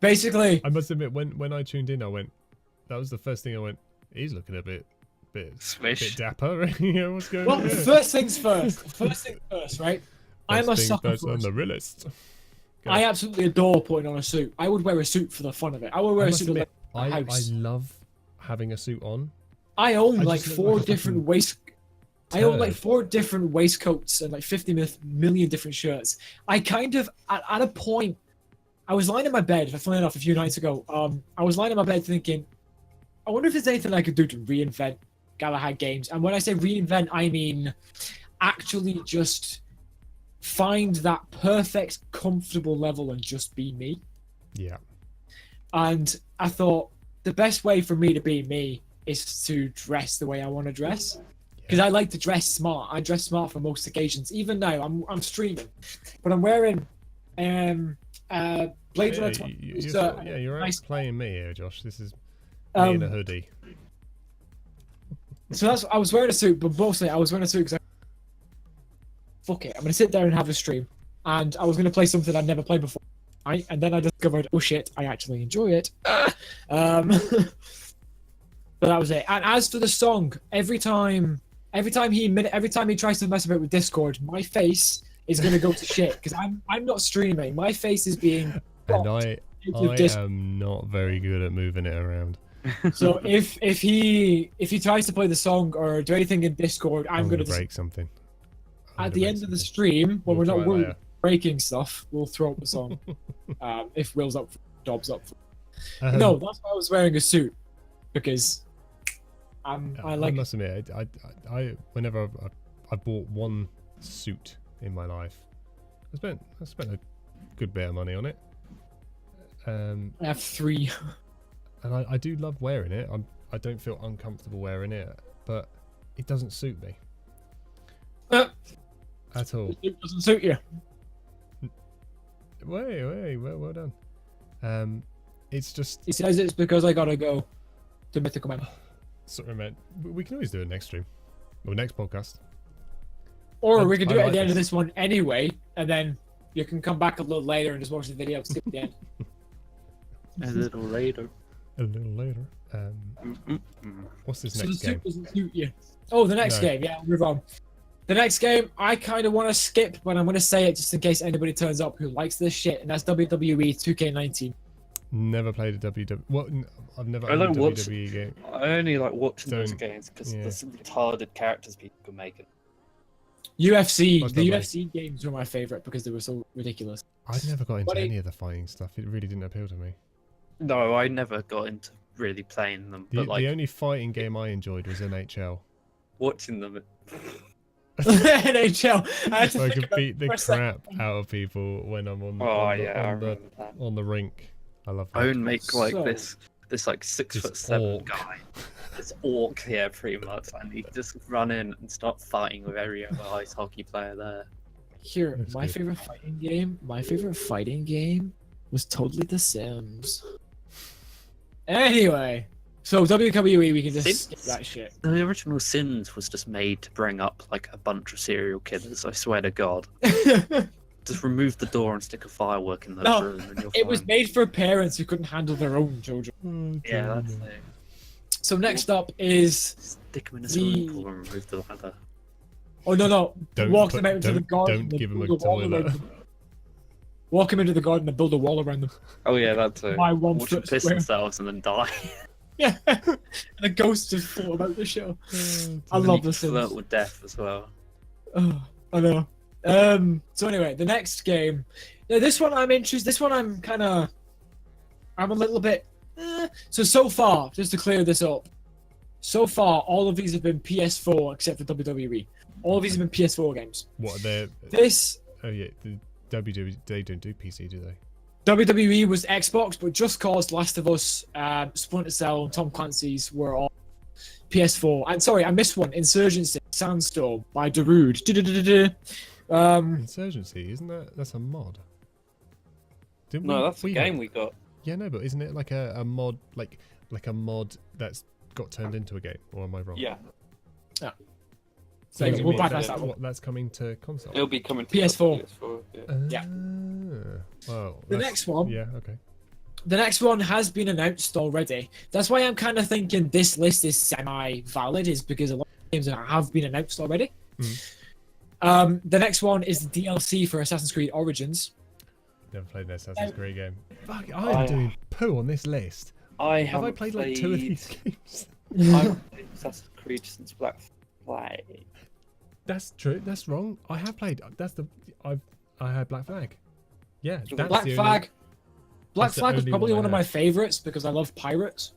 Basically, I must admit, when I tuned in, I went. That was the first thing I went. He's looking a bit Swish. dapper. You know, what's going well, on here? first things first. First things first, right? I'm a First thing sucker first for on a the realist. Go. I absolutely adore putting on a suit. I would wear a suit for the fun of it. I would wear I a must suit admit, at I the house. love having a suit on. I own I like just look four like a different fucking I own like turd. 4 different waistcoats and like 50 million different shirts. I kind of at a point, I was lying in my bed. Funny enough, a few nights ago, I was lying in my bed thinking, I wonder if there's anything I could do to reinvent Galahad games. And when I say reinvent, I mean actually just find that perfect, comfortable level and just be me. Yeah. And I thought the best way for me to be me is to dress the way I want to dress. Because I like to dress smart. I dress smart for most occasions. Even now, I'm streaming, but I'm wearing Blade Runner. You're out nice- playing me here, Josh. This is me in a Um, hoodie. so I was wearing a suit, but mostly I was wearing a suit because fuck it, I'm gonna sit there and have a stream, and I was gonna play something I'd never played before, right? And then I discovered, oh shit, I actually enjoy it. But that was it. And as for the song, every time he tries to mess a bit with Discord, my face is gonna go to shit because I'm not streaming. My face is being And blocked I with Discord. am not very good at moving it around. So if he tries to play the song or do anything in Discord, I'm gonna break something. at the end of the stream when We'll we're not try later. breaking stuff, we'll throw up the song. If Will's up, Dob's up. Um, No, that's why I was wearing a suit because I like. must admit, I whenever I bought one suit in my life, I spent a good bit of money on it. I have 3. And I do love wearing it. I don't feel uncomfortable wearing it, but it doesn't suit me at all. It doesn't suit you. Well done. It's just He says it's because I gotta go to Mythical Man. sort of meant we can always do it next stream or next podcast. Or I- we can do I it at like the end of this. this one anyway, and then you can come back a little later and just watch the video, skip the end. A little later. A little later. What's this So the next suit game? doesn't suit you. Oh, the next No. game. Yeah, move on. The next game, I kind of want to skip, but I'm going to say it just in case anybody turns up who likes this shit, and that's WWE 2K19. Never played a WWE. What? I've never I owned a don't watch- WWE game. I only like watching those Don't- games because yeah. there's some retarded characters people can make. UFC. What's The that UFC games were my favorite because they were so ridiculous. I'd never got into What any of the fighting stuff. It really didn't appeal to me. No, I never got into really playing them, The, but like the only fighting game I enjoyed was NHL. watching them. NHL. I had to So I think could about beat it the for a second. crap out of people when I'm on, Oh on, the, yeah, I on, the, remember that. on the rink. I love that. I would make like So- this like 6'7" orc. guy, this orc here pretty much, and he just run in and start fighting with every other ice hockey player there. Here, That's my good. favorite fighting game was totally The Sims. Anyway, So WWE, we can just Sims? skip that shit. The original Sims was just made to bring up like a bunch of serial killers. I swear to God. Just remove the door and stick a firework in the No, room, and you're It was fine. made for parents who couldn't handle their own children. Yeah, that's it. So next up is Stick them in a swimming The- pool and remove the ladder. no, Don't walk put- them out into the don't- garden. don't and give 'em a build wall toilet. around them. Walk them into the garden and build a wall around them. Oh yeah, that's it. My 1 Watch them foot piss square. themselves and then die. Yeah, and the ghosts just float about the show. I And love you the flirt Sims. with death as well. Oh, I know. So anyway, the next game. Now, this one I'm interested. This one I'm a little bit. So far, just to clear this up, so far all of these have been PS4 except for WWE. All of these have been PS4 games. What are they? This Oh yeah, the WWE, they don't do PC, do they? WWE was Xbox, but Just Cause, Last of Us, Splinter Cell, and Tom Clancy's were all PS4. And sorry, I missed one. Insurgency, Sandstorm by Darude. Insurgency, isn't that's a mod? Didn't No, that's the we game we got. Yeah, no, but isn't it like a mod, like a mod that's got turned into a game? Or am I wrong? Yeah, So So we'll what- bypass that one. That's coming to console. it'll be coming to PS4. PS4 yeah. Yeah. Well, The next one. Yeah. Okay. The next one has been announced already. That's why I'm kind of thinking this list is semi-valid, is because a lot of games have been announced already. The next one is the DLC for Assassin's Creed Origins. Never played an Assassin's Creed game. Fuck, I- I'm doing poo on this list. I Have I haven't played like 2 of these games? I haven't played Assassin's Creed since Black Flag. That's true. That's wrong. I have played. I had Black Flag. Yeah, that's Black the Flag. Black that's the Flag was only probably one I one of my have. favorites because I love pirates.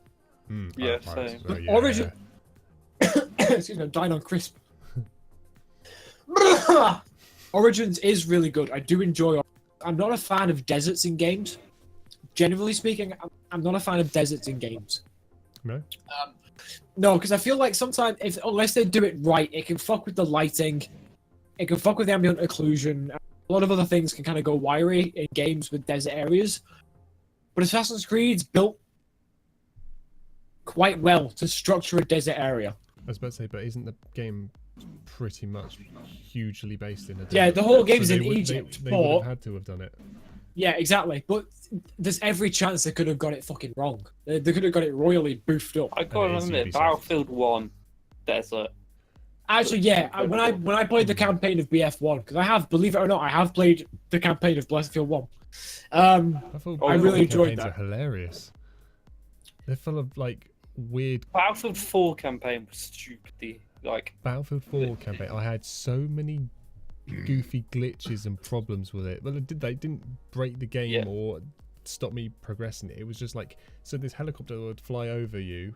Yeah, Pirates same. as well, But yeah. Origin- Excuse me, I'm dying on crisp. Origins is really good. I do enjoy it. I'm not a fan of deserts in games. Generally speaking, I'm not a fan of deserts in games. No. No, because I feel like sometimes, unless they do it right, it can fuck with the lighting, it can fuck with the ambient occlusion. A lot of other things can kind of go wiry in games with desert areas. But Assassin's Creed's built quite well to structure a desert area. I was about to say, but isn't the game pretty much hugely based in a desert? Yeah, the whole game's they in would- Egypt, They but would have had to have done it. yeah, exactly. But there's every chance they could have got it fucking wrong. They could have got it royally boofed up. I gotta it is admit, Ubisoft. Battlefield 1 Desert. Actually, yeah. When I played the campaign of BF1, because I have, believe it or not, I have played the campaign of Battlefield 1. I I thought really Battlefield enjoyed campaigns that. are hilarious. They're full of like weird Battlefield 4 campaign was stupidly like. Battlefield 4 campaign. I had so many goofy glitches and problems with it. Well, they didn't break the game Yeah. or stop me progressing it. It was just like, so this helicopter would fly over you,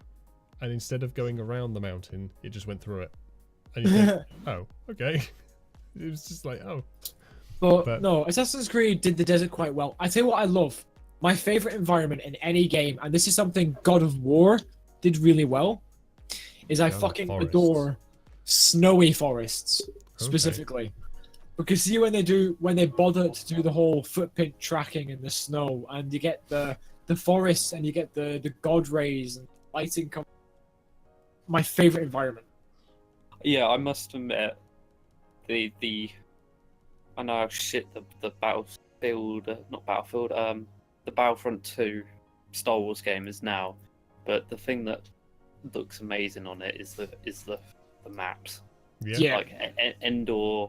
and instead of going around the mountain, it just went through it. And you think, oh, okay. It was just like, oh. But no, Assassin's Creed did the desert quite well. I tell you what I love. My favorite environment in any game, and this is something God of War did really well, is I God of fucking Forests. adore snowy forests specifically. Because see when they bother to do the whole footprint tracking in the snow, and you get the forests and you get the god rays and lighting come. My favorite environment. Yeah, I must admit, the I know how shit the Battlefield, not Battlefield, the Battlefront 2 Star Wars game is now, but the thing that looks amazing on it is the maps. Yeah. Like Endor,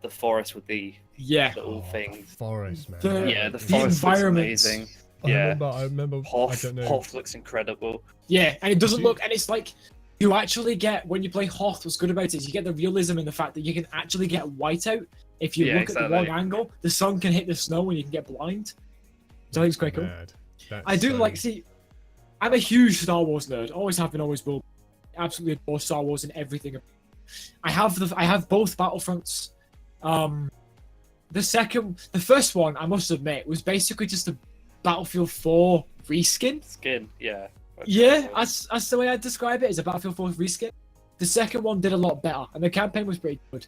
the forest with the Yeah. little things. Forest, man. The- Yeah, the the forest looks environments. amazing. I Yeah, remember. I Hoth don't know. looks incredible. Yeah, and it doesn't Did you- look, and it's like you actually get when you play Hoth. What's good about it is you get the realism in the fact that you can actually get whiteout if you Yeah, look at the wrong exactly. angle. The sun can hit the snow and you can get blind. So I think it's quite cool. Mad. That's I do so- like see. I'm a huge Star Wars nerd. Always have been, always will. Absolutely adore Star Wars and everything. I have both Battlefronts. The first one, I must admit, was basically just a Battlefield 4 reskin. Skin, yeah. Yeah, that's the way I describe it. Is a Battlefield 4 reskin. The second one did a lot better, and the campaign was pretty good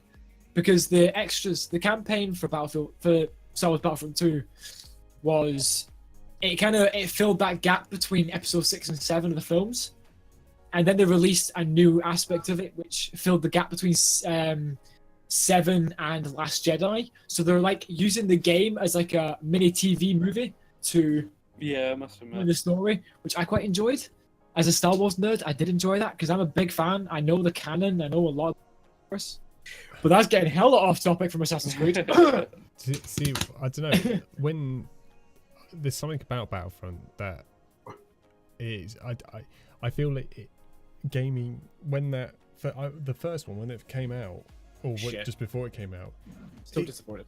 because the extras, the campaign for Star Wars Battlefront 2 was it filled that gap between episode 6 and 7 of the films, and then they released a new aspect of it, which filled the gap between 7 and Last Jedi. So they're like using the game as like a mini TV movie to must in the story, which I quite enjoyed. As a Star Wars nerd, I did enjoy that because I'm a big fan. I know the canon. I know a lot of course. But that's getting hella off topic from Assassin's Creed. See, I don't know. When there's something about Battlefront that is, I feel like gaming when that the first one when it came out, or just before it came out, Still disappointed.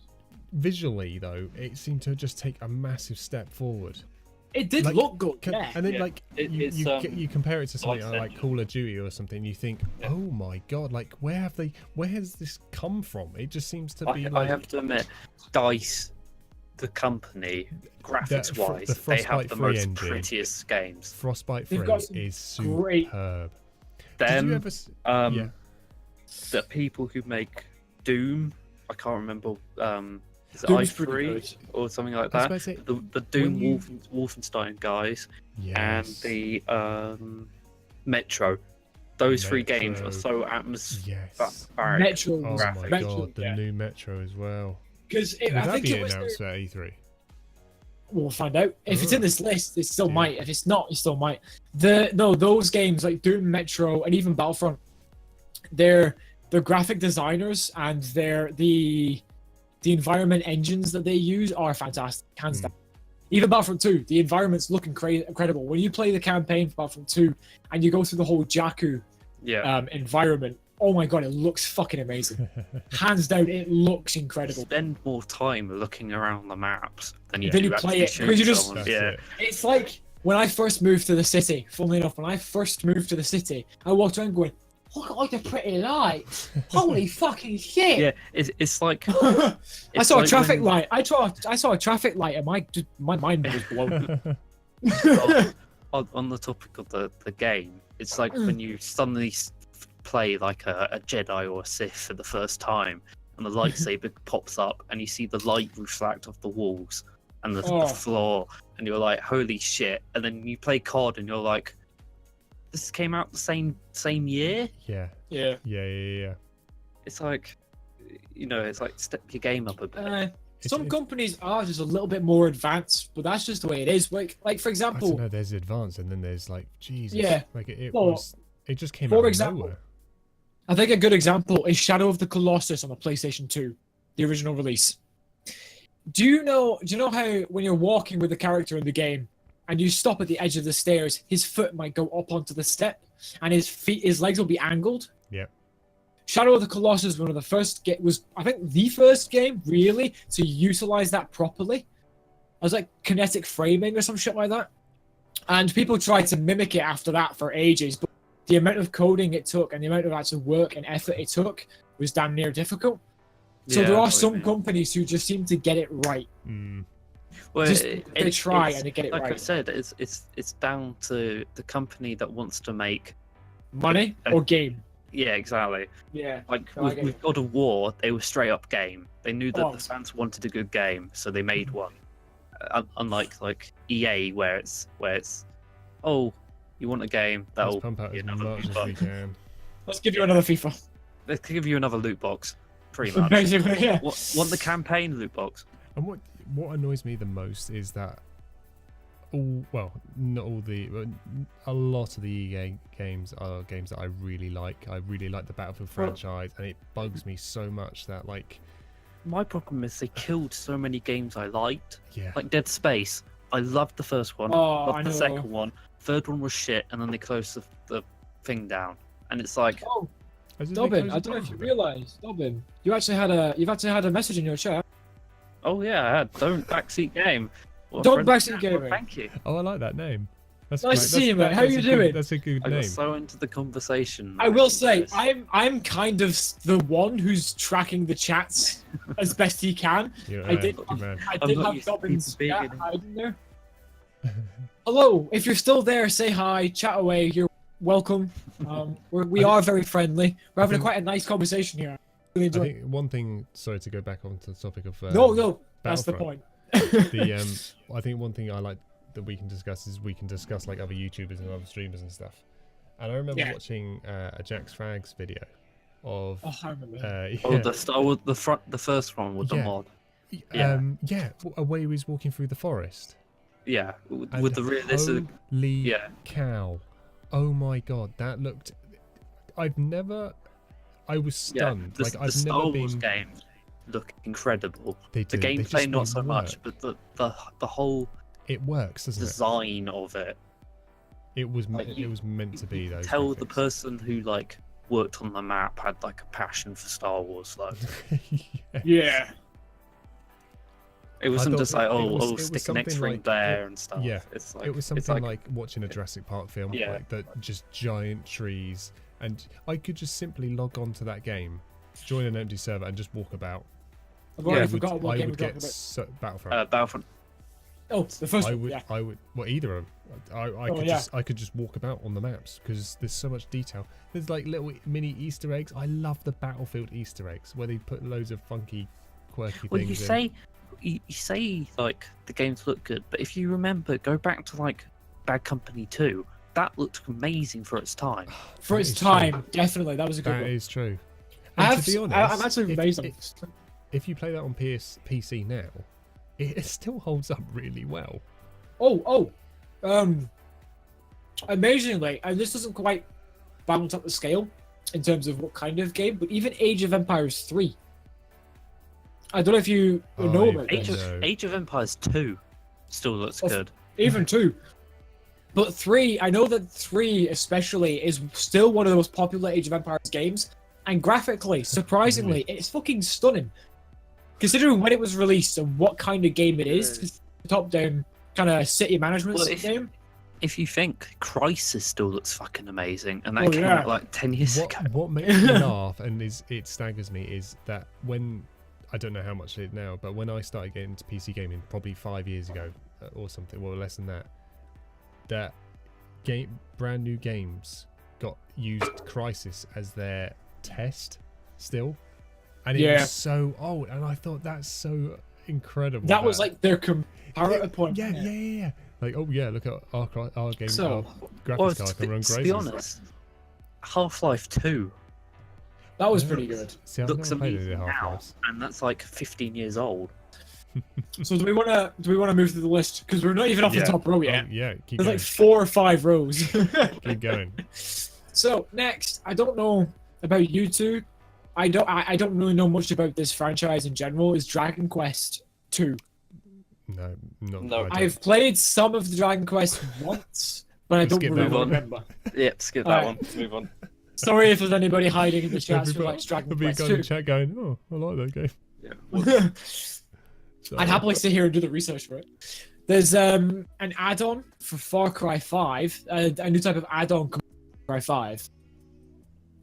Visually though, it seemed to just take a massive step forward. It did look good, yeah. And then you compare it to something like like Call of Duty or something, you think, oh my god, like where has this come from? It just seems to be. I have to admit, DICE, the company, graphics wise, they have the most prettiest games. Frostbite 3 is superb. Them, Did you ever? the people who make Doom, I can't remember. Is it Doom's i3 or something like that? The Doom Wolfenstein guys and the Metro. Those 3 games are so atmospheric. Metro. Oh my god, the new Metro as well. Because I think it was announced at E3. We'll find out. If it's in this list, it still might. If it's not, it still might. Those games like Doom, Metro, and even Battlefront, they're graphic designers and the environment engines that they use are fantastic, hands down. Even Battlefront 2, the environments look incredible. When you play the campaign for Battlefront 2 and you go through the whole Jakku environment, oh my god, it looks fucking amazing. Hands down, it looks incredible. Spend more time looking around the maps than you play it. Because you just, it. It's like when I first moved to the city, funnily enough, when I first moved to the city, I walked around going, look at all the pretty lights. Holy fucking shit. Yeah, it's like... I saw a traffic light. I saw a traffic light and my mind was blown. On the topic of the game, it's like when you suddenly play like a Jedi or a Sith for the first time and the lightsaber pops up and you see the light reflect off the walls and the floor and you're like, holy shit. And then you play COD and you're like, this came out the same year? Yeah. It's like, it's like step your game up a bit. Some companies are just a little bit more advanced, but that's just the way it is. Like for example, I don't know, there's advanced and then there's like Jesus. Yeah. Like it just came out of nowhere. I think a good example is Shadow of the Colossus on the PlayStation 2, the original release. Do you know how when you're walking with the character in the game and you stop at the edge of the stairs, his foot might go up onto the step and his legs will be angled? Yeah. Shadow of the Colossus was I think the first game really to utilize that properly. It was like kinetic framing or some shit like that. And people tried to mimic it after that for ages, but the amount of coding it took and the amount of actual work and effort it took was damn near difficult. So there are some companies who just seem to get it right. Well, they try and they get it right. Like I said, it's down to the company that wants to make money or game. Yeah, exactly. Yeah. Like with God of War, they were straight up game. They knew that the fans wanted a good game, so they made one. Unlike like EA, where it's oh, you want a game, that'll pump out be as another much loot as box. we can. Let's give you another FIFA. Let's give you another loot box. Pretty much. Basically, yeah. Want the campaign loot box? And what annoys me the most is that not all but a lot of the EA games are games that I really like. I really like the Battlefield franchise, and it bugs me so much that like. My problem is they killed so many games I liked. Yeah. Like Dead Space. I loved the first one. Loved the second one. Third one was shit, and then they closed the thing down. And it's like, Dobbin, I don't know if you realise, Dobbin, you've actually had a message in your chat. Oh yeah, I had don't backseat game. Don't backseat gaming. Thank you. Oh, I like that name. That's nice to see you, mate. How are you doing? That's a good name. I got so into the conversation. I will say, I'm kind of the one who's tracking the chats as best he can. I did have Dobbin's chat hiding there. Hello, if you're still there, say hi, chat away. You're welcome. We are very friendly. We're having quite a nice conversation here. Really enjoy. I think one thing. Sorry to go back onto the topic of. No, that's the point. I think one thing I like that we can discuss is we can discuss like other YouTubers and other streamers and stuff. And I remember watching a Jack's Frags video of. Oh, I remember. The Star Wars, the first one with the mod. Where he was walking through the forest. Yeah, with the realistic. Holy cow! Oh my god, that looked. I was stunned. The I've Star never Wars been. games look incredible. They The do. They gameplay just not so work. much, but the whole It works, doesn't design of it. it? like, It was meant to be though. Tell the person who like worked on the map had like a passion for Star Wars. Like Yeah. it wasn't thought just like it was stick an something X-ring like- there and stuff. Yeah, it's like it was something like watching a Jurassic Park film, Yeah. like just giant trees, and I could just simply log on to that game, join an empty server, and just walk about. I've already I forgotten what I game would we're get talking about. Battlefront. Battlefront. Oh, the first I one. would, Yeah. I would, well, either of them. I could just walk about on the maps because there's so much detail. There's like little mini Easter eggs. I love the Battlefield Easter eggs where they put loads of funky, quirky Well, things you say like the games look good, but if you remember, go back to like Bad Company 2. That looked amazing for its time. For That its is time, true. definitely, that was a good That one. is true. I And have, to be honest, I'm actually amazed. if you play that on PC now, it still holds up really well. Amazingly, and this doesn't quite balance up the scale in terms of what kind of game, but even Age of Empires 3. I don't know if you know about this. Age of Empires 2 still looks good. Even 2. But 3, I know that 3 especially is still one of the most popular Age of Empires games, and graphically, surprisingly, it's fucking stunning. Considering when it was released and what kind of game it is, it's a top-down kind of city management game. If you think Crisis still looks fucking amazing, and that came out like 10 years ago. What makes me laugh and it staggers me is that when, I don't know how much it is now, but when I started getting into PC gaming, probably 5 years ago or something, well less than that, brand new games used Crisis as their test still, and it was so old, and I thought that's so incredible. That was like their comparative point. Yeah. Like, oh yeah, look at our game. So, our graphics card can run to great. be honest, Half-Life 2 that was pretty good. See, I've looks never played amazing any now, Half-Lives. and that's like 15 years old. So do we want to move through the list, because we're not even off the top row yet? Oh, yeah, keep There's going. like 4 or 5 rows. Keep going. So next, I don't know about you two. I don't really know much about this franchise in general. Is Dragon Quest 2? No. I've played some of the Dragon Quest once, but I don't Skip really that one. remember. Yep, skip that one. Move on. Sorry if there's anybody hiding in the chat who likes Dragon There'll be a Quest guy in 2. the chat going, "Oh, I like that game." Yeah. So, I'd happily sit here and do the research for it. There's an add-on for Far Cry 5, a new type of add-on called Far Cry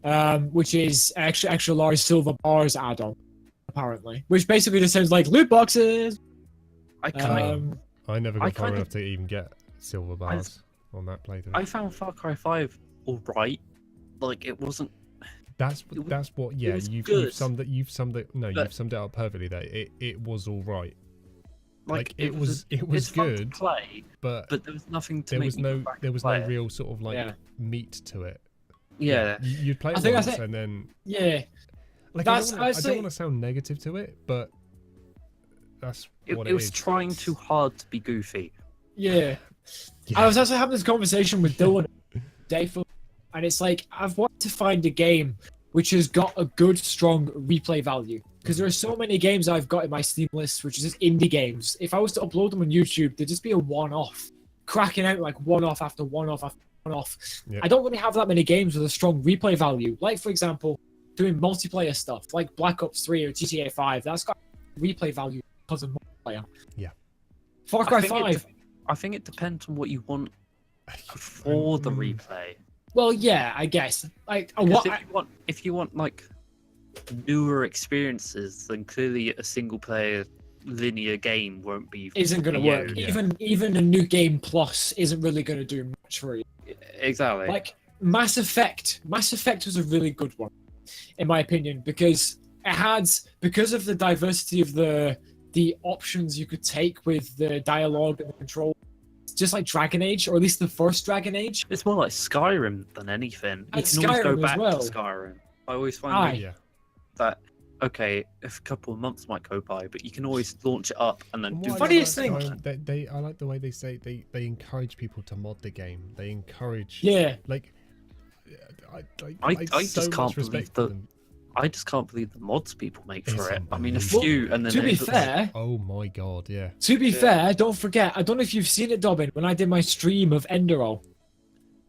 5, which is extra large silver bars add-on, apparently, which basically just sounds like loot boxes. I never got far kind enough to even get silver bars on that playthrough. I found Far Cry 5 alright. Like it wasn't. That's what. Yeah, was you've good. summed it. You've summed it up perfectly. There, it was all right. Like it was it's fun to good, play, but there was nothing to there make was me no go back there and was play no it. real sort of like meat to it. Yeah. You'd play I it think once that's it. and then Yeah, like That's- I I don't say- want to sound negative to it, but that's what It was is. trying too hard to be goofy. yeah. Yeah. I was actually having this conversation with Dylan today, and it's like I've wanted to find a game which has got a good, strong replay value. Because there are so many games I've got in my Steam list, which is just indie games. If I was to upload them on YouTube, they'd just be a one-off, cracking out like one-off after one-off after one-off. Yep. I don't really have that many games with a strong replay value. Like, for example, doing multiplayer stuff, like Black Ops 3 or GTA 5. That's got replay value because of multiplayer. Yeah. Far Cry 5. I think it depends on what you want for the replay. Well, yeah, I guess. Like, Because if you want like newer experiences, then clearly a single player linear game won't be isn't going to for you. work. Yeah. Even a new game plus isn't really going to do much for you. Exactly. Like Mass Effect was a really good one, in my opinion, because because of the diversity of the options you could take with the dialogue and the control just like Dragon Age, or at least the first Dragon Age. It's more like Skyrim than anything. You And can always go Skyrim as back well. to Skyrim. I always find Aye. Yeah. that okay, if a couple of months might go by, but you can always launch it up and then And do what I funniest like thing- about Skyrim, they I like the way they say they encourage people to mod the game. They encourage Yeah. like I so just much can't respect believe for that- them. I just can't believe the mods people make It's for it. I mean, a unbelievable. few, and then To it be looks like- fair, Oh my god, yeah. fair, don't forget. I don't know if you've seen it, Dobbin. When I did my stream of Enderall,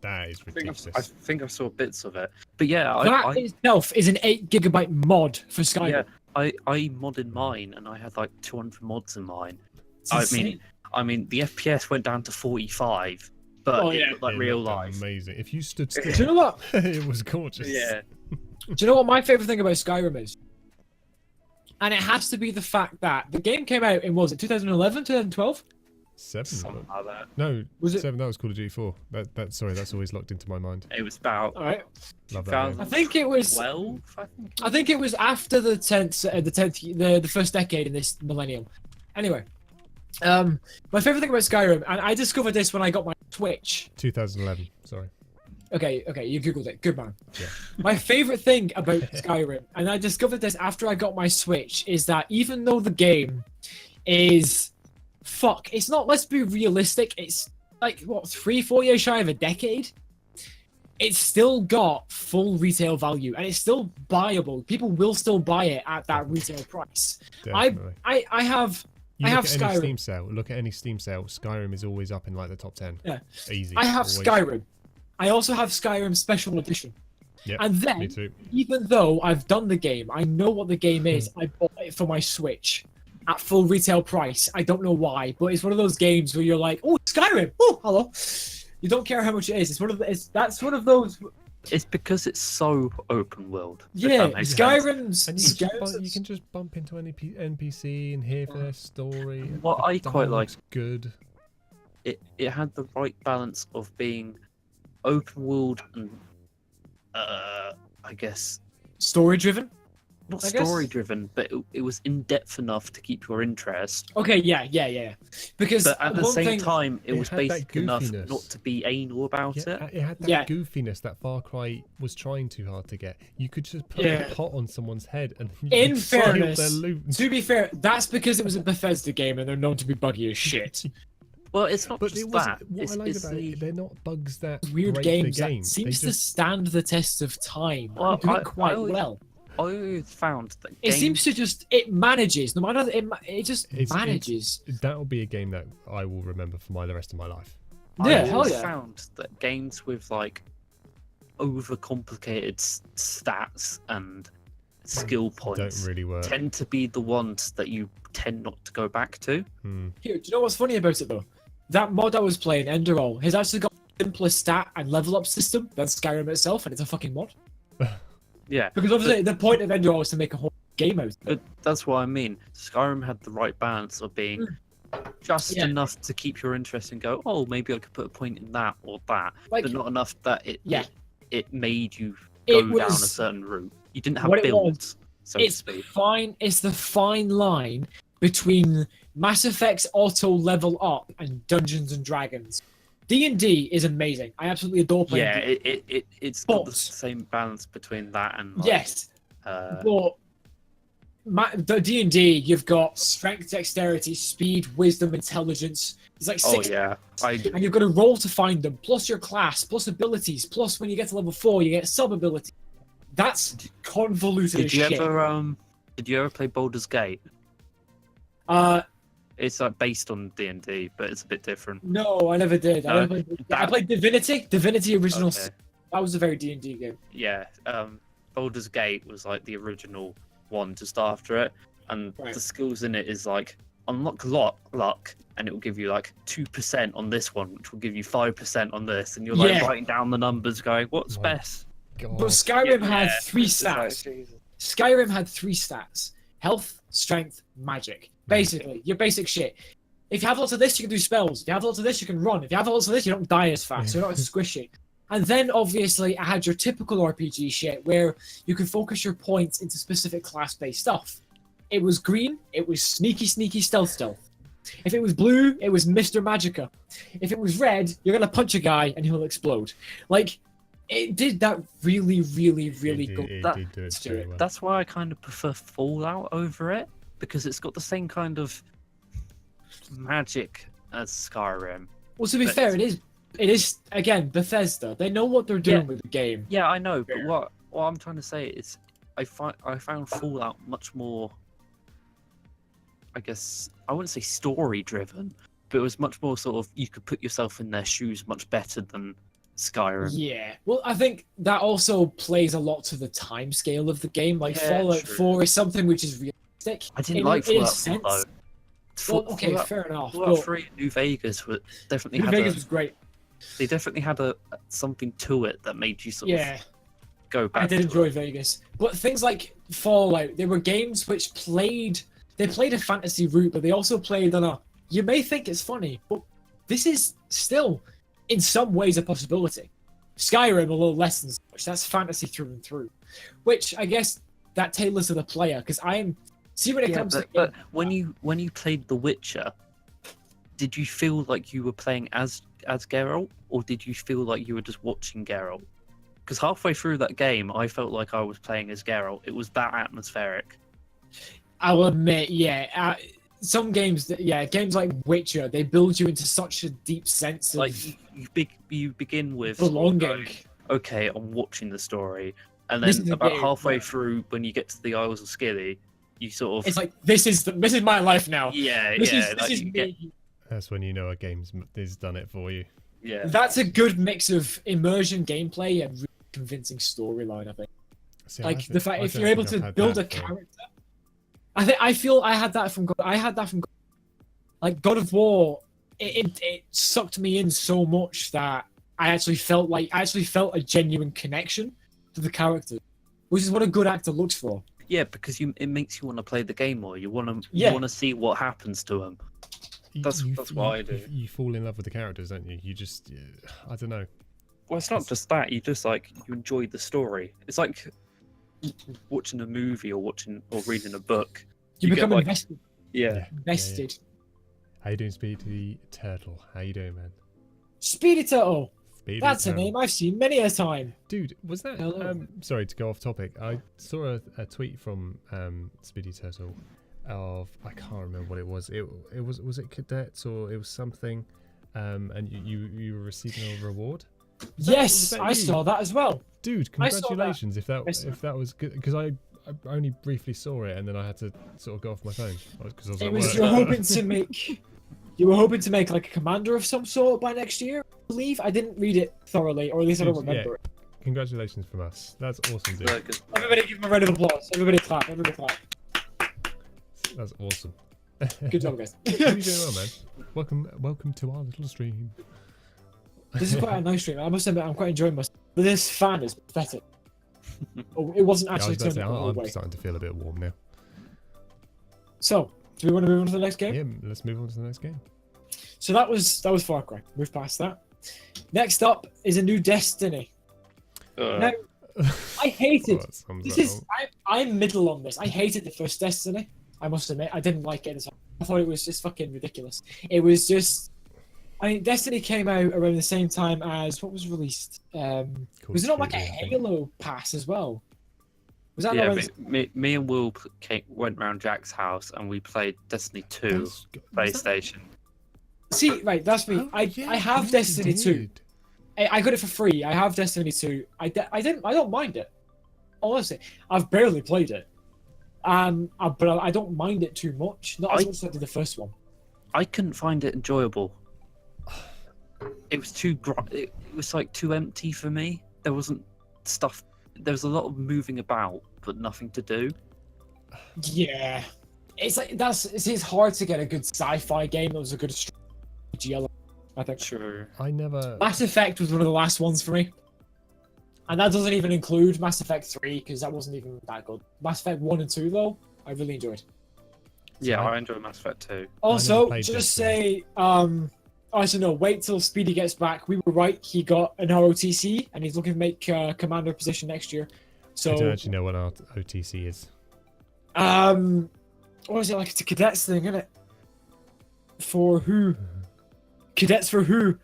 That is I ridiculous. think I saw bits of it, but yeah, that I itself is an 8 GB mod for Skyrim. yeah, I modded mine, and I had like 200 mods in mine. It's I insane. mean, the FPS went down to 45, but Oh, it yeah. looked like It real looked life. Amazing. If you stood Do you still, know what? it was gorgeous. Yeah, Do you know what my favorite thing about Skyrim is? And it has to be the fact that the game came out in, was it 2011, 2012? 7. something like that. No, Was it- 7. That was Call of Duty 4. That's always locked into my mind. It was about All right. Love that game. I think it was. 12. I think it was after the 10th, the first decade in this millennium. Anyway, my favorite thing about Skyrim, and I discovered this when I got my Switch. 2011. Sorry. Okay, you googled it. Good man. Yeah. My favorite thing about Skyrim, and I discovered this after I got my Switch, is that even though the game is it's not. Let's be realistic. It's like what 3-4 years shy of a decade. It's still got full retail value, and it's still buyable. People will still buy it at that retail price. Definitely. I have You I look have at any Skyrim. Steam sale. Look at any Steam sale. Skyrim is always up in like the top 10. Yeah. Easy. I have always. Skyrim. I also have Skyrim Special Edition. Yep, And Me then, too. even though I've done the game, I know what the game is. I bought it for my Switch at full retail price. I don't know why, but it's one of those games where you're like, "Oh, Skyrim! Oh, hello." You don't care how much it is. It's one of the, that's one of those. It's because it's so open world. if Yeah, that makes sense. Skyrim's. And you can, Skyrim's you can just bump into any NPC and hear their story. What The I quite like- dialogue's good. It had the right balance of being open world and I guess story driven. not I guess. story driven, but it was in depth enough to keep your interest. Okay, yeah. Because But at the one same thing, time, it it was had that basic enough goofiness. not to be anal about it. Yeah, it had that Yeah. goofiness that Far Cry was trying too hard to get. You could just put Yeah. a pot on someone's head and In you'd steal fairness, their loot. to be fair, that's because it was a Bethesda game and they're known to be buggy as shit. Well, it's not But just it that. wasn't. What It's, I like it's about the, it, they're not bugs that Weird break games the game. that seems they to just, stand the test of time. Well, and do I- it quite I always- well. I always found that It seems to just it manages. No matter it just It's- manages. that'll be a game that I will remember for the rest of my life. Yeah, I hell always yeah. found that games with like overcomplicated stats and skill points Don't really work. tend to be the ones that you tend not to go back to. Hmm. Here, do you know what's funny about it though? That mod I was playing, Enderall, has actually got a simpler stat and level up system than Skyrim itself, and it's a fucking mod. Yeah, Because obviously the point of Enderall is to make a whole game out of it. but that's what I mean. Skyrim had the right balance of being just Yeah. enough to keep your interest and go, oh, maybe I could put a point in that or that, Like, but not enough that Yeah. it made you It go down a was- certain route. You didn't have what it builds, so to it's speak. fine. It's the fine line between Mass Effect's auto level up and Dungeons and Dragons. D&D is amazing. I absolutely adore playing. Yeah, D&D. it's got the But- same balance between that and like, Yes, uh, but the D&D, you've got strength, dexterity, speed, wisdom, intelligence. There's like oh six, yeah, and you've got to roll to find them. Plus your class, plus abilities, plus when you get to level 4, you get sub ability. That's convoluted did as you shit. did you ever play Baldur's Gate? It's like based on D&D, but it's a bit different. No, I never did. No, I played Divinity. Divinity original. Okay. That was a very D&D game. Yeah, Baldur's Gate was like the original one just after it, and Right. the skills in it is like unlock luck, and it will give you like 2% on this one, which will give you 5% on this, and you're like Yeah. writing down the numbers, going, "What's Right. best?" God. But Skyrim had Yeah. 3 It's like, stats. Jesus. Skyrim had 3 stats: health, strength, magic. Basically, your basic shit. If you have lots of this, you can do spells. If you have lots of this, you can run. If you have lots of this, you don't die as fast. You're not as squishy. And then obviously, I had your typical RPG shit where you can focus your points into specific class-based stuff. It was green. It was sneaky stealth. If it was blue, it was Mr. Magica. If it was red, you're gonna punch a guy and he'll explode. Like, it did that really, really, really good. It That, did do it very well. That's why I kind of prefer Fallout over it, because it's got the same kind of magic as Skyrim. well, to be fair, it is again Bethesda. They know what they're doing with the game. Yeah, I know, but what I'm trying to say is, I found Fallout much more, I guess I wouldn't say story driven, but it was much more sort of, you could put yourself in their shoes much better than Skyrim. Yeah, well, I think that also plays a lot to the time scale of the game. Like Yeah, Fallout true. 4 is something which is realistic. I didn't in- like in a Fallout 4 sense. though. Well, okay, Fallout- fair enough. Fallout But 3 New Vegas was definitely New had Vegas was great. they definitely had something to it that made you sort Yeah, of go back. I did to enjoy it. Vegas. But things like Fallout, they were games which played a fantasy route, but they also played on a, you may think it's funny, but this is still, in some ways, a possibility. Skyrim, a little less than such. That's fantasy through and through. Which, I guess, that tailors to the player, because see when it Yeah, comes but when you played The Witcher, did you feel like you were playing as Geralt, or did you feel like you were just watching Geralt? Because halfway through that game, I felt like I was playing as Geralt. It was that atmospheric. I'll admit, yeah, some games, games like Witcher, they build you into such a deep sense of Like you begin with belonging. going, okay, I'm watching the story, and This is then a about game, halfway yeah. through, when you get to the Isles of Scilly, you sort of It's like, this is my life now. this This is you me. get, That's when you know a game's has done it for you. yeah. That's a good mix of immersion gameplay and really convincing storyline, I think. See, Like the fact if you're able to build a character, I feel I had that from like God of War. It sucked me in so much that I actually felt a genuine connection to the character, which is what a good actor looks for. Yeah, because it makes you want to play the game more. You want to Yeah. you want to see what happens to him. That's what I do. You fall in love with the characters, don't you? You just, I don't know. Well, it's not just that. You just you enjoy the story. It's like watching a movie or reading a book. You get, become like- invested. Yeah. Invested. How you doing, Speedy Turtle? How you doing, man? Speedy Turtle. Speedy That's a Turtle. name I've seen many a time. Dude, was that? Hello. Sorry to go off topic. I saw a tweet from Speedy Turtle of, I can't remember what it was. Was it cadets or it was something, and you were receiving a reward. Yes, that I you? saw that as well. Dude, I saw that. congratulations! If I saw that was good, because I only briefly saw it and then I had to sort of go off my phone because I was It at was work. you were hoping to make like a commander of some sort by next year, I believe. I didn't read it thoroughly, or at least I don't Dude, remember it. Congratulations from us. That's awesome, dude. Everybody give him a round of applause. Everybody clap. Everybody clap. That's awesome. Good job, guys. How you doing, well, man? Welcome to our little stream. This is quite a nice stream. I must admit, I'm quite enjoying myself. But this fan is pathetic. Oh, it wasn't Yeah, I actually was about to turned say, up the whole I'm way. starting to feel a bit warm now. So, do we want to move on to the next game? Yeah, let's move on to the next game. So that was Far Cry. Move past that. Next up is a new Destiny. Now, I hated. Oh, that sums This that is up. I'm middle on this. I hated the first Destiny. I must admit, I didn't like it. I thought it was just fucking ridiculous. It was just. I mean, Destiny came out around the same time as what was released. Was it not like a Duty, I think. Halo pass as well? Was that Yeah, not around me and Will went round Jack's house and we played Destiny 2 Was that- PlayStation. See, right, that's me. Oh, I yeah, have you Destiny 2. did. I got it for free. I have Destiny 2. I don't mind it. Honestly, I've barely played it. But I don't mind it too much. Not as much as I did the first one. I couldn't find it enjoyable. It was it was like too empty for me. There wasn't stuff. There was a lot of moving about, but nothing to do. Yeah, it's like it's hard to get a good sci-fi game that was a good strategy element, I think. True. I never. Mass Effect was one of the last ones for me, and that doesn't even include Mass Effect 3 because that wasn't even that good. Mass Effect 1 and 2 though, I really enjoyed. Yeah, I- I enjoy Mass Effect 2. Also, played just Destiny. say, actually no, wait till Speedy gets back. We were right. He got an ROTC, and he's looking to make commander position next year. I don't So, actually know what our OTC is. what is it like? It's a cadets thing, isn't it? for who? Cadets for who?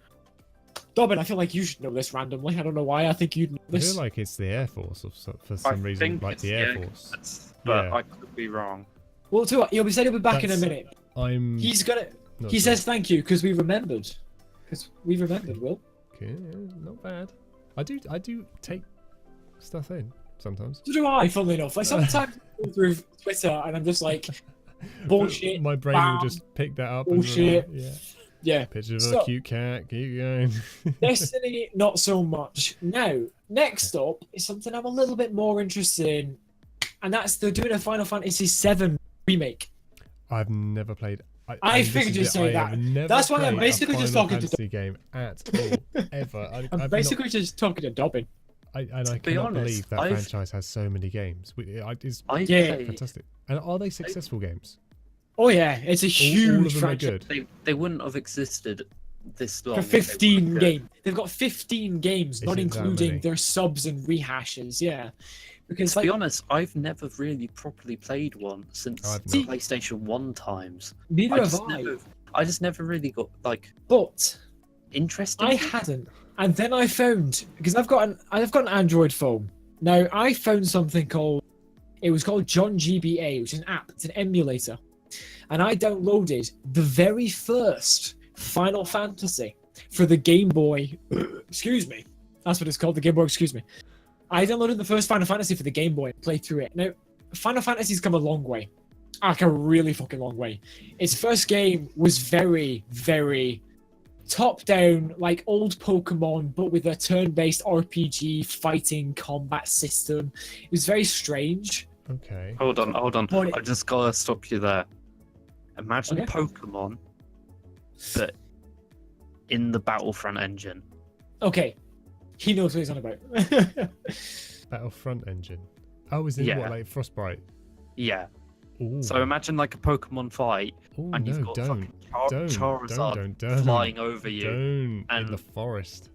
Dobbin, I feel like you should know this randomly. I don't know why. I think you'd know I this. feel like it's the Air Force for some reason, think like it's the Air Air Force. Cadets, but Yeah. I could be wrong. Well, too what, he'll be said he'll be back in a That's- minute. I'm. He's gonna. not He sure. says thank you because we remembered. Because we remembered, Will. Okay, yeah, not bad. I do take stuff in sometimes. So do I, funnily enough. Like sometimes I go through Twitter and I'm just like, bullshit. My brain bam, will just pick that up. bullshit. And yeah. Yeah. Picture of So- a cute cat. Keep going. Destiny, not so much. Now, next up is something I'm a little bit more interested in, and that's they're doing a Final Fantasy VII remake. I've never played. I and this figured is you'd it, say I have that. never That's why I'm played a basically just Final talking to Fantasy game at all, ever. I'm basically just talking to Dobbin. I be cannot honest, believe that I've- franchise has so many games. It's I Yeah. played, fantastic. And are they successful games? Oh yeah, it's a All huge of them are franchise. good. they wouldn't have existed this long. For if they 15 weren't good. games. They've got 15 games, Is not it that including many? their subs and rehashes. Yeah, because To be like honest, I've never really properly played one since I've the not. PlayStation 1 times. neither I have just I. never, I just never really got like But interested. I hadn't, and then I found because I've got an Android phone now. I found something called John GBA, which is an app. It's an emulator, and I downloaded the very first Final Fantasy for the Game Boy. Excuse me, that's what it's called, the Game Boy. Excuse me. I downloaded the first Final Fantasy for the Game Boy and played through it. Now, Final Fantasy's come a long way, like a really fucking long way. Its first game was very, very top-down, like old Pokemon, but with a turn-based RPG fighting combat system. It was very strange. Okay. Hold on. Boy. I just gotta stop you there. Imagine Okay. Pokemon, but in the Battlefront engine. Okay, he knows what he's on about. Battlefront engine. Oh, is it Yeah. what, like Frostbite? Yeah. Ooh. So imagine like a Pokemon fight, Ooh, and you've no, got don't. fucking Charizard Don't. flying over you, Don't. In and- the forest.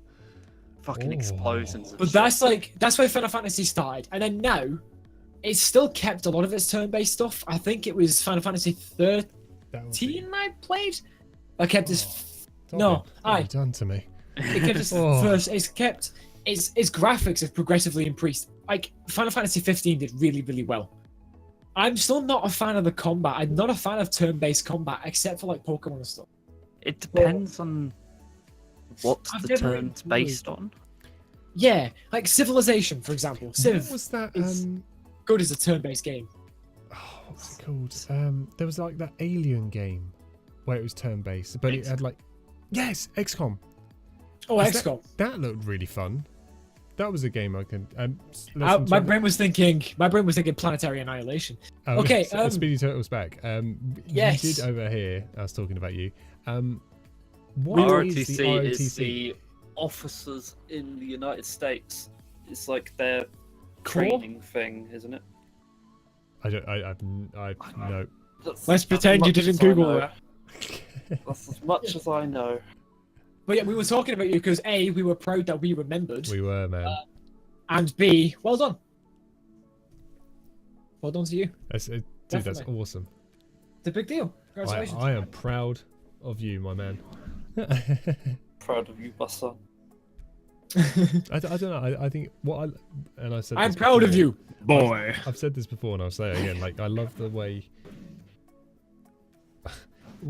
fucking Ooh. explosions. And But shit. that's where Final Fantasy started, and then now it's still kept a lot of its turn-based stuff. I think it was Final Fantasy 13 That would be... I played. I kept this. Stop No, it. What have aye. you done to me? It kept its Oh. first. It's kept. Its graphics have progressively increased. Like Final Fantasy 15 did really, really well. I'm still not a fan of the combat. I'm not a fan of turn-based combat, except for like Pokemon and stuff. It depends on what I've the never turn's really- based on. Yeah, like Civilization, for example. What Civ was that? is good as a turn-based game. Oh, what's it called? There was like that Alien game where it was turn-based, but it had like... Yes, XCOM. Oh, Is that- XCOM. That looked really fun. That was a game I can... My brain was thinking. Planetary Annihilation. Oh, Okay, so Speedy Turtle's back. yes. You did over here. I was talking about you. What is ROTC the ROTC? is the officers in the United States. It's like their Cool. training thing, isn't it? I no. Let's pretend you didn't Google that. That's as much as I know. But yeah, we were talking about you because A, we were proud that we remembered, We were, man. and B, well done. Well done to you. Dude, that's definitely. awesome. It's a big deal. Congratulations. I am proud of you, my man. Proud of you, my son. I don't know. I think what I said. I'm this proud of before. you, boy. I've said this before, and I'll say it again. Like, I love the way,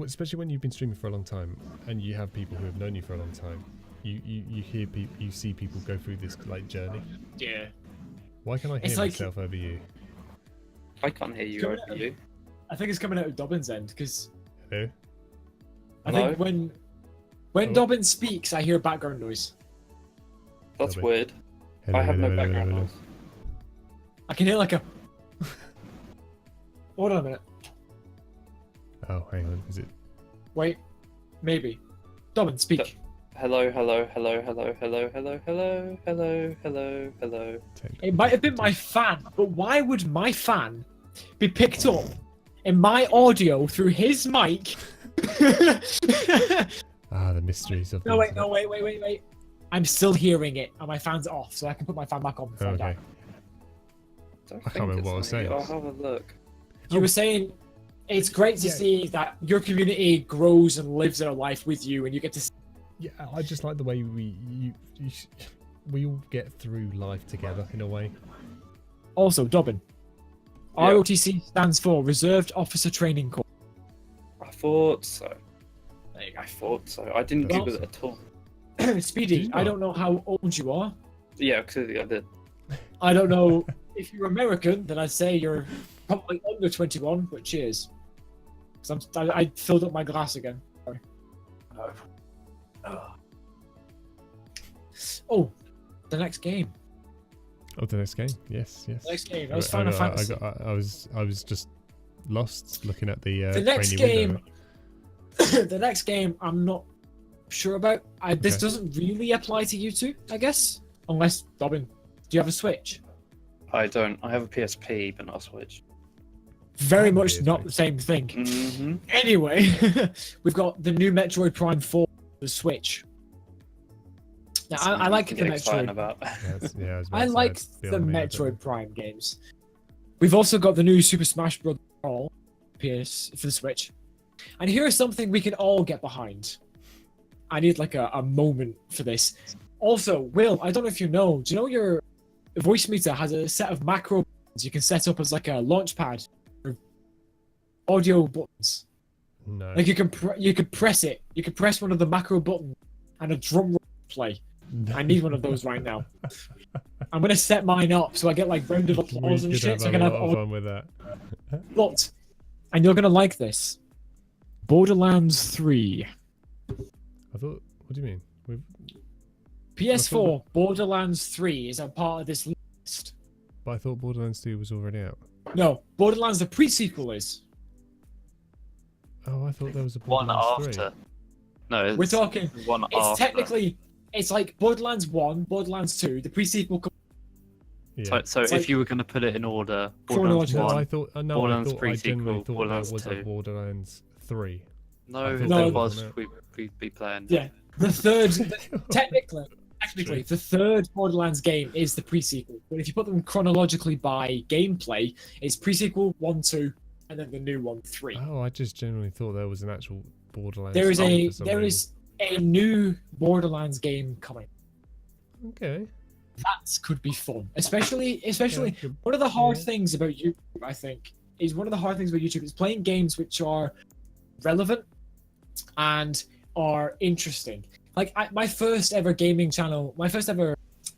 especially when you've been streaming for a long time, and you have people who have known you for a long time. You hear people, you see people go through this like journey. Yeah. Why can I It's hear like- myself over you? I can't hear you Coming over out- you. I think it's coming out of Dobbin's end because Hello? I think Hello? when Oh. Dobbin speaks, I hear background noise. That's Dobby. weird. Hello, I have no hello, hello, background hello. noise. I can hear like a. Hold on a minute. Oh, hang on. Is it? Wait. Maybe. Dobbin, speak. Hello, hello, hello, hello, hello, hello, hello, hello, hello, hello. It might have been my fan, but why would my fan be picked up in my audio through his mic? Ah, the mysteries of. No, the wait, internet. no, wait. I'm still hearing it, and my fan's off, so I can put my fan back on and Oh, find okay. out. Don't I can't think remember it's what I was me. saying. I'll have a look. You were saying it's great to see that your community grows and lives their life with you, and you get to. Yeah, I just like the way we all get through life together in a way. Also, Dobbin. Yeah. ROTC stands for Reserved Officer Training Corps. I thought so. There you I thought so. I didn't That's Google it at all. go. Speedy, Did you I not? don't know how old you are. Yeah, clearly I did. I don't know if you're American, then I'd say you're probably under 21, but cheers. Because I filled up my glass again. Sorry. Oh, the next game. Oh, the next game. Yes. The next game. That was Final Fantasy. I was just lost looking at the next trainee game. window. The next game, I'm not sure about. This Okay. doesn't really apply to you two, I guess. Unless, Dobbin, do you have a Switch? I don't. I have a PSP, but not a Switch. Very Oh, much weird not thing. the same thing. Mm-hmm. Anyway, we've got the new Metroid Prime 4 for the Switch. Now, I like the Metroid. About. Yeah, I like the Metroid Prime games. We've also got the new Super Smash Bros. Brawl PS for the Switch. And here's something we can all get behind. I need like a moment for this. Also, Will, I don't know if you know, do you know your voice meter has a set of macro buttons you can set up as like a launch pad for audio buttons? No. Like you could press it. You could press one of the macro buttons and a drum roll will play. I need one of those right now. I'm gonna set mine up so I get like round of applause and shit. So I can have all fun with that. but, and you're gonna like this. Borderlands 3. I thought. What do you mean? PS4 Borderlands 3 is a part of this list. But I thought Borderlands 2 was already out. No, Borderlands the pre-sequel is. Oh, I thought there was a One Borderlands 3. after. No, it's We're talking. one It's after. technically. It's like Borderlands 1, Borderlands 2, the pre-sequel. Yeah. So It's if like- you were going to put it in order, Borderlands Chronological. No, 1. I thought. No, I Borderlands thought. I pre-sequel, genuinely thought Borderlands there was 2. a Borderlands 3. No, I thought No. there there was. wasn't We'd be playing. Yeah, the third. Technically, the third Borderlands game is the pre-sequel. But if you put them chronologically by gameplay, it's pre-sequel 1, 2, and then the new one 3. Oh, I just genuinely thought there was an actual Borderlands. There is 3 for some reason. a new Borderlands game coming. Okay. That could be fun, especially Yeah, one of the hard yeah. things about YouTube, I think, is playing games which are relevant and are interesting. Like my first ever gaming channel, my first ever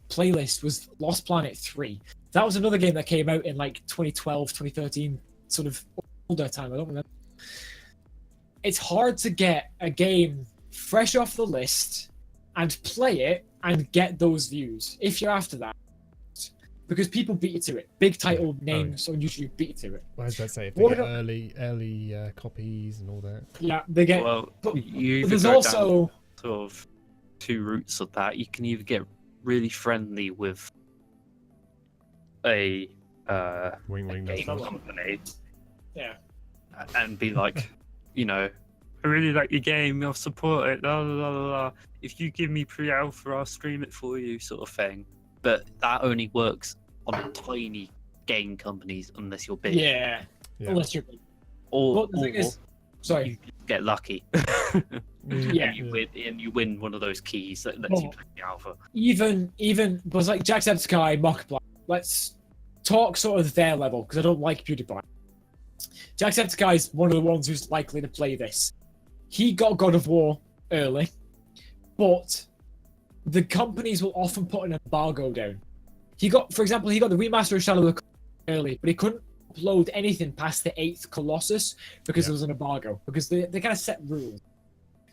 playlist was Lost Planet 3. That was another game that came out in like 2012, 2013, sort of older time. I don't remember. It's hard to get a game fresh off the list and play it and get those views if you're after that, because people beat you to it. Big title names on YouTube beat you to it. What does that say? If they What get about- early copies and all that. Yeah, they get. Well, but you either there's go also down sort of two routes of that. You can either get really friendly with a Wing wing. game that's company yeah. and be like, you know, I really like your game, I'll support it, la la la la la. If you give me pre-alpha, I'll stream it for you, sort of thing. But that only works on tiny game companies unless you're big. Yeah, Yeah. unless you're big. Or, But the thing or is, sorry. you get lucky. Yeah. and you win one of those keys that lets you Oh. play the alpha. Even but it's like Jacksepticeye, Mockblack. Let's talk sort of their level because I don't like PewDiePie. Jacksepticeye is one of the ones who's likely to play this. He got God of War early, but the companies will often put an embargo down. For example, he got the remaster of Shadow of the Colossus early, but he couldn't upload anything past the 8th Colossus because there was an embargo, because they kind of set rules.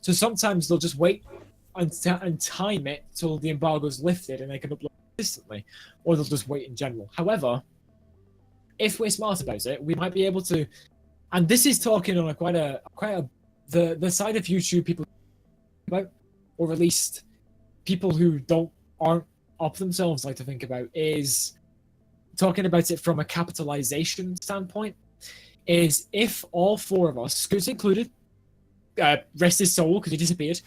So sometimes they'll just wait and time it till the embargo's lifted and they can upload consistently, or they'll just wait in general. However, if we're smart about it, we might be able to, and this is talking on the side of YouTube people about, or at least people who aren't up themselves like to think about, is talking about it from a capitalization standpoint. Is if all four of us, Scoots included, rest his soul because he disappeared,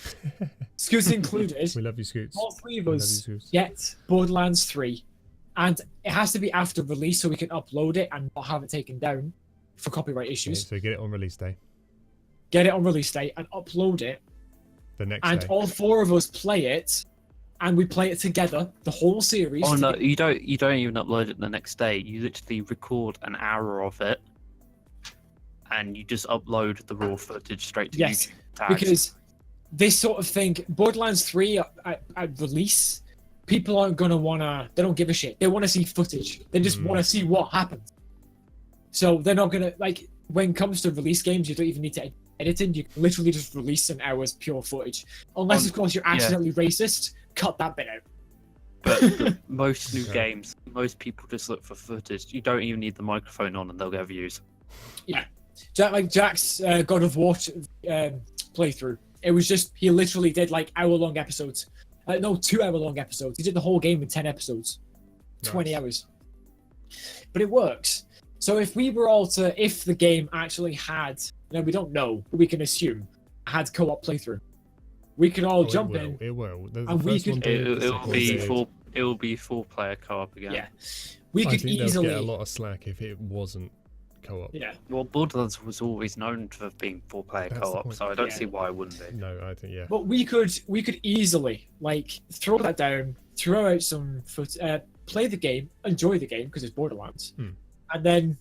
Scoots included, We love you, Scoots. all three of We love you, us Scoots. get Borderlands 3, and it has to be after release so we can upload it and not have it taken down. for copyright Okay, issues. so get it on release day. Get it on release day and upload it, The next and day. all 4 of us play it, and we play it together, the whole series. Oh no, you don't even upload it the next day. You literally record an hour of it, and you just upload the raw footage straight to Yes, YouTube. Tags. because this sort of thing, Borderlands 3 at release, people aren't gonna wanna. They don't give a shit. They want to see footage. They just want to see what happens. So they're not gonna like. When it comes to release games, you don't even need to edit it. You can literally just release an hour's pure footage, unless of course you're accidentally racist. Cut that bit out. But most new games, most people just look for footage. You don't even need the microphone on, and they'll get views. Yeah, like Jack's God of War playthrough. It was just he literally did like hour-long episodes. No, 2-hour-long episodes. He did the whole game in 10 episodes, 20 hours. But it works. So if we were all to, if the game actually had, we don't know, but we can assume, had co-op playthrough, we could all jump in. It will. And we could. It will be 4-player co-op again. Yeah, we could I think easily. they'll get a lot of slack if it wasn't co-op. Yeah. Well, Borderlands was always known for being 4-player That's the co-op, point. so I don't Yeah. see why it wouldn't be. No, I think But we could easily like throw that down, throw out some play the game, enjoy the game because it's Borderlands, and then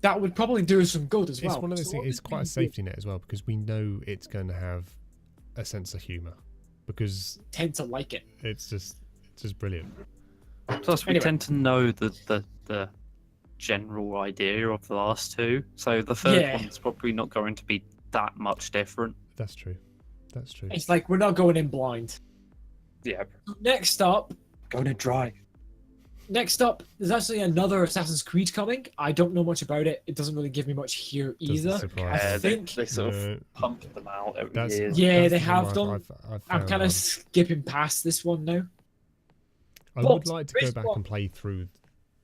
that would probably do us some good as well. It's one of those So things. It's quite a safety net as well because we know it's going to have a sense of humor because tend to like it. it's just brilliant. Plus, we Anyway. tend to know the general idea of the last 2, so the third one's probably not going to be that much different. That's true. That's true. It's like we're not going in blind. Yeah. Next up, Going to dry. there's actually another Assassin's Creed coming. I don't know much about it. It doesn't really give me much here Doesn't either. surprise I me. think. they sort of No, pump them out every that's- year. Yeah, that's they the have one done. I've I'm found kind of one. skipping past this one now. I would but like to there go is back one- and play through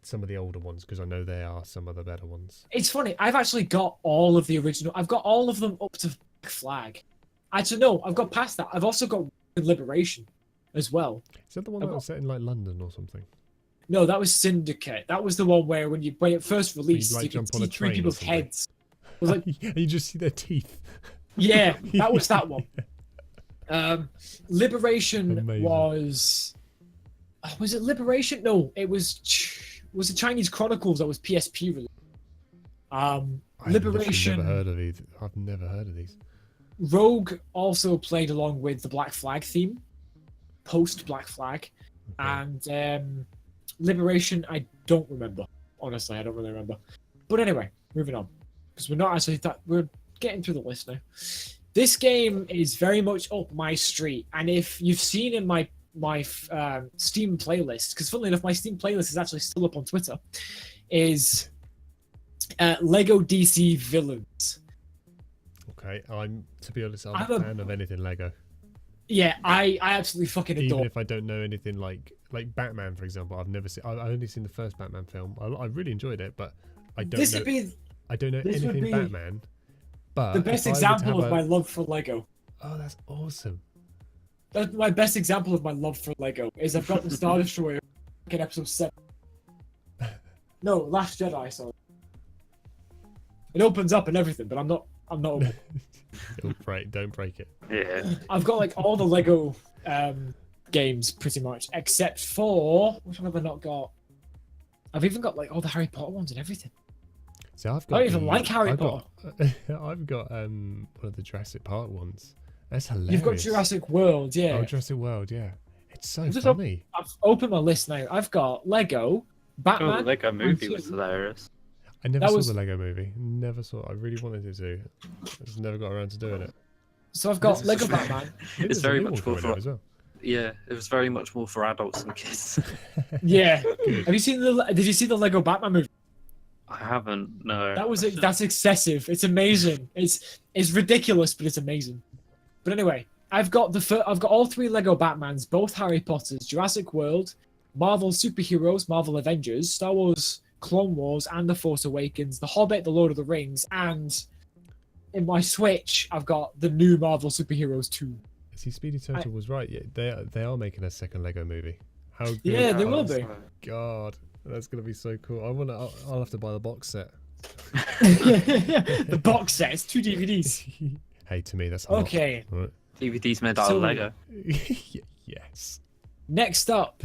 some of the older ones because I know there are some of the better ones. It's funny. I've actually got all of the original. I've got all of them up to Black Flag. Actually, no, I've got past that. I've also got Liberation as well. Is that the one that was set in like London or something? No, that was Syndicate. That was the one where when it first released, like, you could jump on see a 3 train or people's something? heads. It was like, You just see their teeth. yeah, that was that one. Liberation Amazing. was it Liberation? No, it was the Chinese Chronicles that was PSP release. I've Liberation. never heard of these. I've never heard of these. Rogue also played along with the Black Flag theme, post Black Flag, Okay. and Liberation. I don't remember. Honestly, I don't really remember. But anyway, moving on, because we're not actually we're getting through the list now. This game is very much up my street, and if you've seen in my Steam playlist, because funnily enough, my Steam playlist is actually still up on Twitter, is Lego DC Villains. Okay, to be honest, I'm I'm a a- fan of anything Lego. Yeah, I absolutely fucking adore. Even if I don't know anything like Batman, for example, I've never seen. I've only seen the first Batman film. I really enjoyed it, but I don't This know. would be I don't know this would anything be Batman. But the best if I would example have of my love for Lego. Oh, that's awesome! That's my best example of my love for Lego. Is I've got the Star Destroyer in episode 7. No, Last Jedi. Sorry. It opens up and everything, but I'm not. Open. Don't break it. Yeah. I've got like all the Lego games pretty much, except for which one have I not got? I've even got like all the Harry Potter ones and everything. So I've I got. don't even like Harry I've Potter. I've got one of the Jurassic Park ones. That's hilarious. You've got Jurassic World, yeah. Oh, Jurassic World, yeah. It's so Just funny. I've opened my list now. I've got Lego, Oh, Batman. the Lego movie and was two. hilarious. I never that saw was- the Lego movie. Never saw. I really wanted to. I just never got around to doing it. So I've got This is Lego just- Batman. Maybe It's there's a very new much one more coming out for as well. yeah. It was very much more for adults and kids. Yeah. Good. Have you seen Did you see the Lego Batman movie? I haven't. No. That's excessive. It's amazing. It's ridiculous, but it's amazing. But anyway, I've got all 3 Lego Batmans, both Harry Potter's, Jurassic World, Marvel Superheroes, Marvel Avengers, Star Wars, Clone Wars, and The Force Awakens, The Hobbit, The Lord of the Rings, and in my Switch, I've got the new Marvel Superheroes 2. See, Speedy Turtle was right. Yeah, they are making a second Lego movie. How good? Yeah, they will be. God, that's gonna be so cool. I'll have to buy the box set. The box set. It's 2 DVDs. Hey, to me, that's a lot. Okay. Right. DVDs made out So- of Lego. Yes. Next up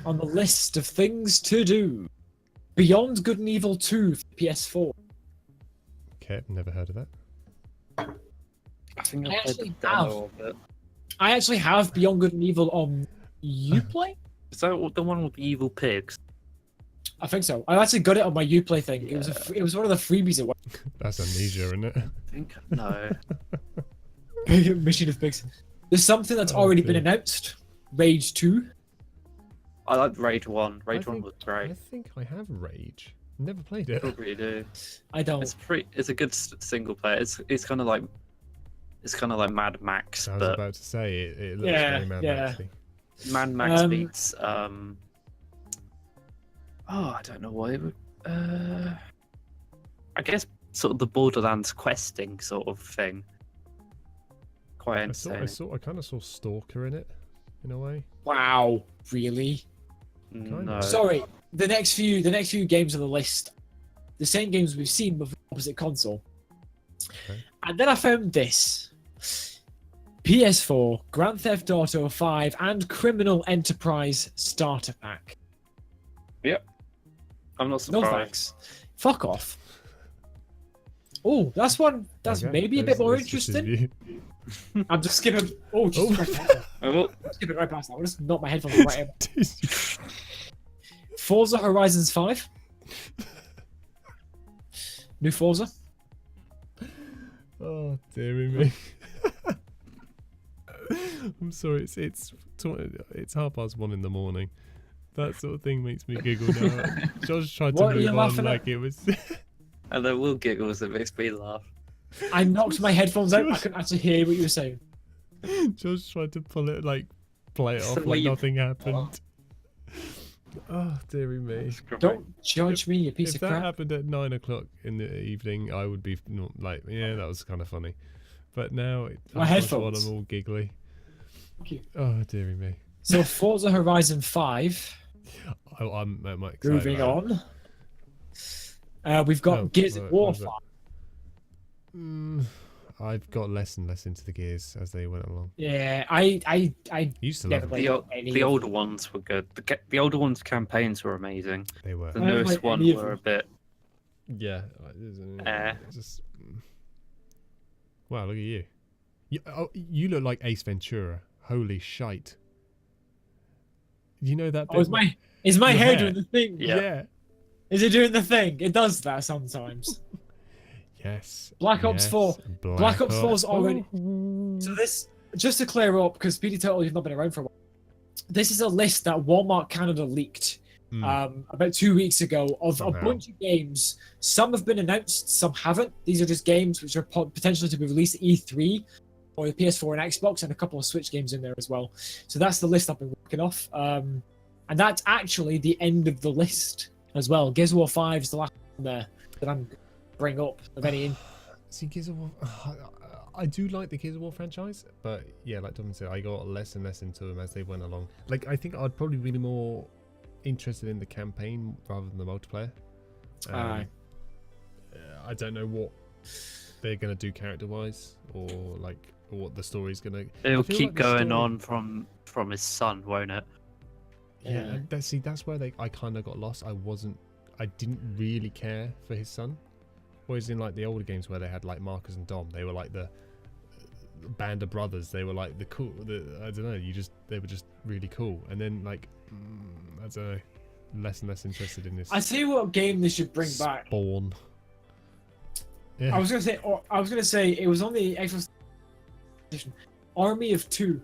on the list of things to do, Beyond Good and Evil 2 for PS4. Okay, never heard of that. I think I I played the actually demo of it. I actually have Beyond Good and Evil on Uplay. Is that the one with the evil pigs? I think so. I actually got it on my Uplay thing. It was it was one of the freebies at That's Amnesia, isn't it? I think no. Mission of Pigs. There's something that's Oh, already been dear. announced. Rage 2. I like Raid 1. I Raid 1 think- was great. I think I have Rage. Never played it. Probably do. I don't. It's a good single player. It's kind of like Mad Max, I was but about to say it looks Yeah, very Mad yeah. Maxy. Mad Max Um, beats oh, I don't know what it would I guess sort of the Borderlands questing sort of thing. Quite entertaining. I kind of saw Stalker in it, in a way. Wow. Really? No. Sorry. The next few games on the list, the same games we've seen with the opposite console. Okay. And then I found this. PS4, Grand Theft Auto 5, and Criminal Enterprise Starter Pack. I'm not No surprised. thanks. Fuck off. Oh, that's one. That's Okay, maybe a there's- bit more there's just his interesting. view. I'm just skipping. Oh, Jesus Oh. Christ. Oh, Skip it right past that. I'll just knock my headphones right in. Forza Horizons 5. New Forza. Oh, dearie me. I'm sorry, it's 1:30 in the morning. That sort of thing makes me giggle now. Josh tried to What are you move on laughing like at? it was. and there will giggles that makes me laugh. I knocked my headphones out. I couldn't actually hear what you were saying. Josh tried to play it off So like you- nothing happened. Oh, dearie me. Don't judge me, you piece If of that crap. happened at 9 o'clock in the evening, I would be like, yeah, that was kind of funny. But now, My headphones. I'm all giggly. Thank you. Oh, dearie me. So Forza Horizon 5. I'm excited. Moving about it. on. We've got Oh, Gears of right, War how's 5. that? I've got less and less into the gears as they went along. Yeah, I Used to never love them. played any The of older them. ones were good. The older ones' campaigns were amazing. They were. The I haven't newest played one any of were a them. bit. Yeah. Just. Wow, look at you. You look like Ace Ventura. Holy shite. You know that Oh, is bit- my Your hair hair. doing the thing? Yeah. Yeah. Is it doing the thing? It does that sometimes. Yes. Black Ops yes, 4. Black Ops 4's already- Ooh. So this, just to clear up, because PD Total, you've not been around for a while. This is a list that Walmart Canada leaked about 2 weeks ago of a Somehow. bunch of games. Some have been announced, some haven't. These are just games which are potentially to be released at E3 or the PS4 and Xbox, and a couple of Switch games in there as well. So that's the list I've been working off. And that's actually the end of the list as well. Gears of War 5 is the last one there that I'm bring up of any. See, Gears of War. I do like the Gears of War franchise, but yeah, like Tom said, I got less and less into them as they went along. Like, I think I'd probably be more interested in the campaign rather than the multiplayer. Aye. I don't know what they're gonna do character-wise, or what the story's gonna. It'll I feel keep like the going story- on from his son, won't it? Yeah, Yeah. and that's where I kind of got lost. I didn't really care for his son. Whereas in like the older games where they had like Marcus and Dom, they were like the band of brothers. They were like the cool. I don't know. They were just really cool. And then like I don't know, less and less interested in this. I tell you what game they should bring back. Spawn. Yeah. I was gonna say it was on the Xbox edition. Army of Two.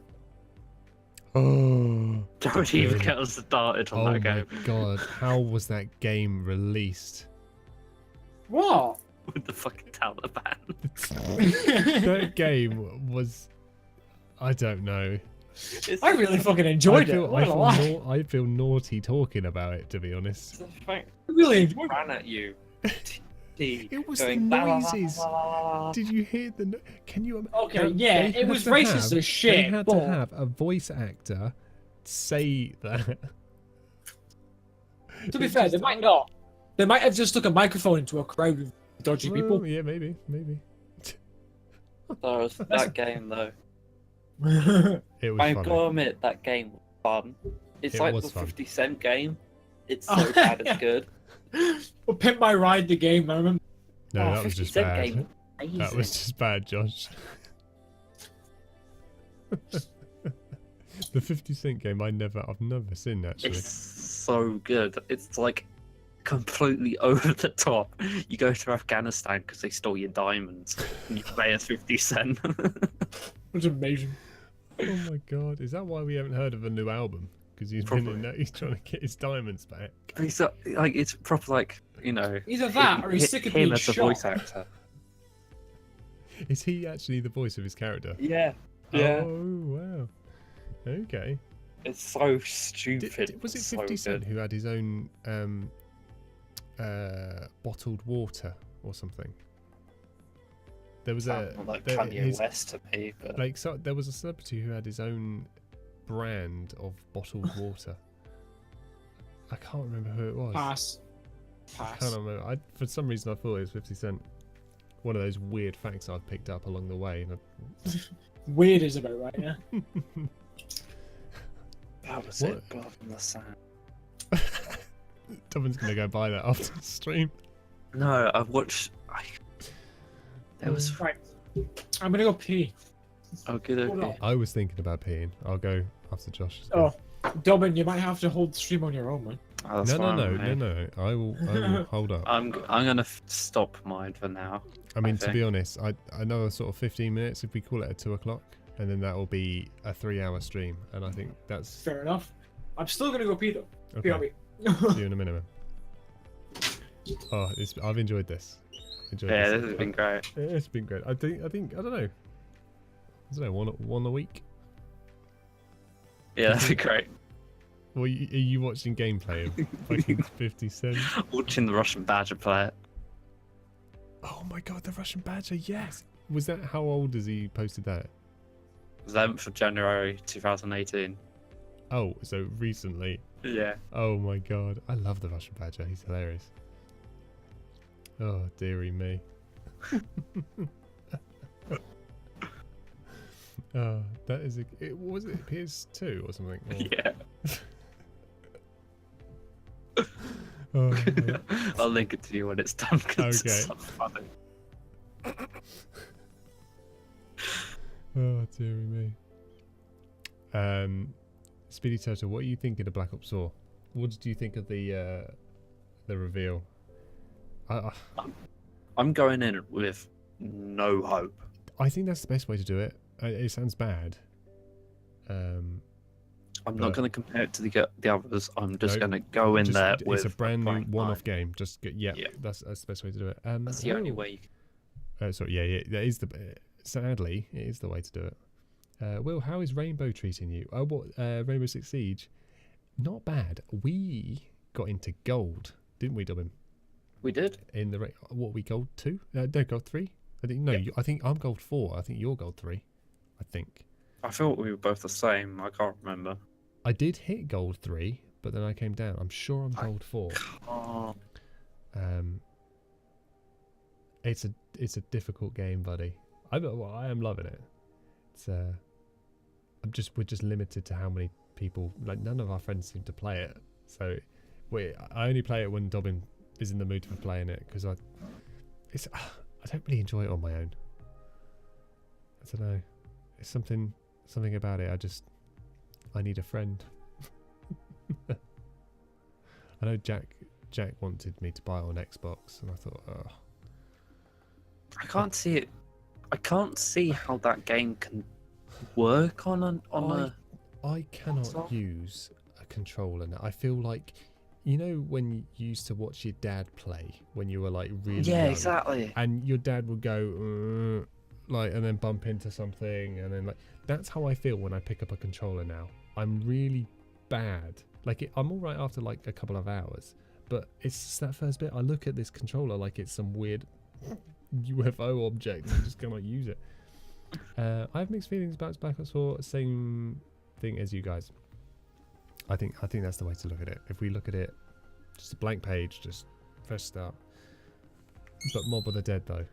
Oh. Don't even get us started on Oh that my game. god! How was that game released? What? With the fucking Taliban. That game was. I don't know. I really fucking enjoyed I feel, it. What a lie. I feel naughty talking about it, to be honest. I really enjoyed it. Ran at you. It was Going, the "La, la, la, noises. la, la, la, la." Did you hear the? Can you? Okay, yeah, it was racist as shit, They had but- to have a voice actor say that. To be fair, they might not. They might have just stuck a microphone into a crowd of dodgy Well, people. yeah, maybe. That game though. It was I funny. gotta admit, that game was fun. It's It like was the fun. 50 Cent game. It's so Oh, bad yeah. it's good. Well, Pimp My Ride, the game, I remember. No, Oh, that was 50 just Cent bad. game was amazing. That was just bad, Josh. The 50 Cent game, I've never seen actually. It's so good. It's like completely over the top. You go to Afghanistan because they stole your diamonds, and you play as 50 Cent. It's amazing. Oh my god, is that why we haven't heard of a new album? Because he's been in that, he's trying to get his diamonds back. He's like, it's proper like, you know. Either that or he's sick of him being as a shot. voice actor. Is he actually the voice of his character? Yeah. Yeah. Oh wow. Okay. It's so stupid. Was it so 50 Cent good. who had his own bottled water or something? There was a Sounds like there- Kanye his- West to me, but like so there was a celebrity who had his own brand of bottled water. I can't remember who it was. Pass. I Pass. can't remember. For some reason I thought it was 50 Cent. One of those weird facts I've picked up along the way. And Weird is about right, yeah. that was What? it. Blood from the sand. Tubman's gonna go buy that after the stream. No, I've watched. There was. Right. I'm gonna go pee. Okay, Hold okay. on. I was thinking about peeing. I'll go after Josh. Oh, Dobbin, you might have to hold the stream on your own, man. Oh, that's No, fine with me. no. I will hold up. I'm gonna stop mine for now. I mean, I to think. be honest, another sort of 15 minutes if we call it at 2 o'clock, and then that will be a 3-hour stream, and I think that's Fair enough. I'm still gonna go pee though. okay. BRB. See you in a minute. Oh, I've enjoyed this. Yeah, this has been great. It's been great. I think I don't know. One a week. Yeah, that'd be great. Well, are you watching gameplay of fucking 50 Cent? Watching the Russian Badger play it. Oh my god, the Russian Badger, yes! Was that, how old has he posted that? 11th of January 2018. Oh, so recently. Yeah. Oh my god, I love the Russian Badger, he's hilarious. Oh, dearie me. Oh, that is was it PS2 or something? Or- Yeah. Oh, I'll link it to you when it's done. 'Cause Okay. It's so funny. oh, dearie me. Speedy Turtle, what are you thinking of Black Ops 4? What did you think of the reveal? I'm going in with no hope. I think that's the best way to do it. It sounds bad. I'm not going to compare it to the others. I'm just No, going to go in there with. It's a brand new blank one-off mind. game. Just yeah, Yeah. that's the best way to do it. That's the only oh, way. You can... sorry, yeah, that is sadly, it is the way to do it. Will, how is Rainbow treating you? Oh, what Rainbow Six Siege? Not bad. We got into gold, didn't we, Dublin? We did. In the what we gold 2? No, gold 3. I think no. Yeah. I think I'm gold 4. I think you're gold 3. I think. I thought we were both the same. I can't remember. I did hit gold 3, but then I came down. I'm sure I'm gold 4. Oh, It's a difficult game, buddy. I am loving it. It's we're just limited to how many people. Like none of our friends seem to play it, so I only play it when Dobbin is in the mood for playing it because I don't really enjoy it on my own. I don't know. It's something about it. I need a friend. I know Jack wanted me to buy it on Xbox, and I thought, oh. I can't see it. I can't see how that game can work on a. I cannot console? use a controller now. I feel like, you know, when you used to watch your dad play when you were like really Yeah, young, exactly. and your dad would go like and then bump into something, and then like that's how I feel when I pick up a controller now. I'm really bad. Like I'm all right after like a couple of hours, but it's just that first bit. I look at this controller like it's some weird UFO object and just cannot use it. I have mixed feelings about Black Ops 4. Same thing as you guys. I think that's the way to look at it. If we look at it, just a blank page, just fresh start. But Mob of the Dead though,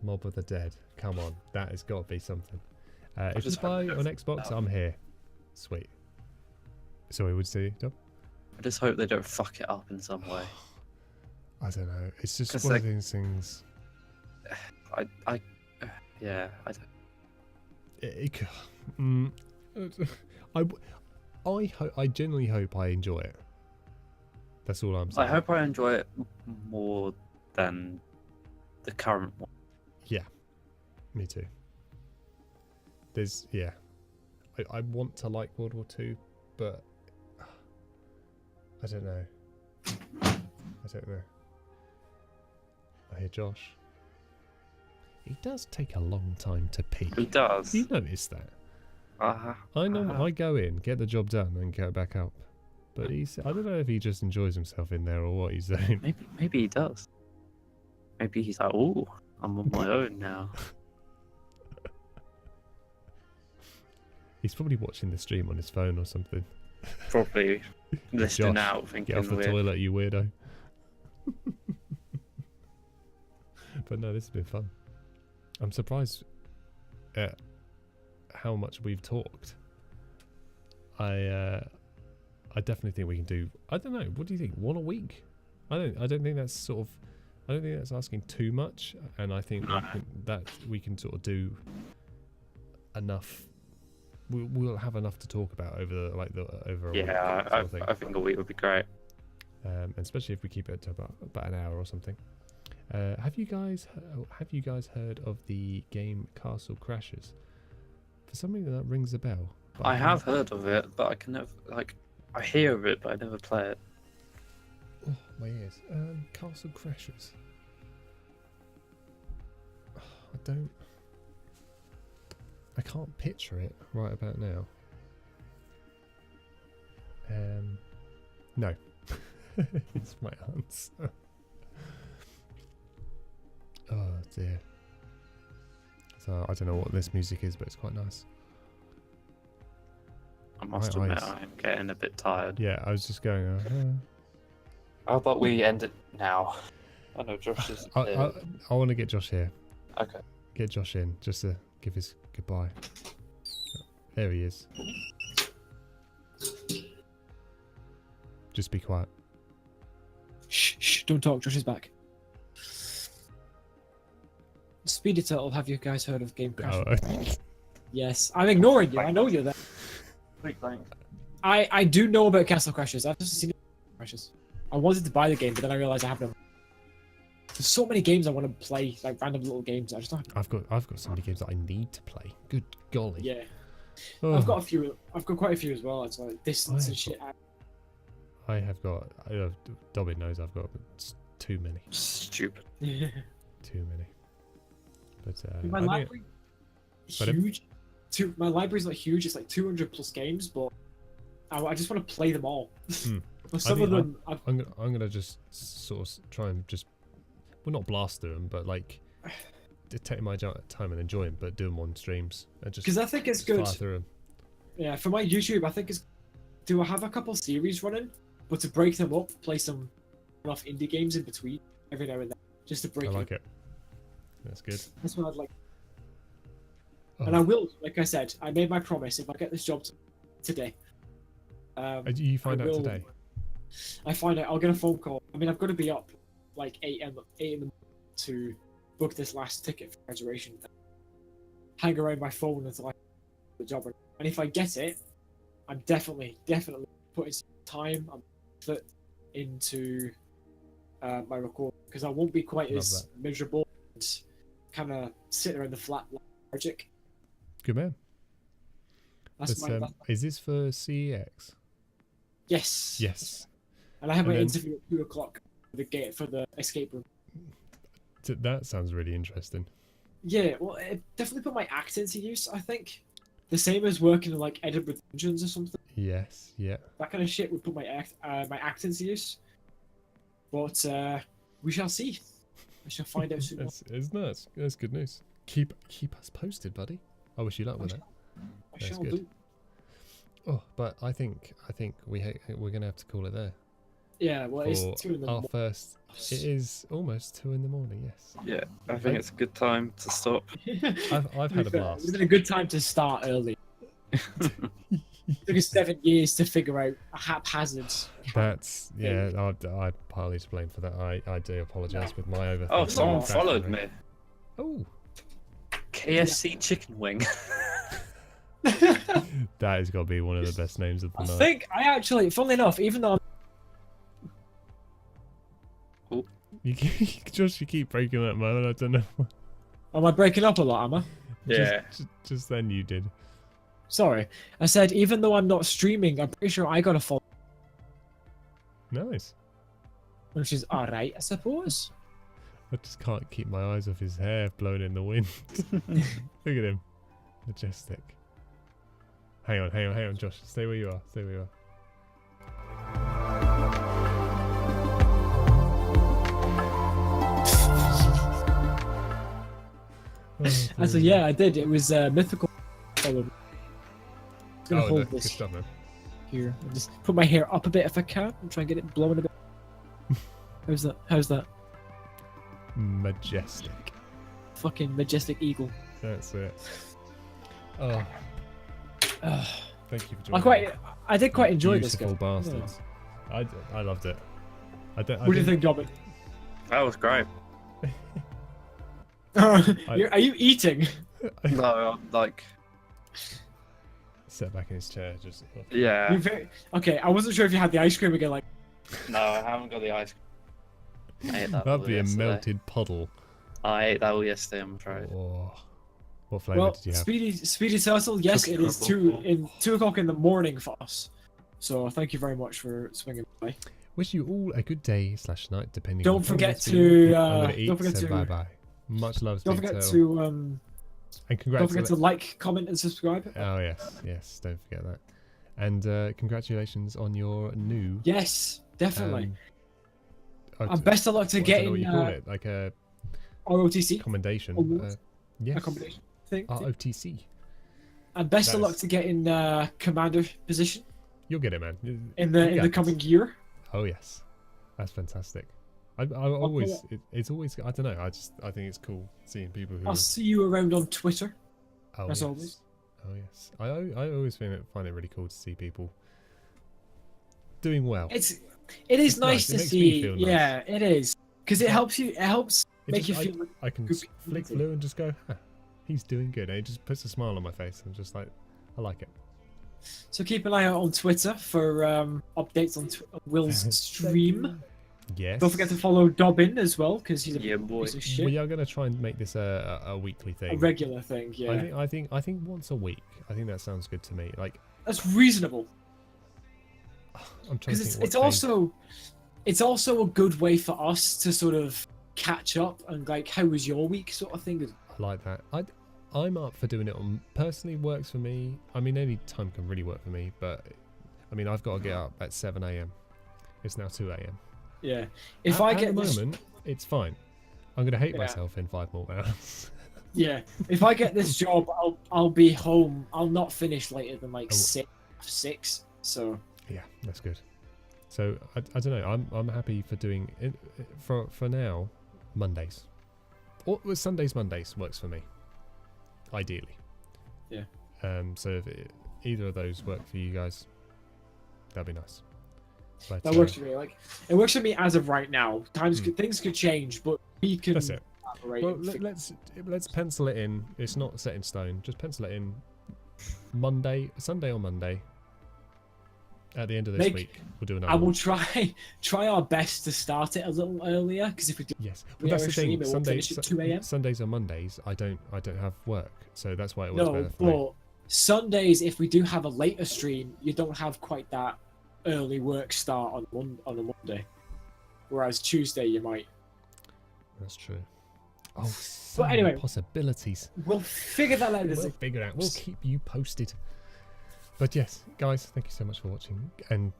Mob of the Dead. Come on, that has got to be something. If you just buy hope on they don't Xbox, fuck I'm here. Sweet. Sorry, would you say, Dom? I just hope they don't fuck it up in some way. I don't know. It's just 'Cause, one of like, those things. Yeah, I don't. I genuinely hope I enjoy it. That's all I'm saying. I hope I enjoy it more than the current one. Yeah, me too. I want to like World War II, but I don't know. I hear Josh. He does take a long time to pee. He does. You noticed that? I go in, get the job done, and go back up. But I don't know if he just enjoys himself in there or what he's doing. Maybe he does. Maybe he's like, oh, I'm on my own now. He's probably watching the stream on his phone or something. Probably listening Josh, out, thinking, get off the weird. toilet, you weirdo. But no, this has been fun. I'm surprised at how much we've talked. I definitely think we can do. I don't know. What do you think? One a week? I don't think that's sort of. I don't think that's asking too much, and I think that we can sort of do enough. We'll have enough to talk about over over a week. Yeah, sort of thing. I think a week would be great. And especially if we keep it to about an hour or something. Have you guys heard of the game Castle Crashers? For some reason that rings a bell. I have heard of it, but I can never I hear of it, but I never play it. Oh, my ears. Castle Crashers. I can't picture it right about now. No. It's my answer. Oh dear. So I don't know what this music is, but it's quite nice. I must My admit, eyes. I'm getting a bit tired. Yeah, I was just going. How about we end it now? I know Josh is. I want to get Josh here. Okay. Get Josh in just to give his goodbye. There he is. Just be quiet. Shh, don't talk. Josh is back. Speedy Turtle, have you guys heard of Game Crash? Oh, Yes, I'm ignoring you. I know you're there. Big thanks. I do know about Castle Crashers. I've just seen Crashers. I wanted to buy the game, but then I realized I have no. There's so many games I want to play, like random little games. I just don't. I've got so many games that I need to play. Good golly. Yeah, Oh, I've got a few. I've got quite a few as well. It's like distance I and have shit. I have got. Dobbin knows I've got too many. Stupid. Yeah. Too many. But My I think- library, Pardon? huge. My library's not huge. It's like 200 plus games, but I just want to play them all. Hmm. But some of them, I'm gonna just sort of try and just, well, not blast through them, but like to take my time and enjoy them, but do them on streams and just because I think it's just good. fire through them. Yeah, for my YouTube, I think it's. Do I have a couple series running? But to break them up, play some off indie games in between every now and then, just to break. I like it. That's good. That's what I'd like. Oh. And I will, like I said, I made my promise. If I get this job today, You find I out will- today. I find out I'll get a phone call. I mean, I've got to be up like 8 in the morning to book this last ticket for graduation. Hang around my phone until I get the job. And if I get it, I'm definitely putting some time and effort into my recording because I won't be quite Love as miserable and kind of sitting around the flat logic. Good man. That's But, my is this for CEX? yes. Yes. And I have And an then- interview at 2:00 for the escape room. That sounds really interesting. Yeah, well, it definitely put my accent to use. I think the same as working in like Edinburgh Dungeons or something. Yes. Yeah. That kind of shit would put my accent to use. But we shall see. I shall find out soon. It's nice. That's good news. Keep us posted, buddy. I wish you luck with that. I That's shall good. do. Oh, but I think we're gonna have to call it there. Yeah, well, it's for 2 in the our morning. first. It is almost 2 in the morning. Yes. Yeah, I think it's a good time to stop. I've had a blast. It's been a good time to start early. It took us 7 years to figure out a haphazard. That's I'm partly to blame for that. I do apologise with my overthinking. Oh, someone followed definitely. me. Oh, KFC chicken wing. that has got to be one of the best names of the I night. think I actually, funnily enough, even though You keep breaking up, man. I don't know. am I breaking up a lot, am I? Yeah. Just then you did. Sorry, I said even though I'm not streaming, I'm pretty sure I got a follow, Nice. which is all right, I suppose. I just can't keep my eyes off his hair blowing in the wind. Look at him. Majestic. Hang on, Josh. Stay where you are. Stay where you are. Oh, So yeah, I did. It was mythical. Follow. I'm gonna no, hold good this stuff, man. here. I'll just put my hair up a bit if I can and try and get it blowing a bit. How's that? How's that? Majestic. Fucking majestic eagle. That's it. Oh, thank you for joining. I did quite enjoy this Beautiful game. bastards. I loved it. What do you think, Dobbin? That was great. Are you eating? No, I'm like, Sat back in his chair, just. yeah. Okay, I wasn't sure if you had the ice cream again. Like, No, I haven't got the ice cream. I ate that all That'd be a yesterday. melted puddle. I ate that all yesterday, I'm afraid. Oh. What flavour well, did you have? Speedy Turtle. Yes, Cookie it is crumble. 2 o'clock in the morning for us. So thank you very much for swinging by. Wish you all a good day / night, depending. Don't on forget when to, you're I'm gonna eat, don't forget so to- bye bye. Much love. Don't Speedy forget Turtle. to And don't congrats. forget to like, comment, and subscribe. Oh yes, don't forget that. And congratulations on your new. Yes, definitely. Oh, And best of luck to I don't know what getting you call it, like a ROTC commendation. Award? Yes. accommodation thing. ROTC. And best of That luck is- to getting commander position You'll get it, man. in the coming year. Oh yes, that's fantastic. I always it's always I don't know. I think it's cool seeing people who. I'll see you around on Twitter. Oh, as yes. always. Oh yes, I always find it really cool to see people doing well. It is It's nice nice. It to makes me see. feel nice. Yeah, it is because it helps you. It helps It make just- you feel. I can good flick community. through and just go, huh, he's doing good. And it just puts a smile on my face. I'm just like, I like it. So keep an eye out on Twitter for updates on Will's stream. Yes. Don't forget to follow Dobbin as well because he's a Yeah, boy. piece of shit. We are going to try and make this a weekly thing. A regular thing. Yeah, I think once a week. I think that sounds good to me. Like that's reasonable I'm trying to because think. it's also a good way for us to sort of catch up and like how was your week sort of thing. I like that. I'm up for doing it on personally works for me. I mean, any time can really work for me, but I mean, I've got to get up at 7 a.m. It's now 2 a.m. Yeah, if I get at the this, moment, it's fine. I'm gonna hate Yeah. myself in 5 more hours. yeah, if I get this job, I'll be home. I'll not finish later than like Oh. 6. So Yeah, that's good. So I don't know. I'm happy for doing it for now. Mondays, or Sundays. Mondays works for me. Ideally. Yeah. So if either of those work for you guys, that'd be nice. But, that works for me. Like it works for me as of right now. Things could change, but we can. That's it. collaborate Well, and figure- let's pencil it in. It's not set in stone. Just pencil it in. Sunday or Monday. At the end of this week, we'll do another. I will one. try our best to start it a little earlier because if we do, Yes, we well, that's have the a stream, thing. it won't finish at 2 a.m. Sundays or Mondays, I don't have work, so that's why it works no, better for me. but Sundays if we do have a later stream, you don't have quite that early work start on a Monday, whereas Tuesday you might. That's true. Oh, But so many anyway, possibilities. We'll figure that out. We'll figure it out. We'll keep you posted. But yes, guys, thank you so much for watching, and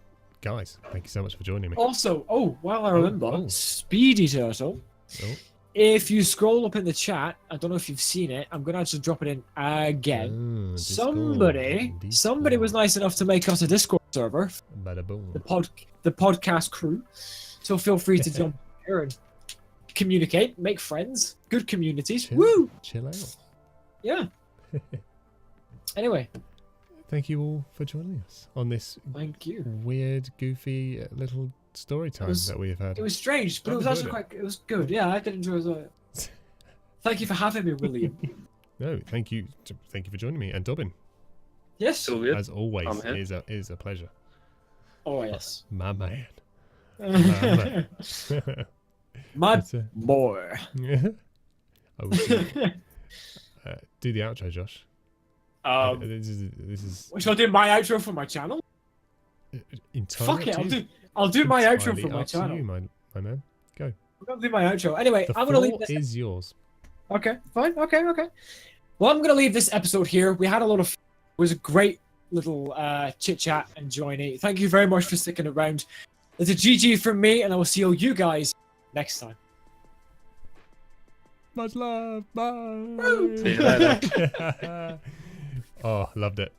guys, thank you so much for joining me. Also, while I remember, oh. Speedy Turtle Oh. if you scroll up in the chat, I don't know if you've seen it. I'm gonna actually drop it in again. Somebody was nice enough to make us a Discord server. Bada boom. The podcast crew. So feel free to jump here and communicate, make friends, good communities. Woo! Chill out. Yeah. Anyway. Thank you all for joining us on this weird, goofy little story time that we've had. It was strange, but it was actually it was good. Yeah, I did enjoy it as well. Thank you for having me, William. No, thank you for joining me, and Dobbin. Yes. As always, it is a pleasure. Oh yes. My man. My boy. Do the outro, Josh. This is. Shall I do my outro for my channel? Entirely Fuck it, I'll do my outro for my channel. You, my man. Go. I'm gonna do my outro. Anyway, The I'm gonna leave floor this. is yours. Okay, fine. Okay. Well, I'm gonna leave this episode here. We had a lot of. It was a great little chit chat and joining. Thank you very much for sticking around. It's a GG from me, and I will see all you guys next time. Much love. Bye. See you later. Oh, loved it.